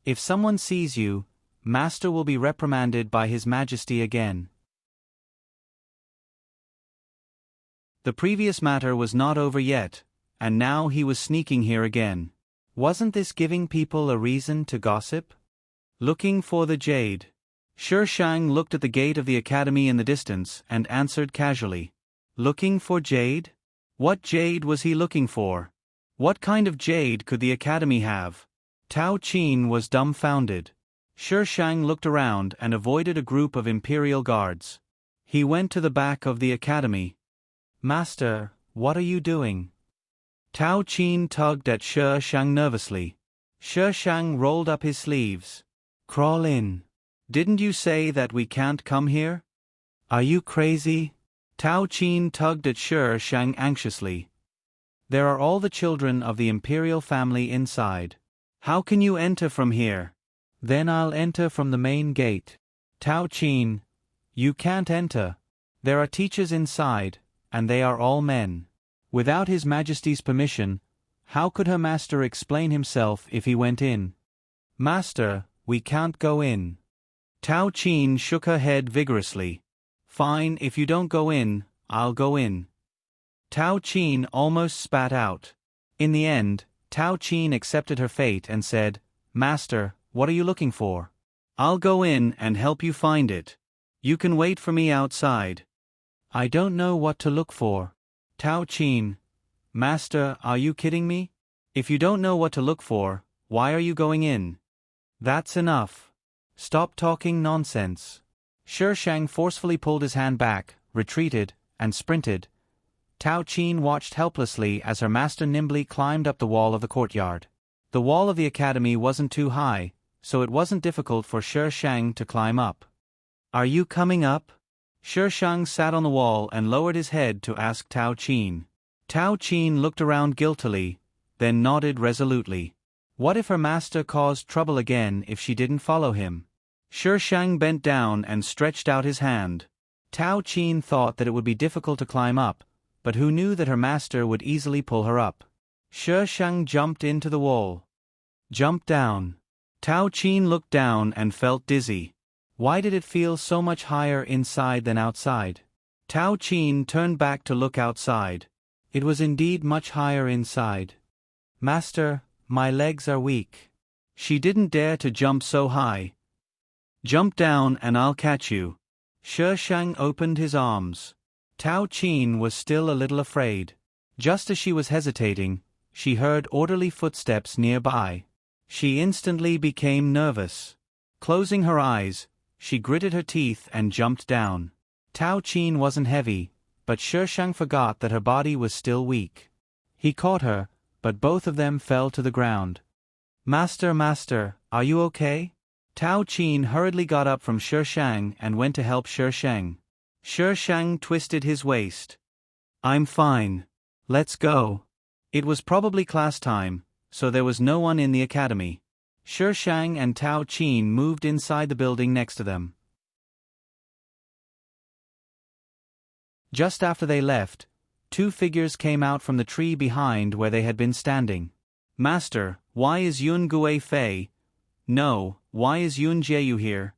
If someone sees you, Master will be reprimanded by His Majesty again. The previous matter was not over yet, and now he was sneaking here again. Wasn't this giving people a reason to gossip? Looking for the jade. Shi Shang looked at the gate of the academy in the distance and answered casually. Looking for jade? What jade was he looking for? What kind of jade could the academy have? Tao Qin was dumbfounded. Shi Shang looked around and avoided a group of imperial guards. He went to the back of the academy. Master, what are you doing? Tao Qin tugged at Shi Shang nervously. Shi Shang rolled up his sleeves. Crawl in. Didn't you say that we can't come here? Are you crazy? Tao Qin tugged at Shi Shang anxiously. There are all the children of the imperial family inside. How can you enter from here? Then I'll enter from the main gate. Tao Qin, you can't enter. There are teachers inside, and they are all men. Without His Majesty's permission, how could her master explain himself if he went in? Master, we can't go in. Tao Qin shook her head vigorously. Fine, if you don't go in, I'll go in. Tao Qin almost spat out. In the end, Tao Qin accepted her fate and said, Master, what are you looking for? I'll go in and help you find it. You can wait for me outside. I don't know what to look for. Tao Qin. Master, are you kidding me? If you don't know what to look for, why are you going in? That's enough. Stop talking nonsense. Shi Shang forcefully pulled his hand back, retreated, and sprinted. Tao Qin watched helplessly as her master nimbly climbed up the wall of the courtyard. The wall of the academy wasn't too high, so it wasn't difficult for Shi Shang to climb up. Are you coming up? Shi Shang sat on the wall and lowered his head to ask Tao Qin. Tao Qin looked around guiltily, then nodded resolutely. What if her master caused trouble again if she didn't follow him? Shi Shang bent down and stretched out his hand. Tao Qin thought that it would be difficult to climb up, but who knew that her master would easily pull her up? Shi Shang jumped into the wall. Jumped down. Tao Qin looked down and felt dizzy. Why did it feel so much higher inside than outside? Tao Qin turned back to look outside. It was indeed much higher inside. Master, my legs are weak. She didn't dare to jump so high. Jump down and I'll catch you. Shi Shang opened his arms. Tao Qin was still a little afraid. Just as she was hesitating, she heard orderly footsteps nearby. She instantly became nervous. Closing her eyes, she gritted her teeth and jumped down. Tao Qin wasn't heavy, but Shi Shang forgot that her body was still weak. He caught her, but both of them fell to the ground. Master, are you okay? Tao Qin hurriedly got up from Shi Shang and went to help Shi Shang. Shi Shang twisted his waist. I'm fine. Let's go. It was probably class time, so there was no one in the academy. Shi Shang and Tao Qin moved inside the building next to them. Just after they left, two figures came out from the tree behind where they had been standing. Master, why is Yun Gui Fei? No, why is Yun Jieyu here?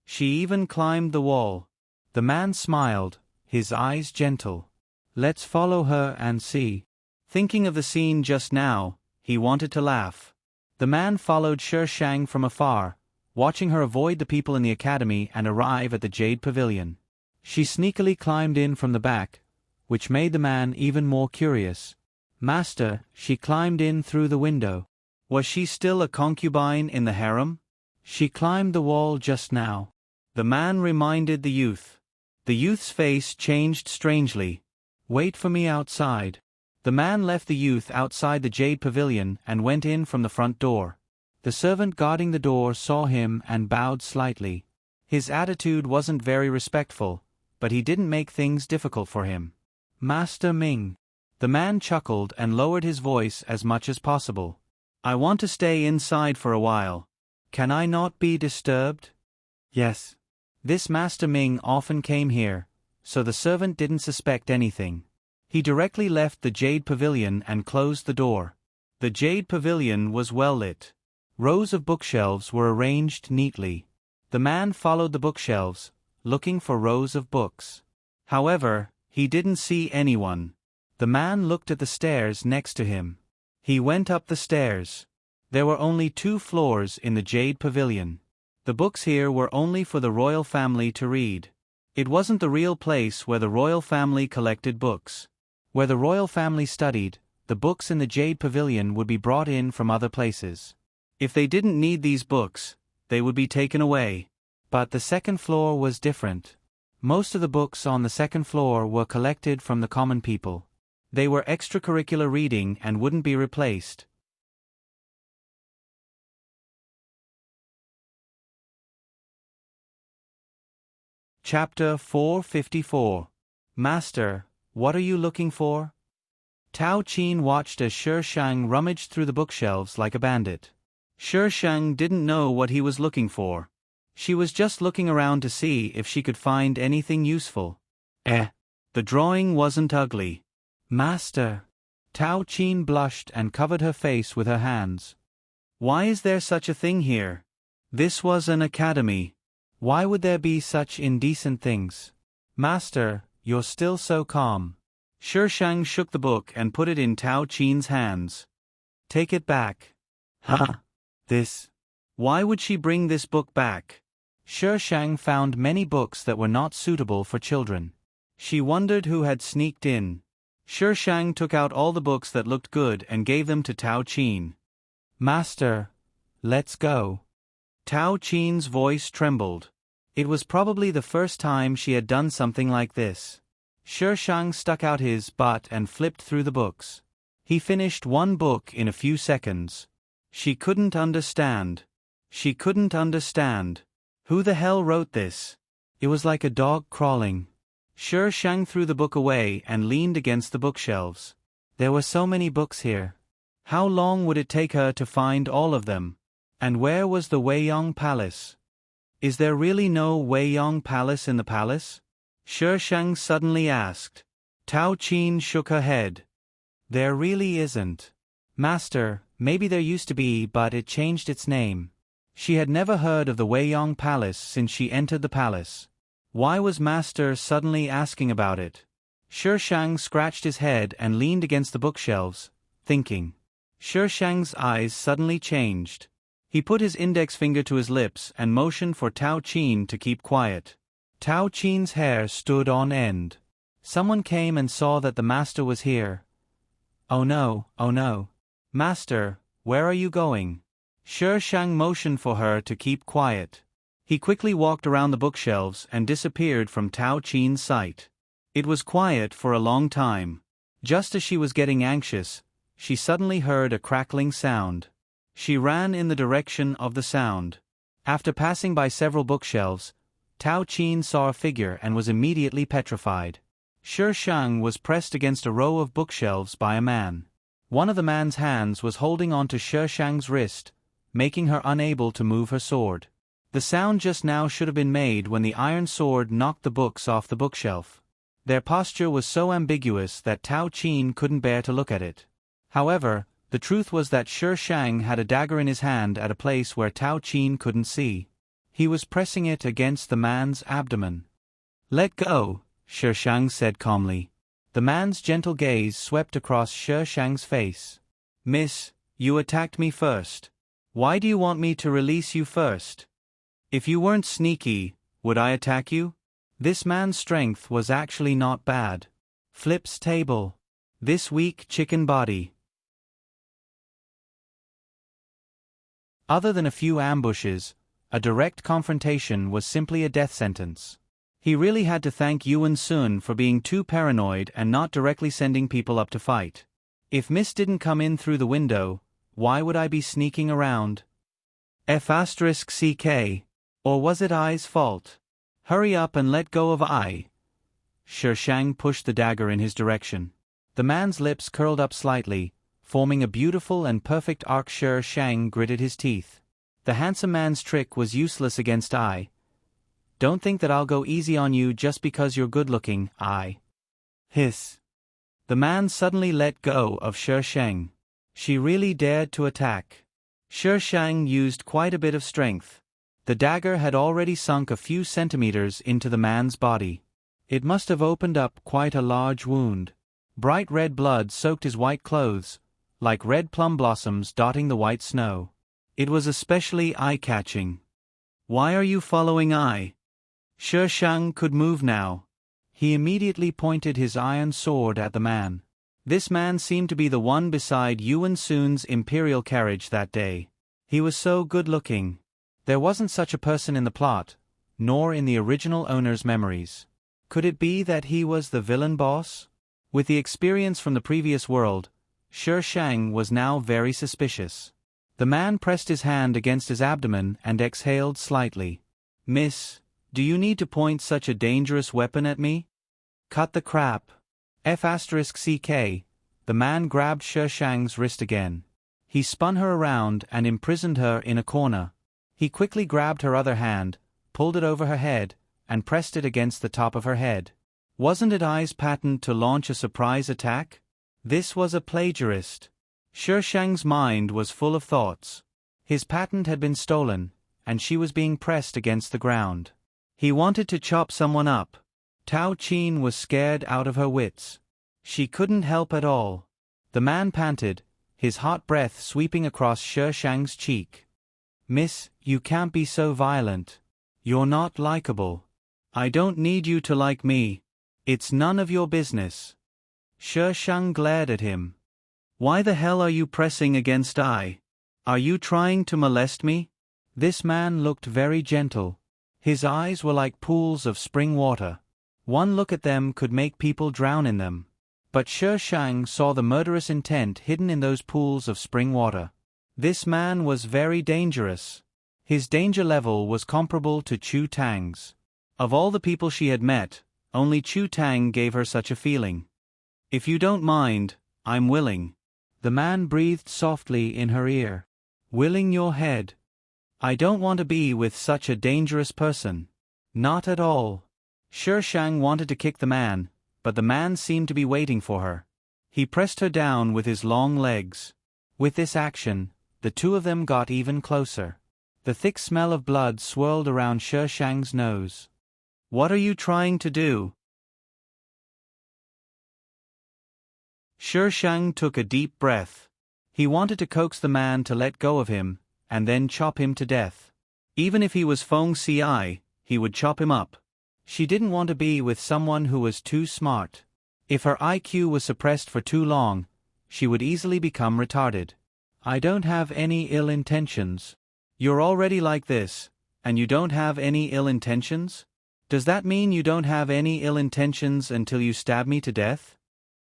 She even climbed the wall. The man smiled, his eyes gentle. Let's follow her and see. Thinking of the scene just now, he wanted to laugh. The man followed Sher Shang from afar, watching her avoid the people in the academy and arrive at the Jade Pavilion. She sneakily climbed in from the back, which made the man even more curious. Master, she climbed in through the window. Was she still a concubine in the harem? She climbed the wall just now. The man reminded the youth. The youth's face changed strangely. Wait for me outside. The man left the youth outside the Jade Pavilion and went in from the front door. The servant guarding the door saw him and bowed slightly. His attitude wasn't very respectful, but he didn't make things difficult for him. Master Ming. The man chuckled and lowered his voice as much as possible. I want to stay inside for a while. Can I not be disturbed? Yes. This Master Ming often came here, so the servant didn't suspect anything. He directly left the Jade Pavilion and closed the door. The Jade Pavilion was well lit. Rows of bookshelves were arranged neatly. The man followed the bookshelves, looking for rows of books. However, he didn't see anyone. The man looked at the stairs next to him. He went up the stairs. There were only 2 floors in the Jade Pavilion. The books here were only for the royal family to read. It wasn't the real place where the royal family collected books. Where the royal family studied, the books in the Jade Pavilion would be brought in from other places. If they didn't need these books, they would be taken away. But the second floor was different. Most of the books on the second floor were collected from the common people. They were extracurricular reading and wouldn't be replaced. Chapter 454. Master, what are you looking for? Tao Qin watched as Sher Shang rummaged through the bookshelves like a bandit. Sher Shang didn't know what he was looking for. She was just looking around to see if she could find anything useful. The drawing wasn't ugly. Master. Tao Qin blushed and covered her face with her hands. Why is there such a thing here? This was an academy. Why would there be such indecent things? Master, you're still so calm. Sher Shang shook the book and put it in Tao Qin's hands. Take it back. This. Why would she bring this book back? Sher Shang found many books that were not suitable for children. She wondered who had sneaked in. Sher Shang took out all the books that looked good and gave them to Tao Qin. Master, let's go. Tao Qin's voice trembled. It was probably the first time she had done something like this. Sher Shang stuck out his butt and flipped through the books. He finished 1 book in a few seconds. She couldn't understand. She couldn't understand. Who the hell wrote this? It was like a dog crawling. Sher Shang threw the book away and leaned against the bookshelves. There were so many books here. How long would it take her to find all of them? And where was the Weiyang Palace? Is there really no Weiyang Palace in the palace? Sher Shang suddenly asked. Tao Qin shook her head. There really isn't. Master, maybe there used to be, but it changed its name. She had never heard of the Weiyang Palace since she entered the palace. Why was Master suddenly asking about it? Sher Shang scratched his head and leaned against the bookshelves, thinking. Sher Shang's eyes suddenly changed. He put his index finger to his lips and motioned for Tao Qin to keep quiet. Tao Qin's hair stood on end. Someone came and saw that the master was here. Oh no, oh no. Master, where are you going? Sher Shang motioned for her to keep quiet. He quickly walked around the bookshelves and disappeared from Tao Qin's sight. It was quiet for a long time. Just as she was getting anxious, she suddenly heard a crackling sound. She ran in the direction of the sound. After passing by several bookshelves, Tao Qin saw a figure and was immediately petrified. Sher Shang was pressed against a row of bookshelves by a man. One of the man's hands was holding onto Sher Shang's wrist, making her unable to move her sword. The sound just now should have been made when the iron sword knocked the books off the bookshelf. Their posture was so ambiguous that Tao Qin couldn't bear to look at it. However, the truth was that Sher Shang had a dagger in his hand at a place where Tao Qin couldn't see. He was pressing it against the man's abdomen. Let go, Sher Shang said calmly. The man's gentle gaze swept across Shi Shang's face. Miss, you attacked me first. Why do you want me to release you first? If you weren't sneaky, would I attack you? This man's strength was actually not bad. Flips table. This weak chicken body. Other than a few ambushes, a direct confrontation was simply a death sentence. He really had to thank Yuan Sun for being too paranoid and not directly sending people up to fight. If Miss didn't come in through the window, why would I be sneaking around? F***ck. Or was it I's fault? Hurry up and let go of I. Shi Shang pushed the dagger in his direction. The man's lips curled up slightly, forming a beautiful and perfect arc. Shi Shang gritted his teeth. The handsome man's trick was useless against I. Don't think that I'll go easy on you just because you're good-looking, I. Hiss. The man suddenly let go of Shi Shang. She really dared to attack. Shi Shang used quite a bit of strength. The dagger had already sunk a few centimeters into the man's body. It must have opened up quite a large wound. Bright red blood soaked his white clothes, like red plum blossoms dotting the white snow. It was especially eye-catching. Why are you following I? Shi Shang could move now. He immediately pointed his iron sword at the man. This man seemed to be the one beside Yuan Sun's imperial carriage that day. He was so good-looking. There wasn't such a person in the plot, nor in the original owner's memories. Could it be that he was the villain boss? With the experience from the previous world, Shi Shang was now very suspicious. The man pressed his hand against his abdomen and exhaled slightly. Miss, do you need to point such a dangerous weapon at me? Cut the crap. F***ck. The man grabbed Shi Shang's wrist again. He spun her around and imprisoned her in a corner. He quickly grabbed her other hand, pulled it over her head, and pressed it against the top of her head. Wasn't it I's patent to launch a surprise attack? This was a plagiarist. Shi Shang's mind was full of thoughts. His patent had been stolen, and she was being pressed against the ground. He wanted to chop someone up. Tao Qin was scared out of her wits. She couldn't help at all. The man panted, his hot breath sweeping across Shi Shang's cheek. Miss, you can't be so violent. You're not likable. I don't need you to like me. It's none of your business. Shi Shang glared at him. Why the hell are you pressing against I? Are you trying to molest me? This man looked very gentle. His eyes were like pools of spring water. One look at them could make people drown in them. But Shi Shang saw the murderous intent hidden in those pools of spring water. This man was very dangerous. His danger level was comparable to Chu Tang's. Of all the people she had met, only Chu Tang gave her such a feeling. If you don't mind, I'm willing. The man breathed softly in her ear. Willing your head. I don't want to be with such a dangerous person. Not at all. Shi Shang wanted to kick the man, but the man seemed to be waiting for her. He pressed her down with his long legs. With this action, the two of them got even closer. The thick smell of blood swirled around Shi Shang's nose. What are you trying to do? Shi Shang took a deep breath. He wanted to coax the man to let go of him, and then chop him to death. Even if he was Feng Ci, he would chop him up. She didn't want to be with someone who was too smart. If her IQ was suppressed for too long, she would easily become retarded. I don't have any ill intentions. You're already like this, and you don't have any ill intentions? Does that mean you don't have any ill intentions until you stab me to death?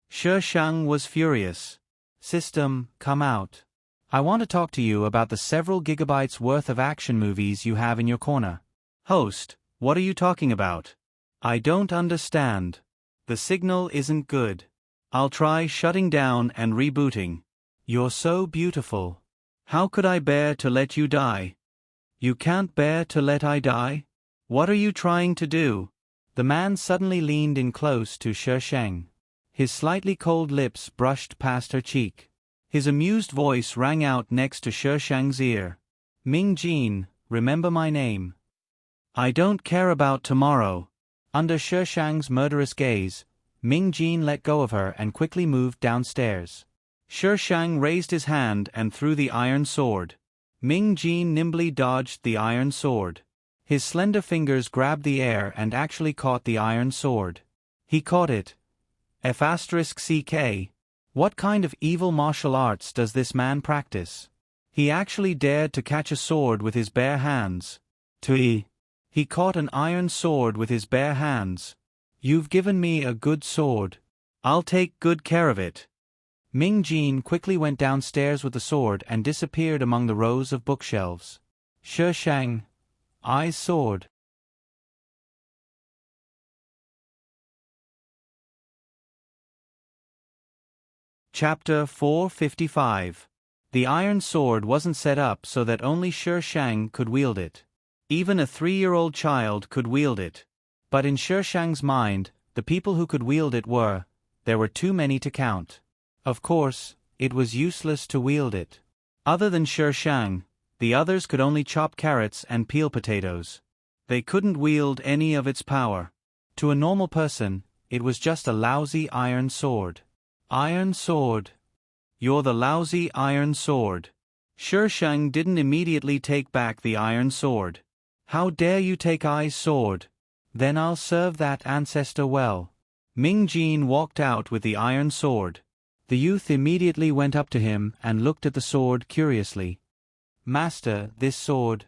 Shi Shang was furious. System, come out. I want to talk to you about the several gigabytes worth of action movies you have in your corner. Host, what are you talking about? I don't understand. The signal isn't good. I'll try shutting down and rebooting. You're so beautiful. How could I bear to let you die? You can't bear to let I die? What are you trying to do? The man suddenly leaned in close to Shi Shang. His slightly cold lips brushed past her cheek. His amused voice rang out next to Shi Shang's ear. Ming Jin, remember my name. I don't care about tomorrow. Under Shi Shang's murderous gaze, Ming Jin let go of her and quickly moved downstairs. Shi Shang raised his hand and threw the iron sword. Ming Jin nimbly dodged the iron sword. His slender fingers grabbed the air and actually caught the iron sword. He caught it. F***CK. What kind of evil martial arts does this man practice? He actually dared to catch a sword with his bare hands. He caught an iron sword with his bare hands. You've given me a good sword. I'll take good care of it. Ming Jin quickly went downstairs with the sword and disappeared among the rows of bookshelves. Shi Shang, I's sword. Chapter 455. The iron sword wasn't set up so that only Shi Shang could wield it. Even a 3-year-old child could wield it. But in Shi Shang's mind, the people who could wield it there were too many to count. Of course, it was useless to wield it. Other than Shi Shang, the others could only chop carrots and peel potatoes. They couldn't wield any of its power. To a normal person, it was just a lousy iron sword. Iron sword. You're the lousy iron sword. Shi Shang didn't immediately take back the iron sword. How dare you take I's sword? Then I'll serve that ancestor well. Ming Jin walked out with the iron sword. The youth immediately went up to him and looked at the sword curiously. Master, this sword.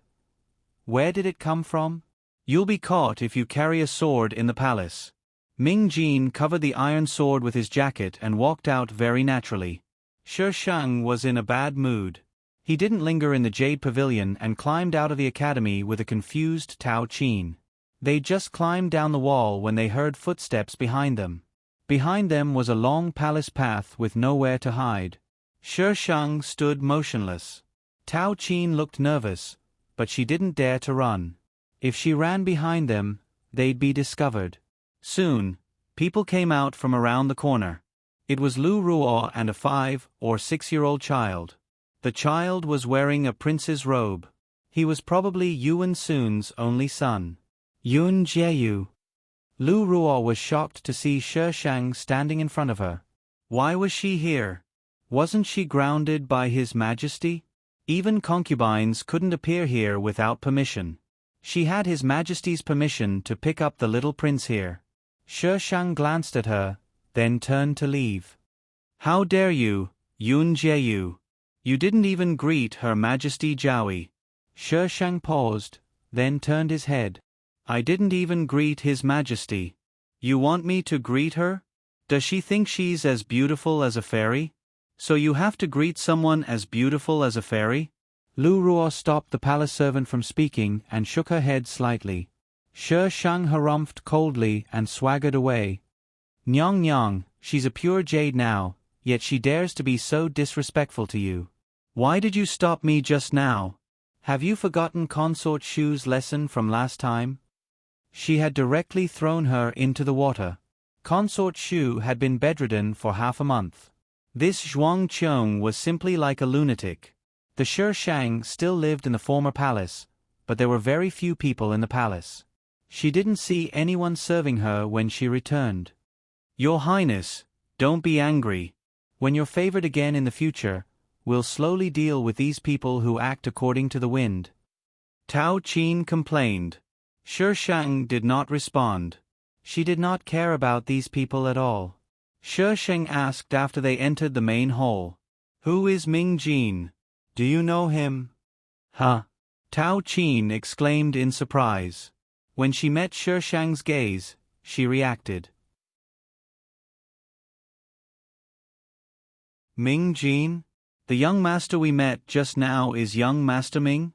Where did it come from? You'll be caught if you carry a sword in the palace. Ming Jin covered the iron sword with his jacket and walked out very naturally. Shi Shang was in a bad mood. He didn't linger in the Jade Pavilion and climbed out of the academy with a confused Tao Qin. They just climbed down the wall when they heard footsteps behind them. Behind them was a long palace path with nowhere to hide. Shi Shang stood motionless. Tao Qin looked nervous, but she didn't dare to run. If she ran behind them, they'd be discovered. Soon, people came out from around the corner. It was Lu Ruo and a 5- or 6-year-old child. The child was wearing a prince's robe. He was probably Yuan Sun's only son. Yun Jieyu. Lu Ruo was shocked to see Shi Shang standing in front of her. Why was she here? Wasn't she grounded by His Majesty? Even concubines couldn't appear here without permission. She had His Majesty's permission to pick up the little prince here. Shi Shang glanced at her, then turned to leave. How dare you, Yun Jieyu? You didn't even greet Her Majesty Jowie. Shi Shang paused, then turned his head. I didn't even greet His Majesty. You want me to greet her? Does she think she's as beautiful as a fairy? So you have to greet someone as beautiful as a fairy? Lu Ruo stopped the palace servant from speaking and shook her head slightly. Shi Shang harumphed coldly and swaggered away. Nyang Nyang, she's a pure jade now, yet she dares to be so disrespectful to you. Why did you stop me just now? Have you forgotten Consort Shu's lesson from last time? She had directly thrown her into the water. Consort Shu had been bedridden for half a month. This Zhuang Qiong was simply like a lunatic. The Shi Shang still lived in the former palace, but there were very few people in the palace. She didn't see anyone serving her when she returned. Your Highness, don't be angry. When you're favored again in the future, we'll slowly deal with these people who act according to the wind. Tao Qin complained. Shi Shang did not respond. She did not care about these people at all. Shi Shang asked after they entered the main hall. Who is Ming Jin? Do you know him? Huh? Tao Qin exclaimed in surprise. When she met Shi Shang's gaze, she reacted. Ming Jin? The young master we met just now is young Master Ming?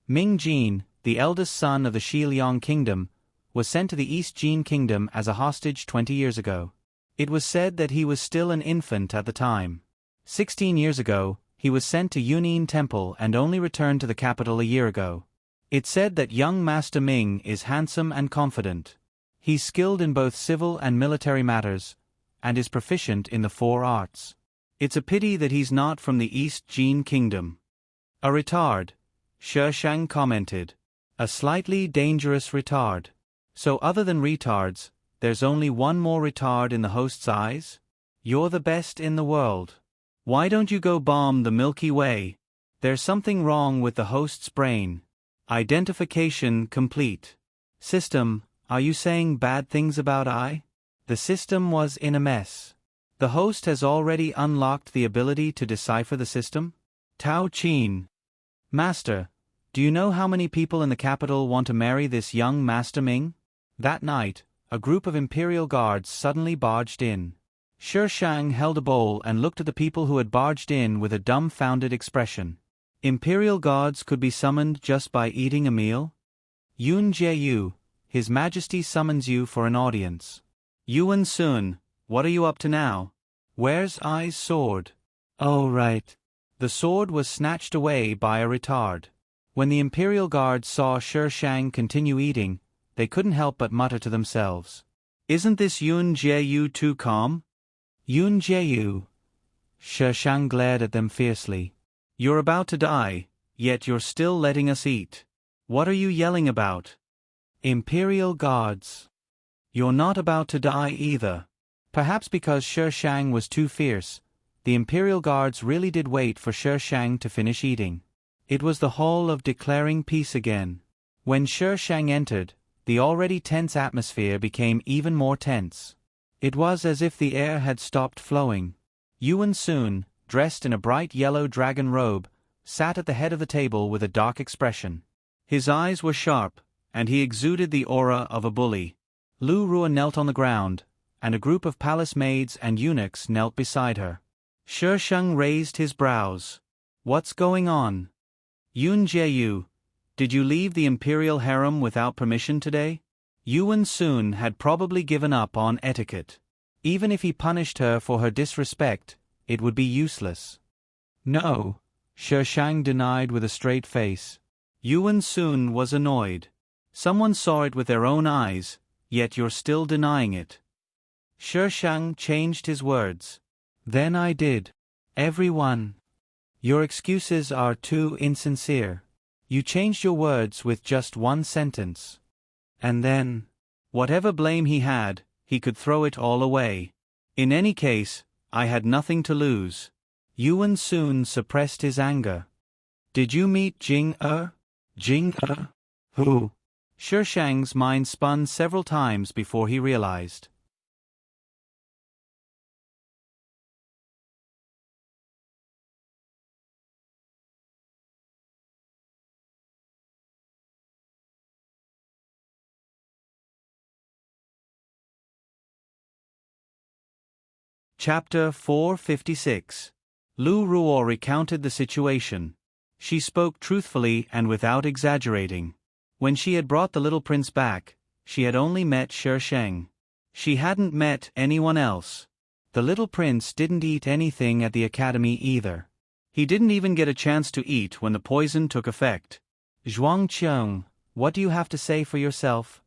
Ming Jin, the eldest son of the Xiliang Kingdom, was sent to the East Jin Kingdom as a hostage 20 years ago. It was said that he was still an infant at the time. 16 years ago, he was sent to Yunin Temple and only returned to the capital a year ago. It's said that young Master Ming is handsome and confident. He's skilled in both civil and military matters, and is proficient in the 4 arts. It's a pity that he's not from the East Jin Kingdom. A retard, Shi Shang commented. A slightly dangerous retard. So other than retards, there's only one more retard in the host's eyes? You're the best in the world. Why don't you go bomb the Milky Way? There's something wrong with the host's brain. Identification complete. System, are you saying bad things about I? The system was in a mess. The host has already unlocked the ability to decipher the system? Tao Chin. Master, do you know how many people in the capital want to marry this young Master Ming? That night, a group of imperial guards suddenly barged in. Shi Shang held a bowl and looked at the people who had barged in with a dumbfounded expression. Imperial guards could be summoned just by eating a meal? Yun Jieyu, His Majesty summons you for an audience. Yuan Sun, what are you up to now? Where's I's sword? Oh right. The sword was snatched away by a retard. When the imperial guards saw Shi Shang continue eating, they couldn't help but mutter to themselves. Isn't this Yun Jieyu too calm? Yun Jieyu. Shi Shang glared at them fiercely. You're about to die, yet you're still letting us eat. What are you yelling about? Imperial guards. You're not about to die either. Perhaps because Shi Shang was too fierce, the imperial guards really did wait for Shi Shang to finish eating. It was the hall of declaring peace again. When Shi Shang entered, the already tense atmosphere became even more tense. It was as if the air had stopped flowing. Yuan Sun, dressed in a bright yellow dragon robe, sat at the head of the table with a dark expression. His eyes were sharp, and he exuded the aura of a bully. Lu Ruo knelt on the ground, and a group of palace maids and eunuchs knelt beside her. Shi Shang raised his brows. What's going on? Yun Jieyu, did you leave the imperial harem without permission today? Yuan Sun had probably given up on etiquette. Even if he punished her for her disrespect, it would be useless. No, Shi Shang denied with a straight face. Yuan Sun was annoyed. Someone saw it with their own eyes, yet you're still denying it. Shi Shang changed his words. Then I did. Everyone. Your excuses are too insincere. You changed your words with just one sentence. And then, whatever blame he had, he could throw it all away. In any case, I had nothing to lose. Yuan Sun suppressed his anger. Did you meet Jing-er? Jing-er? Who? Shi Shang's mind spun several times before he realized. Chapter 456. Lu Ruo recounted the situation. She spoke truthfully and without exaggerating. When she had brought the little prince back, she had only met Shi Shang. She hadn't met anyone else. The little prince didn't eat anything at the academy either. He didn't even get a chance to eat when the poison took effect. Zhuangqiang, what do you have to say for yourself?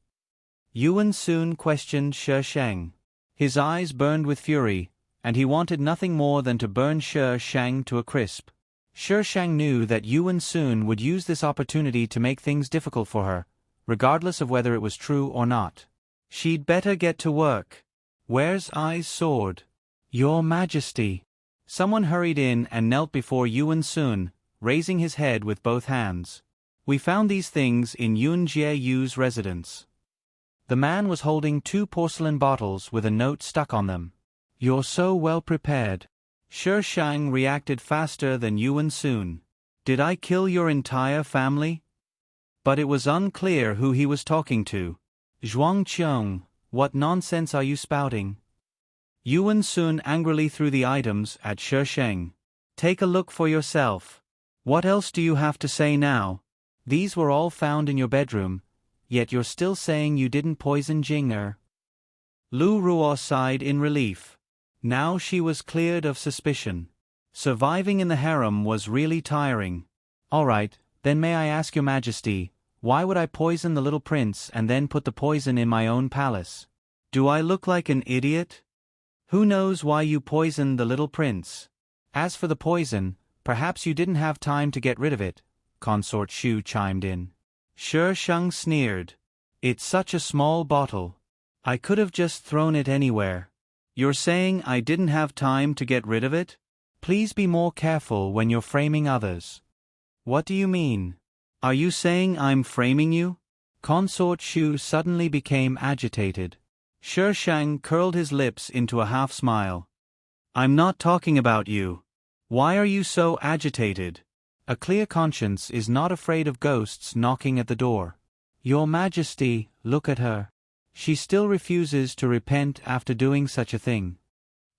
Yuan Sun questioned Shi Shang. His eyes burned with fury, and he wanted nothing more than to burn Shi Shang to a crisp. Shi Shang knew that Yuan Sun would use this opportunity to make things difficult for her, regardless of whether it was true or not. She'd better get to work. Where's I's sword? Your Majesty. Someone hurried in and knelt before Yuan Sun, raising his head with both hands. We found these things in Yun Jieyu's residence. The man was holding 2 porcelain bottles with a note stuck on them. You're so well prepared. Shi Shang reacted faster than Yuan Sun. Did I kill your entire family? But it was unclear who he was talking to. Zhuangqiang, what nonsense are you spouting? Yuan Sun angrily threw the items at Shi Shang. Take a look for yourself. What else do you have to say now? These were all found in your bedroom, yet you're still saying you didn't poison Jing-er. Lu Ruo sighed in relief. Now she was cleared of suspicion. Surviving in the harem was really tiring. All right, then may I ask your Majesty, why would I poison the little prince and then put the poison in my own palace? Do I look like an idiot? Who knows why you poisoned the little prince? As for the poison, perhaps you didn't have time to get rid of it, Consort Shu chimed in. Shi Shang sneered. It's such a small bottle. I could have just thrown it anywhere. You're saying I didn't have time to get rid of it? Please be more careful when you're framing others. What do you mean? Are you saying I'm framing you? Consort Shu suddenly became agitated. Shi Shang curled his lips into a half-smile. I'm not talking about you. Why are you so agitated? A clear conscience is not afraid of ghosts knocking at the door. Your Majesty, look at her. She still refuses to repent after doing such a thing.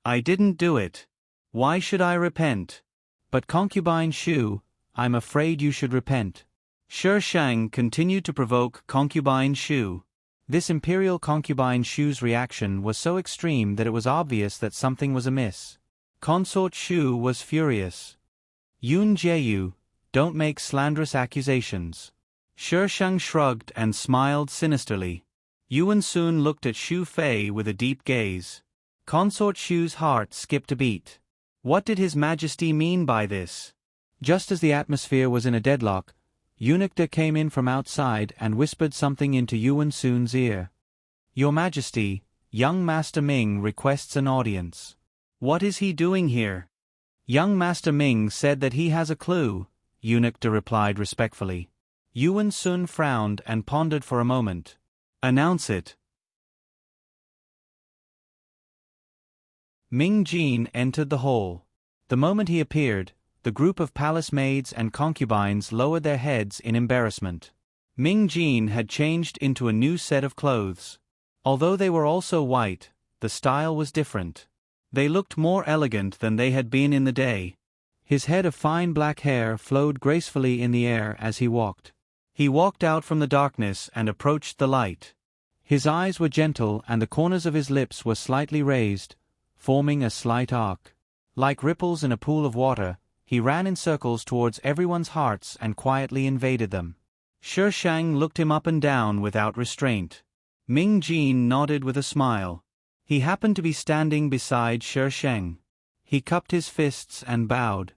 I didn't do it. Why should I repent? But Concubine Shu, I'm afraid you should repent. Shi Shang continued to provoke Concubine Shu. This imperial Concubine Shu's reaction was so extreme that it was obvious that something was amiss. Consort Shu was furious. Yun Jieyu, don't make slanderous accusations. Shi Shang shrugged and smiled sinisterly. Yuan Sun looked at Xu Fei with a deep gaze. Consort Shu's heart skipped a beat. What did His Majesty mean by this? Just as the atmosphere was in a deadlock, Eunuch De came in from outside and whispered something into Yuan Sun's ear. Your Majesty, young Master Ming requests an audience. What is he doing here? Young Master Ming said that he has a clue, Eunuch De replied respectfully. Yuan Sun frowned and pondered for a moment. Announce it. Ming Jin entered the hall. The moment he appeared, the group of palace maids and concubines lowered their heads in embarrassment. Ming Jin had changed into a new set of clothes. Although they were also white, the style was different. They looked more elegant than they had been in the day. His head of fine black hair flowed gracefully in the air as he walked. He walked out from the darkness and approached the light. His eyes were gentle and the corners of his lips were slightly raised, forming a slight arc. Like ripples in a pool of water, he ran in circles towards everyone's hearts and quietly invaded them. Shi Shang looked him up and down without restraint. Ming Jin nodded with a smile. He happened to be standing beside Shi Shang. He cupped his fists and bowed.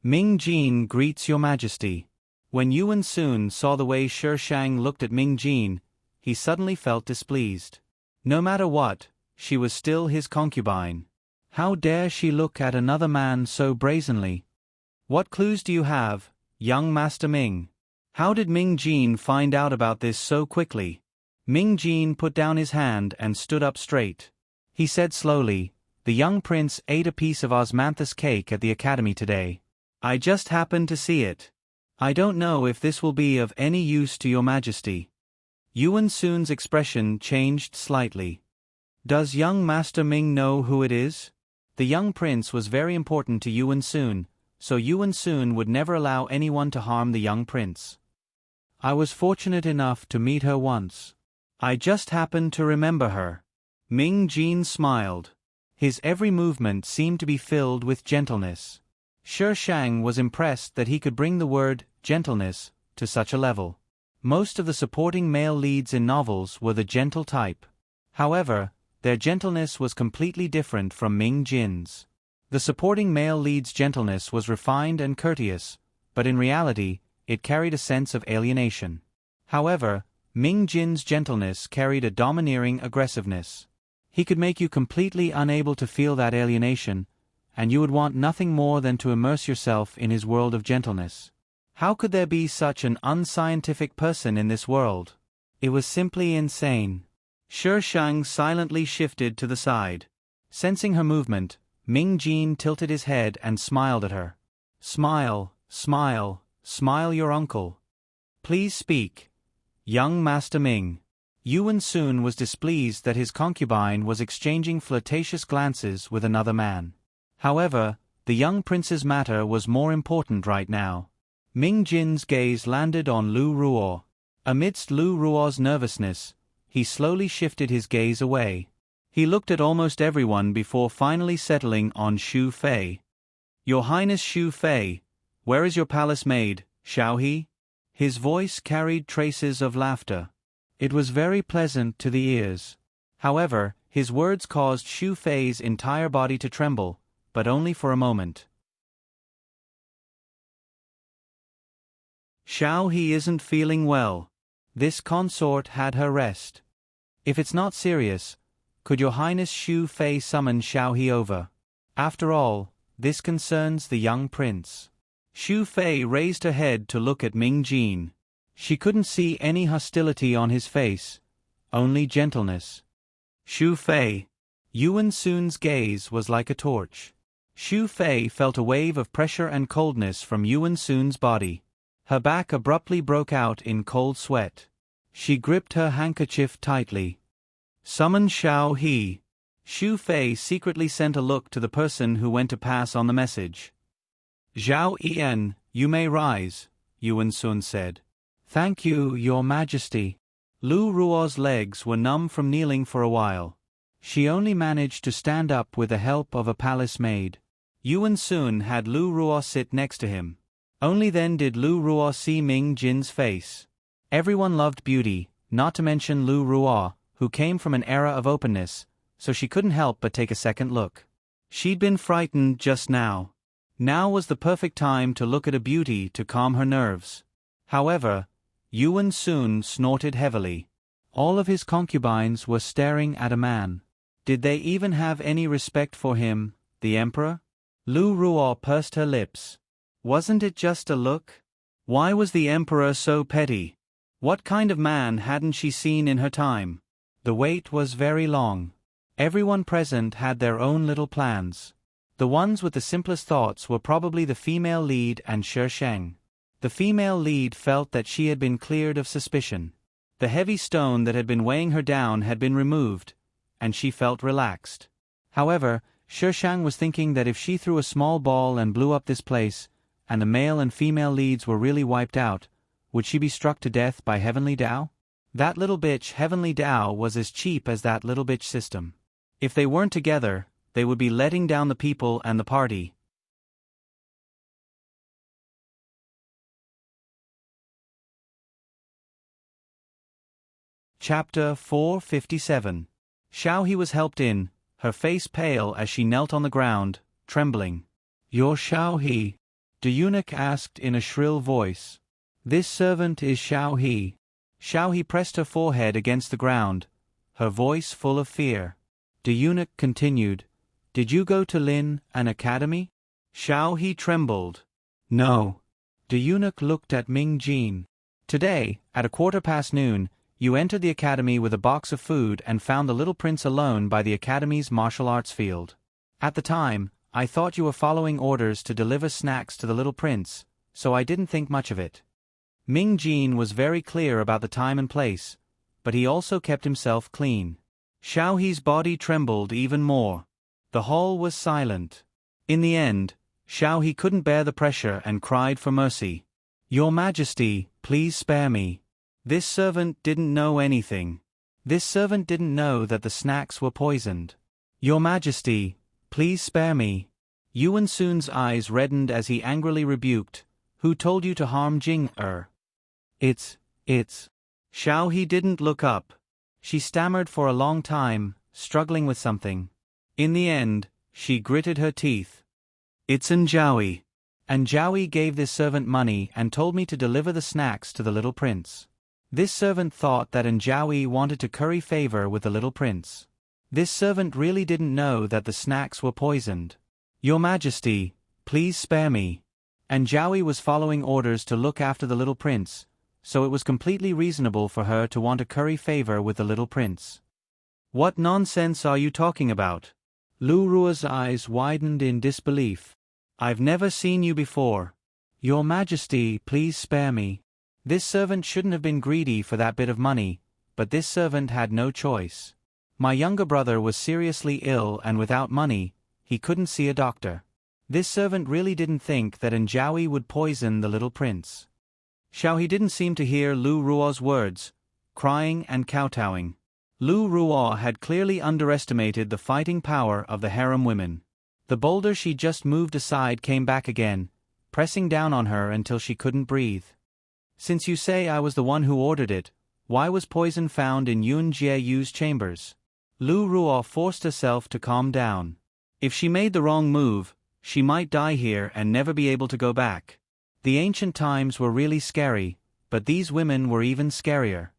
Ming Jin greets Your Majesty. When Yuan Sun saw the way Shi Shang looked at Ming Jin, he suddenly felt displeased. No matter what, she was still his concubine. How dare she look at another man so brazenly? What clues do you have, young Master Ming? How did Ming Jin find out about this so quickly? Ming Jin put down his hand and stood up straight. He said slowly, the young prince ate a piece of osmanthus cake at the academy today. I just happened to see it. I don't know if this will be of any use to Your Majesty. Yuan Sun's expression changed slightly. Does young Master Ming know who it is? The young prince was very important to Yuan Sun, so Yuan Sun would never allow anyone to harm the young prince. I was fortunate enough to meet her once. I just happened to remember her. Ming Jin smiled. His every movement seemed to be filled with gentleness. Shi Shang was impressed that he could bring the word gentleness to such a level. Most of the supporting male leads in novels were the gentle type. However, their gentleness was completely different from Ming Jin's. The supporting male lead's gentleness was refined and courteous, but in reality, it carried a sense of alienation. However, Ming Jin's gentleness carried a domineering aggressiveness. He could make you completely unable to feel that alienation, and you would want nothing more than to immerse yourself in his world of gentleness. How could there be such an unscientific person in this world? It was simply insane. Shi Shang silently shifted to the side. Sensing her movement, Ming Jin tilted his head and smiled at her. Smile, smile, smile your uncle. Please speak. Young Master Ming. Yuan Sun was displeased that his concubine was exchanging flirtatious glances with another man. However, the young prince's matter was more important right now. Ming Jin's gaze landed on Lu Ruo. Amidst Lu Ruo's nervousness, he slowly shifted his gaze away. He looked at almost everyone before finally settling on Xu Fei. Your Highness Xu Fei, where is your palace maid, Xiaohe? His voice carried traces of laughter. It was very pleasant to the ears. However, his words caused Xu Fei's entire body to tremble, but only for a moment. Xiaohe isn't feeling well. This consort had her rest. If it's not serious, could your Highness Xu Fei summon Xiao He over? After all, this concerns the young prince. Xu Fei raised her head to look at Ming Jin. She couldn't see any hostility on his face, only gentleness. Xu Fei. Yuan Sun's gaze was like a torch. Xu Fei felt a wave of pressure and coldness from Yuan Sun's body. Her back abruptly broke out in cold sweat. She gripped her handkerchief tightly. Summon Xiao He. Xu Fei secretly sent a look to the person who went to pass on the message. Zhao Yan, you may rise, Yuan Sun said. Thank you, Your Majesty. Lu Ruo's legs were numb from kneeling for a while. She only managed to stand up with the help of a palace maid. Yuan Sun had Lu Ruo sit next to him. Only then did Lu Ruo see Ming Jin's face. Everyone loved beauty, not to mention Lu Ruo, who came from an era of openness, so she couldn't help but take a second look. She'd been frightened just now. Now was the perfect time to look at a beauty to calm her nerves. However, Yuan Sun snorted heavily. All of his concubines were staring at a man. Did they even have any respect for him, the emperor? Lu Ruo pursed her lips. Wasn't it just a look? Why was the emperor so petty? What kind of man hadn't she seen in her time? The wait was very long. Everyone present had their own little plans. The ones with the simplest thoughts were probably the female lead and Shi Sheng. The female lead felt that she had been cleared of suspicion. The heavy stone that had been weighing her down had been removed, and she felt relaxed. However, Shi Sheng was thinking that if she threw a small ball and blew up this place, and the male and female leads were really wiped out, would she be struck to death by Heavenly Tao? That little bitch Heavenly Tao was as cheap as that little bitch system. If they weren't together, they would be letting down the people and the party. Chapter 457. Xiao He was helped in, her face pale as she knelt on the ground, trembling. You're Xiao He? The eunuch asked in a shrill voice. This servant is Xiao He. Xiao He pressed her forehead against the ground, her voice full of fear. The eunuch continued, Did you go to Lin, an academy? Xiao He trembled. No. The eunuch looked at Ming Jin. Today, at noon, you entered the academy with a box of food and found the little prince alone by the academy's martial arts field. At the time, I thought you were following orders to deliver snacks to the little prince, so I didn't think much of it. Ming Jin was very clear about the time and place, but he also kept himself clean. Xiao He's body trembled even more. The hall was silent. In the end, Xiao He couldn't bear the pressure and cried for mercy. Your Majesty, please spare me. This servant didn't know anything. This servant didn't know that the snacks were poisoned. Your Majesty, please spare me. Yuan Sun's eyes reddened as he angrily rebuked, Who told you to harm Jing-er? It's. Xiao He didn't look up. She stammered for a long time, struggling with something. In the end, she gritted her teeth. It's Anjiaoyi. Anjiaoyi gave this servant money and told me to deliver the snacks to the little prince. This servant thought that Anjiaoyi wanted to curry favor with the little prince. This servant really didn't know that the snacks were poisoned. Your Majesty, please spare me. Anjiaoyi was following orders to look after the little prince, so it was completely reasonable for her to want to curry favor with the little prince. What nonsense are you talking about? Lu Ruo's eyes widened in disbelief. I've never seen you before. Your Majesty, please spare me. This servant shouldn't have been greedy for that bit of money, but this servant had no choice. My younger brother was seriously ill and without money, he couldn't see a doctor. This servant really didn't think that Anjiaoyi would poison the little prince. Xiao He didn't seem to hear Lu Ruo's words, crying and kowtowing. Lu Ruo had clearly underestimated the fighting power of the harem women. The boulder she just moved aside came back again, pressing down on her until she couldn't breathe. Since you say I was the one who ordered it, why was poison found in Yun Jieyu's chambers? Lu Ruo forced herself to calm down. If she made the wrong move, she might die here and never be able to go back. The ancient times were really scary, but these women were even scarier.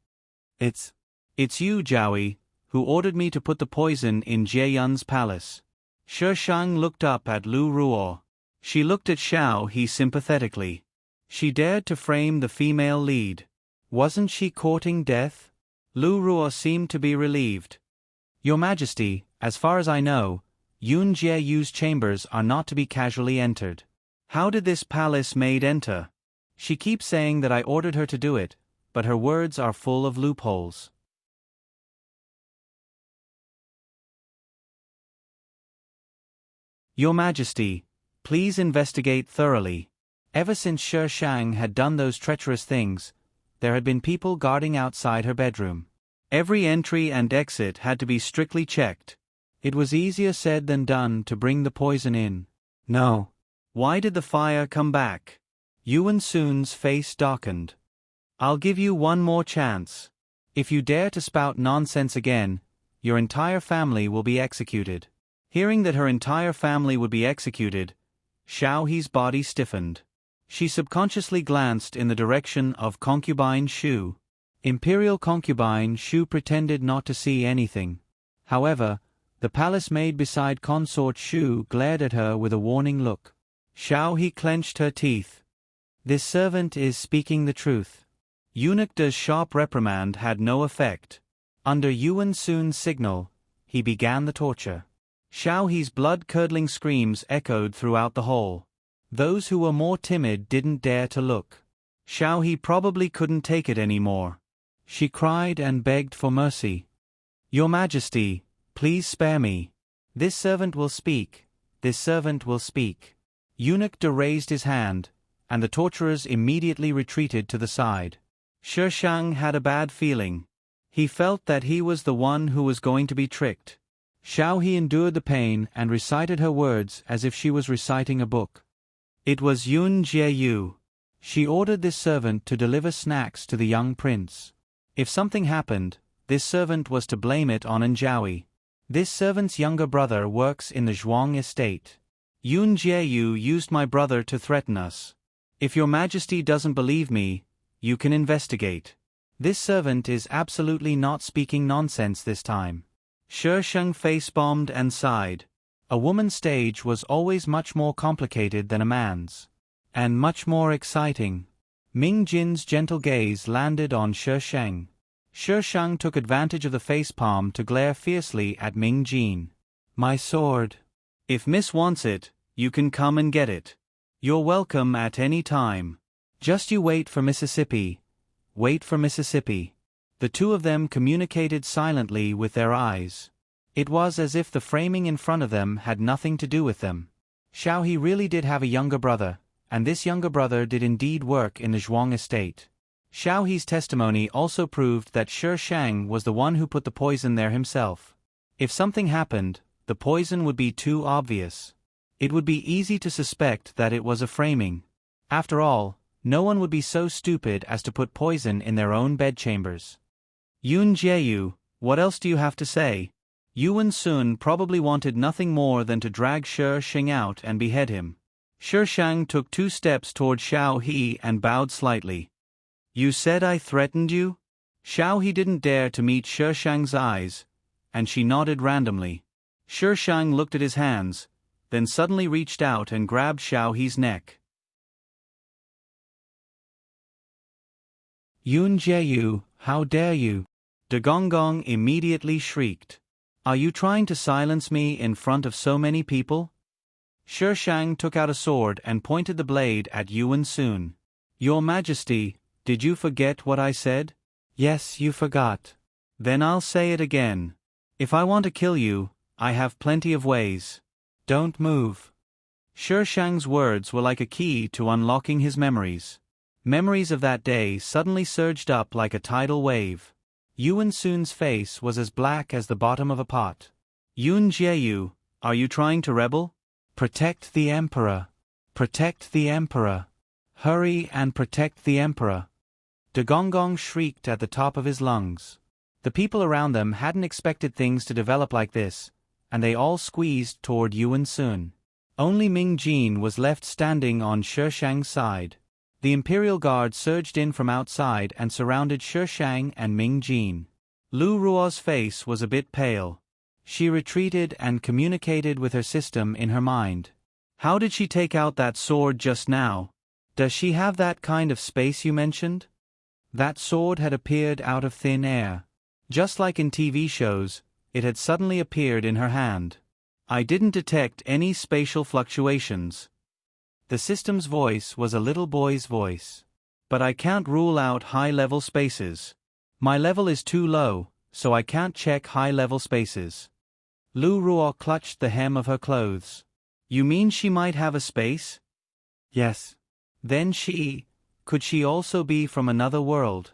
It's you, Jowie, who ordered me to put the poison in Jie Yun's palace. Shi Shang looked up at Lu Ruo. She looked at Xiao He sympathetically. She dared to frame the female lead. Wasn't she courting death? Lu Ruo seemed to be relieved. Your Majesty, as far as I know, Yun Jie Yu's chambers are not to be casually entered. How did this palace maid enter? She keeps saying that I ordered her to do it, but her words are full of loopholes. Your Majesty, please investigate thoroughly. Ever since Shi Shang had done those treacherous things, there had been people guarding outside her bedroom. Every entry and exit had to be strictly checked. It was easier said than done to bring the poison in. No. Why did the fire come back? Yuan Sun's face darkened. I'll give you one more chance. If you dare to spout nonsense again, your entire family will be executed. Hearing that her entire family would be executed, Xiao He's body stiffened. She subconsciously glanced in the direction of concubine Shu. Imperial concubine Shu pretended not to see anything. However, the palace maid beside consort Shu glared at her with a warning look. Xiao He clenched her teeth. This servant is speaking the truth. Eunuch De's sharp reprimand had no effect. Under Yuan Sun's signal, he began the torture. Xiao He's blood-curdling screams echoed throughout the hall. Those who were more timid didn't dare to look. Xiao He probably couldn't take it anymore. She cried and begged for mercy. Your Majesty, please spare me. This servant will speak. This servant will speak. Eunuch De raised his hand, and the torturers immediately retreated to the side. Shi Shang had a bad feeling. He felt that he was the one who was going to be tricked. Xiao He endured the pain and recited her words as if she was reciting a book. It was Yun Jie Yu. She ordered this servant to deliver snacks to the young prince. If something happened, this servant was to blame it on Anjiawi. This servant's younger brother works in the Zhuang estate. Yun Jie Yu used my brother to threaten us. If your Majesty doesn't believe me, you can investigate. This servant is absolutely not speaking nonsense this time. Shi Shang face-bombed and sighed. A woman's stage was always much more complicated than a man's. And much more exciting. Ming Jin's gentle gaze landed on Shi Shang. Shi Shang took advantage of the facepalm to glare fiercely at Ming Jin. My sword. If Miss wants it, you can come and get it. You're welcome at any time. Just you wait for Mississippi. Wait for Mississippi. The two of them communicated silently with their eyes. It was as if the framing in front of them had nothing to do with them. Xiao He really did have a younger brother, and this younger brother did indeed work in the Zhuang estate. Xiao He's testimony also proved that Shi Shang was the one who put the poison there himself. If something happened, the poison would be too obvious. It would be easy to suspect that it was a framing. After all, no one would be so stupid as to put poison in their own bedchambers. Yun Jie Yu, what else do you have to say? Yuan Sun probably wanted nothing more than to drag Shi Shang out and behead him. Shi Shang took 2 steps toward Xiao He and bowed slightly. You said I threatened you? Xiao He didn't dare to meet Shi Shang's eyes, and she nodded randomly. Shi Shang looked at his hands, then suddenly reached out and grabbed Xiao He's neck. Yun Jie Yu, how dare you? De Gonggong immediately shrieked. Are you trying to silence me in front of so many people? Shi Shang took out a sword and pointed the blade at Yuan Sun. Your Majesty, did you forget what I said? Yes, you forgot. Then I'll say it again. If I want to kill you, I have plenty of ways. Don't move. Shi Shang's words were like a key to unlocking his memories. Memories of that day suddenly surged up like a tidal wave. Yuan Sun's face was as black as the bottom of a pot. Yun Jie Yu, are you trying to rebel? Protect the Emperor. Protect the Emperor. Hurry and protect the Emperor. De Gonggong shrieked at the top of his lungs. The people around them hadn't expected things to develop like this, and they all squeezed toward Yuan Sun. Only Ming Jin was left standing on Shi Shang's side. The Imperial Guard surged in from outside and surrounded Shi Shang and Ming Jin. Lu Ruo's face was a bit pale. She retreated and communicated with her system in her mind. How did she take out that sword just now? Does she have that kind of space you mentioned? That sword had appeared out of thin air. Just like in TV shows, it had suddenly appeared in her hand. I didn't detect any spatial fluctuations. The system's voice was a little boy's voice. But I can't rule out high-level spaces. My level is too low, so I can't check high-level spaces. Lu Ruo clutched the hem of her clothes. You mean she might have a space? Yes. Then could she also be from another world?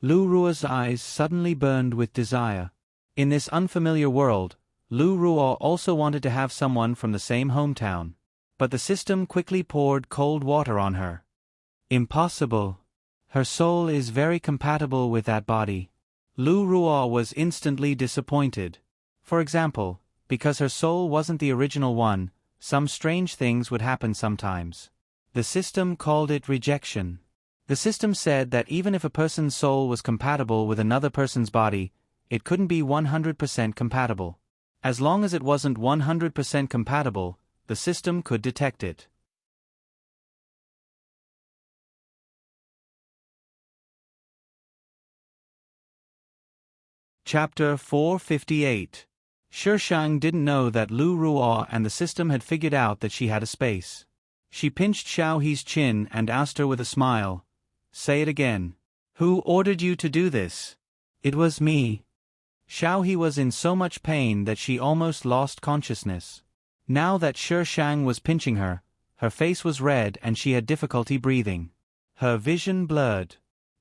Lu Ruo's eyes suddenly burned with desire. In this unfamiliar world, Lu Ruo also wanted to have someone from the same hometown. But the system quickly poured cold water on her. Impossible. Her soul is very compatible with that body. Lu Ruo was instantly disappointed. For example, because her soul wasn't the original one, some strange things would happen sometimes. The system called it rejection. The system said that even if a person's soul was compatible with another person's body, it couldn't be 100% compatible. As long as it wasn't 100% compatible, the system could detect it. Chapter 458. Shishang didn't know that Lu Ruo and the system had figured out that she had a space. She pinched Xiaohe's chin and asked her with a smile, "Say it again. Who ordered you to do this?" "It was me." Xiaohe was in so much pain that she almost lost consciousness. Now that Shishang was pinching her, her face was red and she had difficulty breathing. Her vision blurred.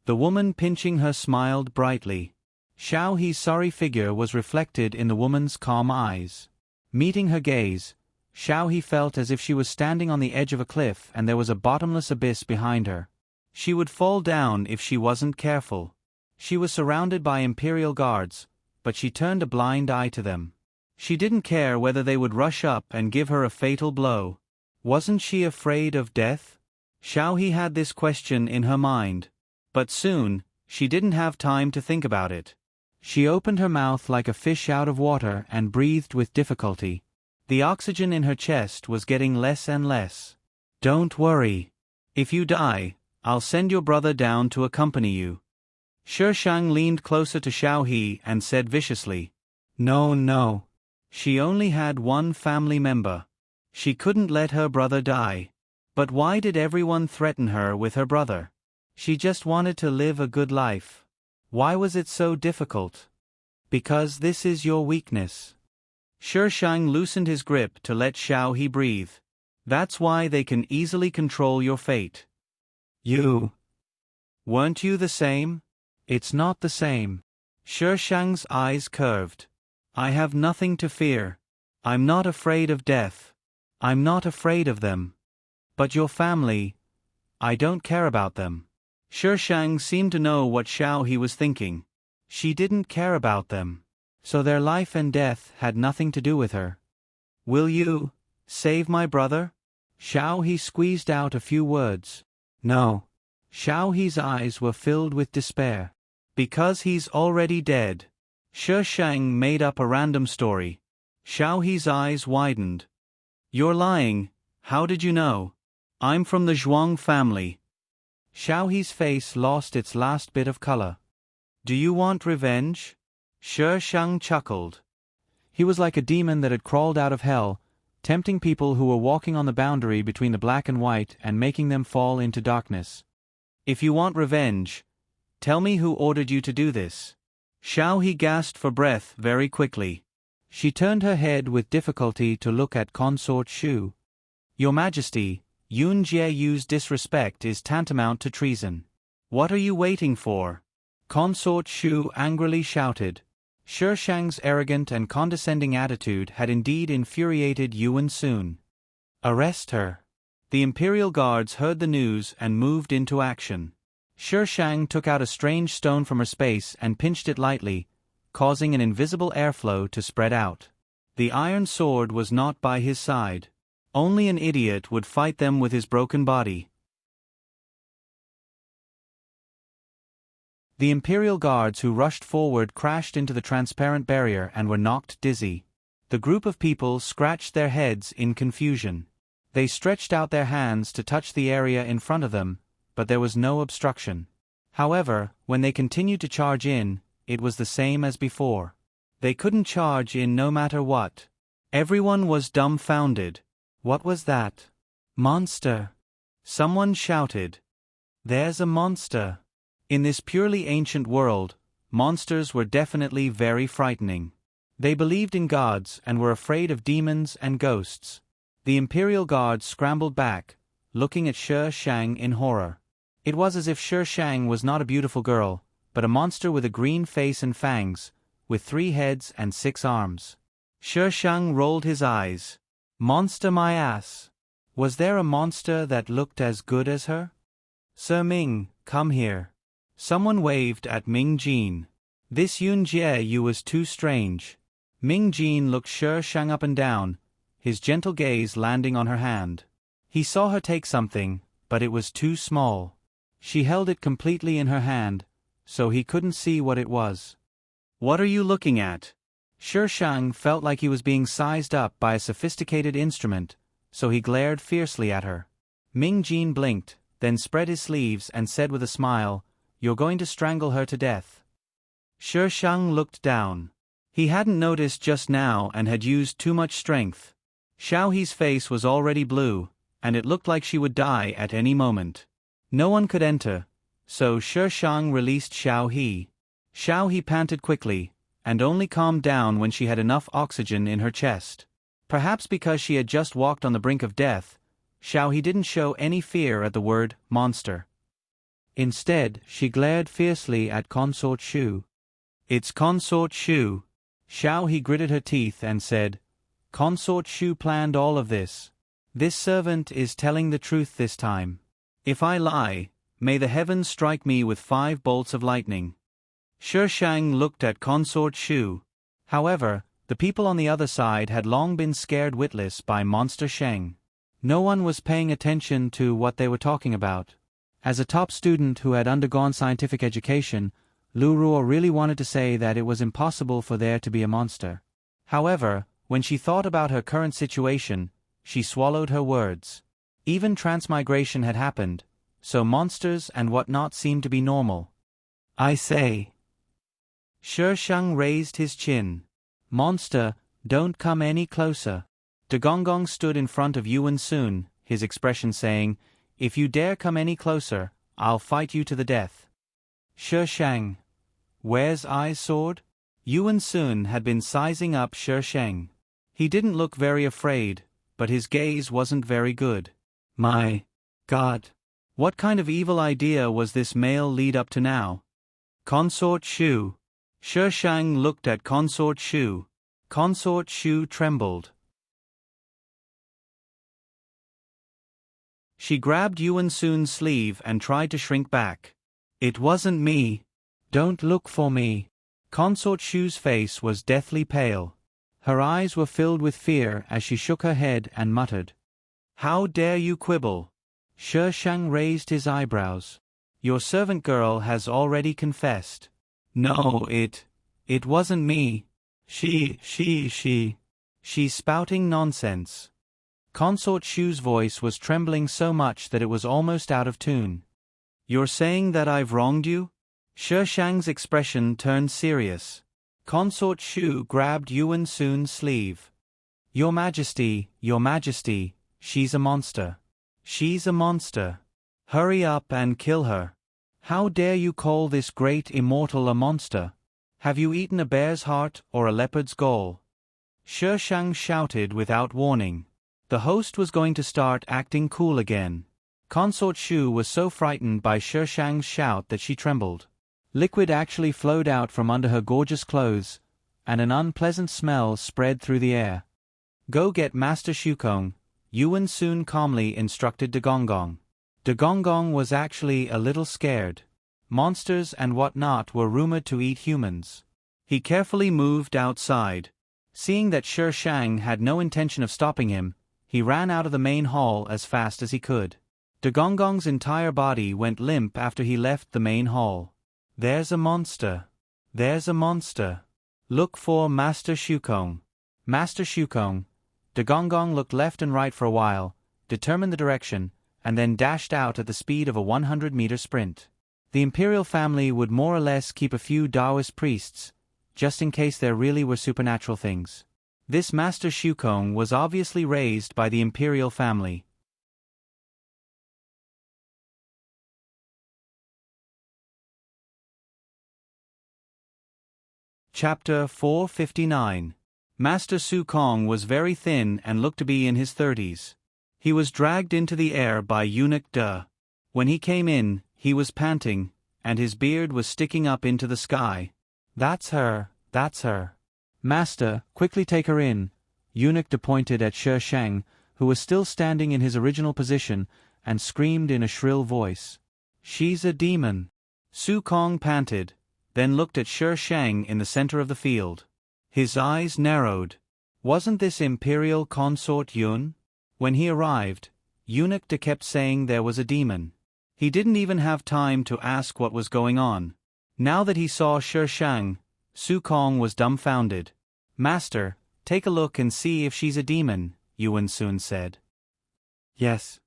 The woman pinching her smiled brightly. Xiaohe's sorry figure was reflected in the woman's calm eyes. Meeting her gaze, Xiaohe felt as if she was standing on the edge of a cliff and there was a bottomless abyss behind her. She would fall down if she wasn't careful. She was surrounded by imperial guards, but she turned a blind eye to them. She didn't care whether they would rush up and give her a fatal blow. Wasn't she afraid of death? Xiaohe had this question in her mind. But soon, she didn't have time to think about it. She opened her mouth like a fish out of water and breathed with difficulty. The oxygen in her chest was getting less and less. "Don't worry. If you die, I'll send your brother down to accompany you." Shishang leaned closer to Xiaohe and said viciously, "No, no. She only had one family member. She couldn't let her brother die. But why did everyone threaten her with her brother? She just wanted to live a good life. Why was it so difficult?" "Because this is your weakness." Shishang loosened his grip to let Xiaohe breathe. "That's why they can easily control your fate." Weren't you the same?" "It's not the same." Shishang's eyes curved. "I have nothing to fear. I'm not afraid of death. I'm not afraid of them. But your family, I don't care about them." Shishang seemed to know what Xiaohe was thinking. She didn't care about them. So their life and death had nothing to do with her. "Will you save my brother?" Xiaohe squeezed out a few words. "No." Xiaohe's eyes were filled with despair. "Because he's already dead." Shishang made up a random story. Xiaohe's eyes widened. "You're lying. How did you know?" "I'm from the Zhuang family." Xiaohe's face lost its last bit of color. "Do you want revenge?" Shishang chuckled. He was like a demon that had crawled out of hell, tempting people who were walking on the boundary between the black and white and making them fall into darkness. "If you want revenge, tell me who ordered you to do this." Xiaohe gasped for breath very quickly. She turned her head with difficulty to look at Consort Shu. "Your Majesty, Yun Jieyu's disrespect is tantamount to treason. What are you waiting for?" Consort Shu angrily shouted. Shishang's arrogant and condescending attitude had indeed infuriated Yuan Sun. "Arrest her." The imperial guards heard the news and moved into action. Shishang took out a strange stone from her space and pinched it lightly, causing an invisible airflow to spread out. The iron sword was not by his side. Only an idiot would fight them with his broken body. The Imperial guards who rushed forward crashed into the transparent barrier and were knocked dizzy. The group of people scratched their heads in confusion. They stretched out their hands to touch the area in front of them, but there was no obstruction. However, when they continued to charge in, it was the same as before. They couldn't charge in no matter what. Everyone was dumbfounded. What was that? Monster! Someone shouted. There's a monster! In this purely ancient world, monsters were definitely very frightening. They believed in gods and were afraid of demons and ghosts. The Imperial guards scrambled back, looking at Shi Shang in horror. It was as if Shi Shang was not a beautiful girl, but a monster with a green face and fangs, with 3 heads and 6 arms. Shi Shang rolled his eyes. Monster my ass! Was there a monster that looked as good as her? Sir Ming, come here. Someone waved at Ming Jin. This Yun Jie you was too strange. Ming Jin looked Shi Shang up and down, his gentle gaze landing on her hand. He saw her take something, but it was too small. She held it completely in her hand, so he couldn't see what it was. What are you looking at? Shi Shang felt like he was being sized up by a sophisticated instrument, so he glared fiercely at her. Ming Jin blinked, then spread his sleeves and said with a smile, "You're going to strangle her to death." Shi Shang looked down. He hadn't noticed just now and had used too much strength. Xiao He's face was already blue, and it looked like she would die at any moment. No one could enter, so Shi Shang released Xiao He. Xiao He panted quickly, and only calmed down when she had enough oxygen in her chest. Perhaps because she had just walked on the brink of death, Xiao He didn't show any fear at the word monster. Instead, she glared fiercely at Consort Shu. It's Consort Shu. Xiao He gritted her teeth and said, Consort Shu planned all of this. This servant is telling the truth this time. If I lie, may the heavens strike me with 5 bolts of lightning. Shi Shang looked at Consort Shu. However, the people on the other side had long been scared witless by Monster Sheng. No one was paying attention to what they were talking about. As a top student who had undergone scientific education, Lu Ruo really wanted to say that it was impossible for there to be a monster. However, when she thought about her current situation, she swallowed her words. Even transmigration had happened, so monsters and whatnot seemed to be normal. I say. Shi Shang raised his chin. Monster, don't come any closer. De Gonggong stood in front of Yuan Sun, his expression saying, If you dare come any closer, I'll fight you to the death. Shi Shang. Where's I's sword? Yuan Sun had been sizing up Shi Shang. He didn't look very afraid, but his gaze wasn't very good. My God. What kind of evil idea was this male lead up to now? Consort Shu. Shi Shang looked at Consort Shu. Consort Shu trembled. She grabbed Yuan Sun's sleeve and tried to shrink back. It wasn't me. Don't look for me. Consort Shu's face was deathly pale. Her eyes were filled with fear as she shook her head and muttered. How dare you quibble? Shi Shang raised his eyebrows. Your servant girl has already confessed. No, it wasn't me. She's spouting nonsense. Consort Shu's voice was trembling so much that it was almost out of tune. You're saying that I've wronged you? Shi Shang's expression turned serious. Consort Shu grabbed Yuan Sun's sleeve. Your Majesty, she's a monster. She's a monster. Hurry up and kill her. How dare you call this great immortal a monster? Have you eaten a bear's heart or a leopard's gall? Shi Shang shouted without warning. The host was going to start acting cool again. Consort Shu was so frightened by Shi Shang's shout that she trembled. Liquid actually flowed out from under her gorgeous clothes, and an unpleasant smell spread through the air. Go get Master Shukong, Yuan Sun calmly instructed De Gonggong. De Gonggong was actually a little scared. Monsters and whatnot were rumored to eat humans. He carefully moved outside. Seeing that Shi Shang had no intention of stopping him, he ran out of the main hall as fast as he could. De Gonggong's entire body went limp after he left the main hall. There's a monster. There's a monster. Look for Master Shukong. Master Shukong. De Gong looked left and right for a while, determined the direction, and then dashed out at the speed of a 100-meter sprint. The imperial family would more or less keep a few Taoist priests, just in case there really were supernatural things. This Master Shukong was obviously raised by the imperial family. Chapter 459. Master Su Kong was very thin and looked to be in his 30s. He was dragged into the air by Eunuch De. When he came in, he was panting, and his beard was sticking up into the sky. That's her, that's her. Master, quickly take her in. Eunuch De pointed at Shi Shang, who was still standing in his original position, and screamed in a shrill voice. She's a demon. Su Kong panted, then looked at Shi Shang in the center of the field. His eyes narrowed. Wasn't this imperial consort Yun? When he arrived, Eunuch De kept saying there was a demon. He didn't even have time to ask what was going on. Now that he saw Shi Shang, Su Kong was dumbfounded. Master, take a look and see if she's a demon, Yuan Sun said. Yes.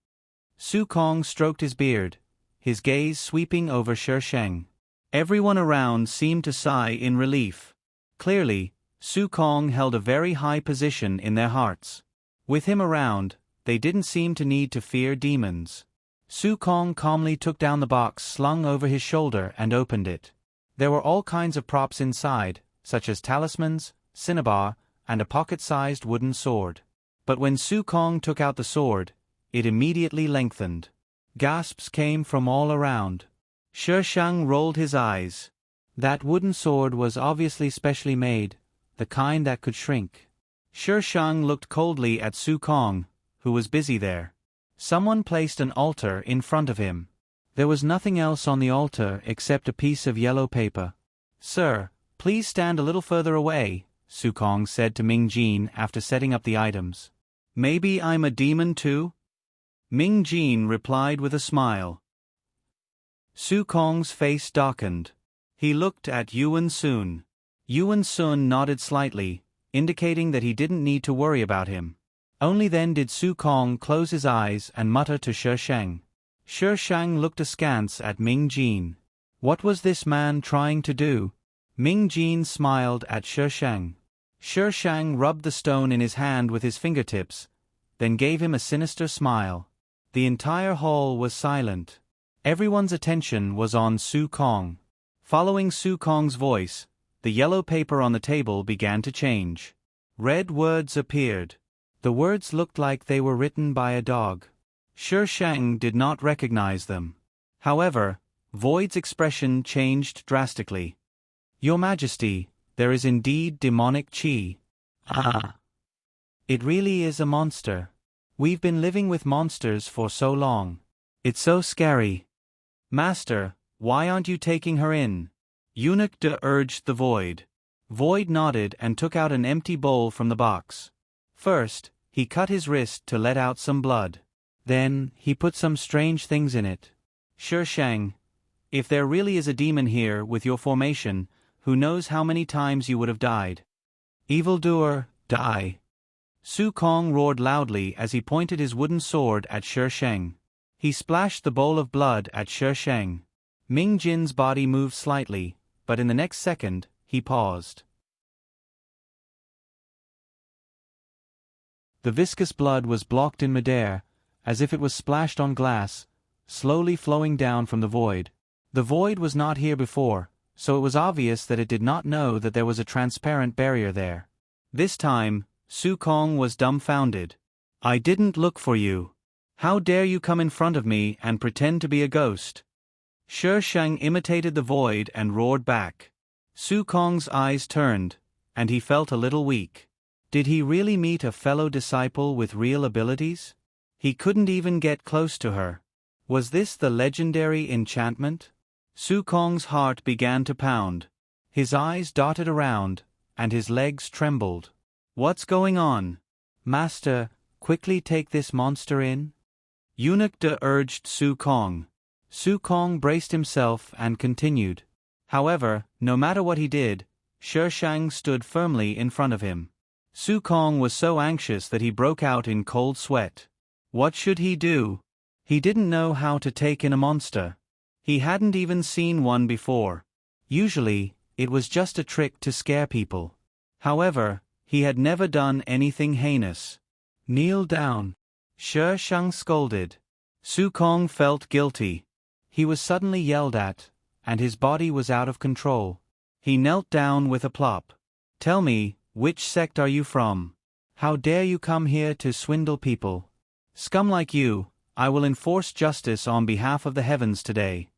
Su Kong stroked his beard, his gaze sweeping over Shi Shang. Everyone around seemed to sigh in relief. Clearly, Su Kong held a very high position in their hearts. With him around, they didn't seem to need to fear demons. Su Kong calmly took down the box slung over his shoulder and opened it. There were all kinds of props inside, such as talismans, cinnabar, and a pocket-sized wooden sword. But when Su Kong took out the sword, it immediately lengthened. Gasps came from all around. Shi Shang rolled his eyes. That wooden sword was obviously specially made, the kind that could shrink. Shi Shang looked coldly at Su Kong, who was busy there. Someone placed an altar in front of him. There was nothing else on the altar except a piece of yellow paper. Sir, please stand a little further away, Su Kong said to Ming Jin after setting up the items. Maybe I'm a demon too? Ming Jin replied with a smile. Su Kong's face darkened. He looked at Yuan Sun. Yuan Sun nodded slightly, indicating that he didn't need to worry about him. Only then did Su Kong close his eyes and mutter to Shi Shang. Shi Shang looked askance at Ming Jin. What was this man trying to do? Ming Jin smiled at Shi Shang. Shi Shang rubbed the stone in his hand with his fingertips, then gave him a sinister smile. The entire hall was silent. Everyone's attention was on Su Kong. Following Su Kong's voice, the yellow paper on the table began to change. Red words appeared. The words looked like they were written by a dog. Shi Shang did not recognize them. However, Void's expression changed drastically. Your Majesty, there is indeed demonic qi. Ah. It really is a monster. We've been living with monsters for so long. It's so scary. Master, why aren't you taking her in? Eunuch De urged the Void. Void nodded and took out an empty bowl from the box. First, he cut his wrist to let out some blood. Then, he put some strange things in it. Shi Shang, if there really is a demon here with your formation, who knows how many times you would have died. Evildoer, die. Su Kong roared loudly as he pointed his wooden sword at Shi Shang. He splashed the bowl of blood at Shi Shang. Ming Jin's body moved slightly, but in the next second, he paused. The viscous blood was blocked in midair, as if it was splashed on glass, slowly flowing down from the Void. The Void was not here before, so it was obvious that it did not know that there was a transparent barrier there. This time, Su Kong was dumbfounded. I didn't look for you. How dare you come in front of me and pretend to be a ghost? Shi Shang imitated the Void and roared back. Su Kong's eyes turned, and he felt a little weak. Did he really meet a fellow disciple with real abilities? He couldn't even get close to her. Was this the legendary enchantment? Su Kong's heart began to pound. His eyes darted around, and his legs trembled. What's going on? Master, quickly take this monster in. Eunuch De urged Su Kong. Su Kong braced himself and continued. However, no matter what he did, Shi Shang stood firmly in front of him. Su Kong was so anxious that he broke out in cold sweat. What should he do? He didn't know how to take in a monster. He hadn't even seen one before. Usually, it was just a trick to scare people. However, he had never done anything heinous. Kneel down. Shi Shang scolded. Su Kong felt guilty. He was suddenly yelled at, and his body was out of control. He knelt down with a plop. Tell me, which sect are you from? How dare you come here to swindle people? Scum like you, I will enforce justice on behalf of the heavens today.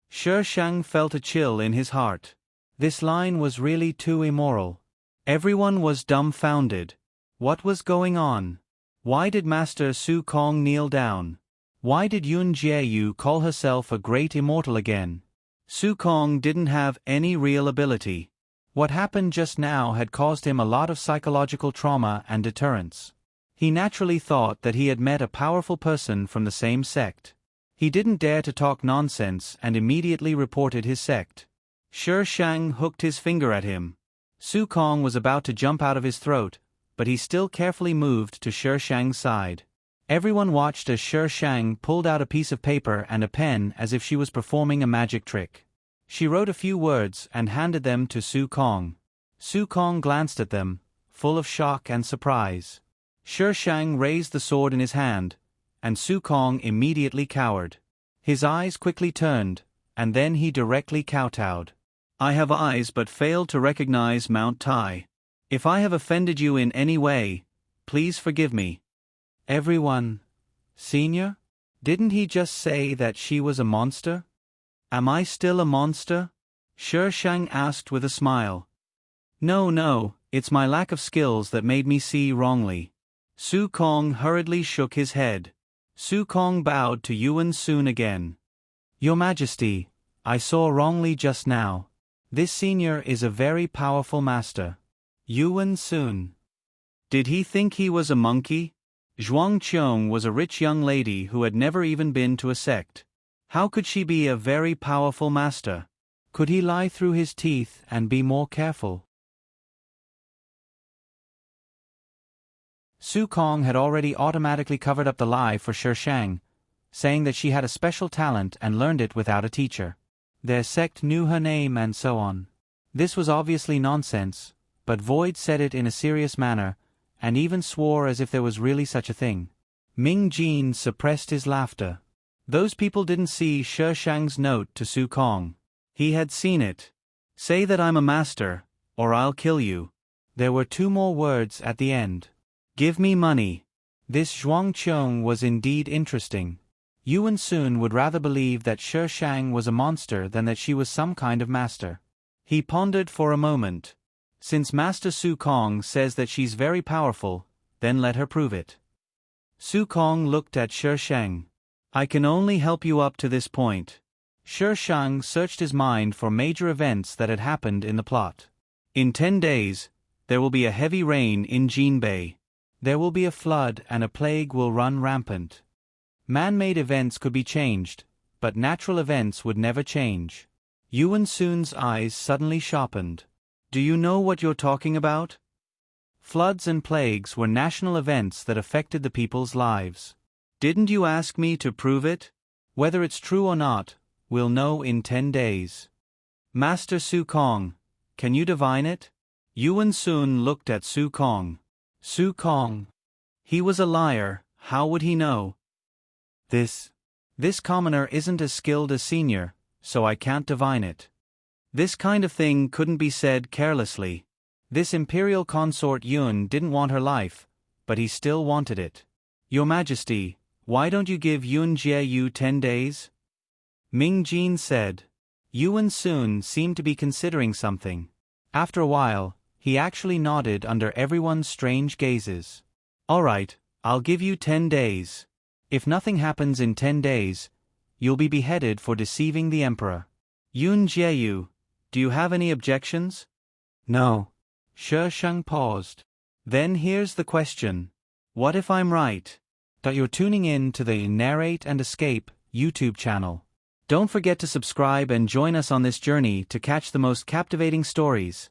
Shi Shang felt a chill in his heart. This line was really too immoral. Everyone was dumbfounded. What was going on? Why did Master Su Kong kneel down? Why did Yun Jieyu call herself a great immortal again? Su Kong didn't have any real ability. What happened just now had caused him a lot of psychological trauma and deterrence. He naturally thought that he had met a powerful person from the same sect. He didn't dare to talk nonsense and immediately reported his sect. Shi Shang hooked his finger at him. Su Kong was about to jump out of his throat, but he still carefully moved to Shi Shang's side. Everyone watched as Shi Shang pulled out a piece of paper and a pen as if she was performing a magic trick. She wrote a few words and handed them to Su Kong. Su Kong glanced at them, full of shock and surprise. Shi Shang raised the sword in his hand, and Su Kong immediately cowered. His eyes quickly turned, and then he directly kowtowed. I have eyes but failed to recognize Mount Tai. If I have offended you in any way, please forgive me. Everyone. Senior? Didn't he just say that she was a monster? Am I still a monster? Shi Shang asked with a smile. No, it's my lack of skills that made me see wrongly. Su Kong hurriedly shook his head. Su Kong bowed to Yuan Sun again. Your Majesty, I saw wrongly just now. This senior is a very powerful master. Yuan Sun. Did he think he was a monkey? Zhuang Qiong was a rich young lady who had never even been to a sect. How could she be a very powerful master? Could he lie through his teeth and be more careful? Su Kong had already automatically covered up the lie for Shi Shang, saying that she had a special talent and learned it without a teacher. Their sect knew her name and so on. This was obviously nonsense, but Void said it in a serious manner, and even swore as if there was really such a thing. Ming Jin suppressed his laughter. Those people didn't see Shi Shang's note to Su Kong. He had seen it. Say that I'm a master, or I'll kill you. There were 2 more words at the end. Give me money. This Zhuang Qiong was indeed interesting. Yuan Sun would rather believe that Shi Shang was a monster than that she was some kind of master. He pondered for a moment. Since Master Su Kong says that she's very powerful, then let her prove it. Su Kong looked at Shi Shang. I can only help you up to this point. Shi Shang searched his mind for major events that had happened in the plot. In 10 days, there will be a heavy rain in Jinbei. There will be a flood and a plague will run rampant. Man-made events could be changed, but natural events would never change. Yuan Sun's eyes suddenly sharpened. Do you know what you're talking about? Floods and plagues were national events that affected the people's lives. Didn't you ask me to prove it? Whether it's true or not, we'll know in 10 days. Master Su Kong, can you divine it? Yuan Sun looked at Su Kong. Su Kong. He was a liar, how would he know? This commoner isn't as skilled as senior, so I can't divine it. This kind of thing couldn't be said carelessly. This imperial consort Yun didn't want her life, but he still wanted it. Your Majesty, why don't you give Yun Jieyu 10 days? Ming Jin said. Yuan Sun seemed to be considering something. After a while, he actually nodded under everyone's strange gazes. All right, I'll give you 10 days. If nothing happens in 10 days, you'll be beheaded for deceiving the emperor. Yun Jieyu, do you have any objections? No. Shi Shang paused. Then here's the question. What if I'm right? That you're tuning in to the Narrate and Escape YouTube channel. Don't forget to subscribe and join us on this journey to catch the most captivating stories.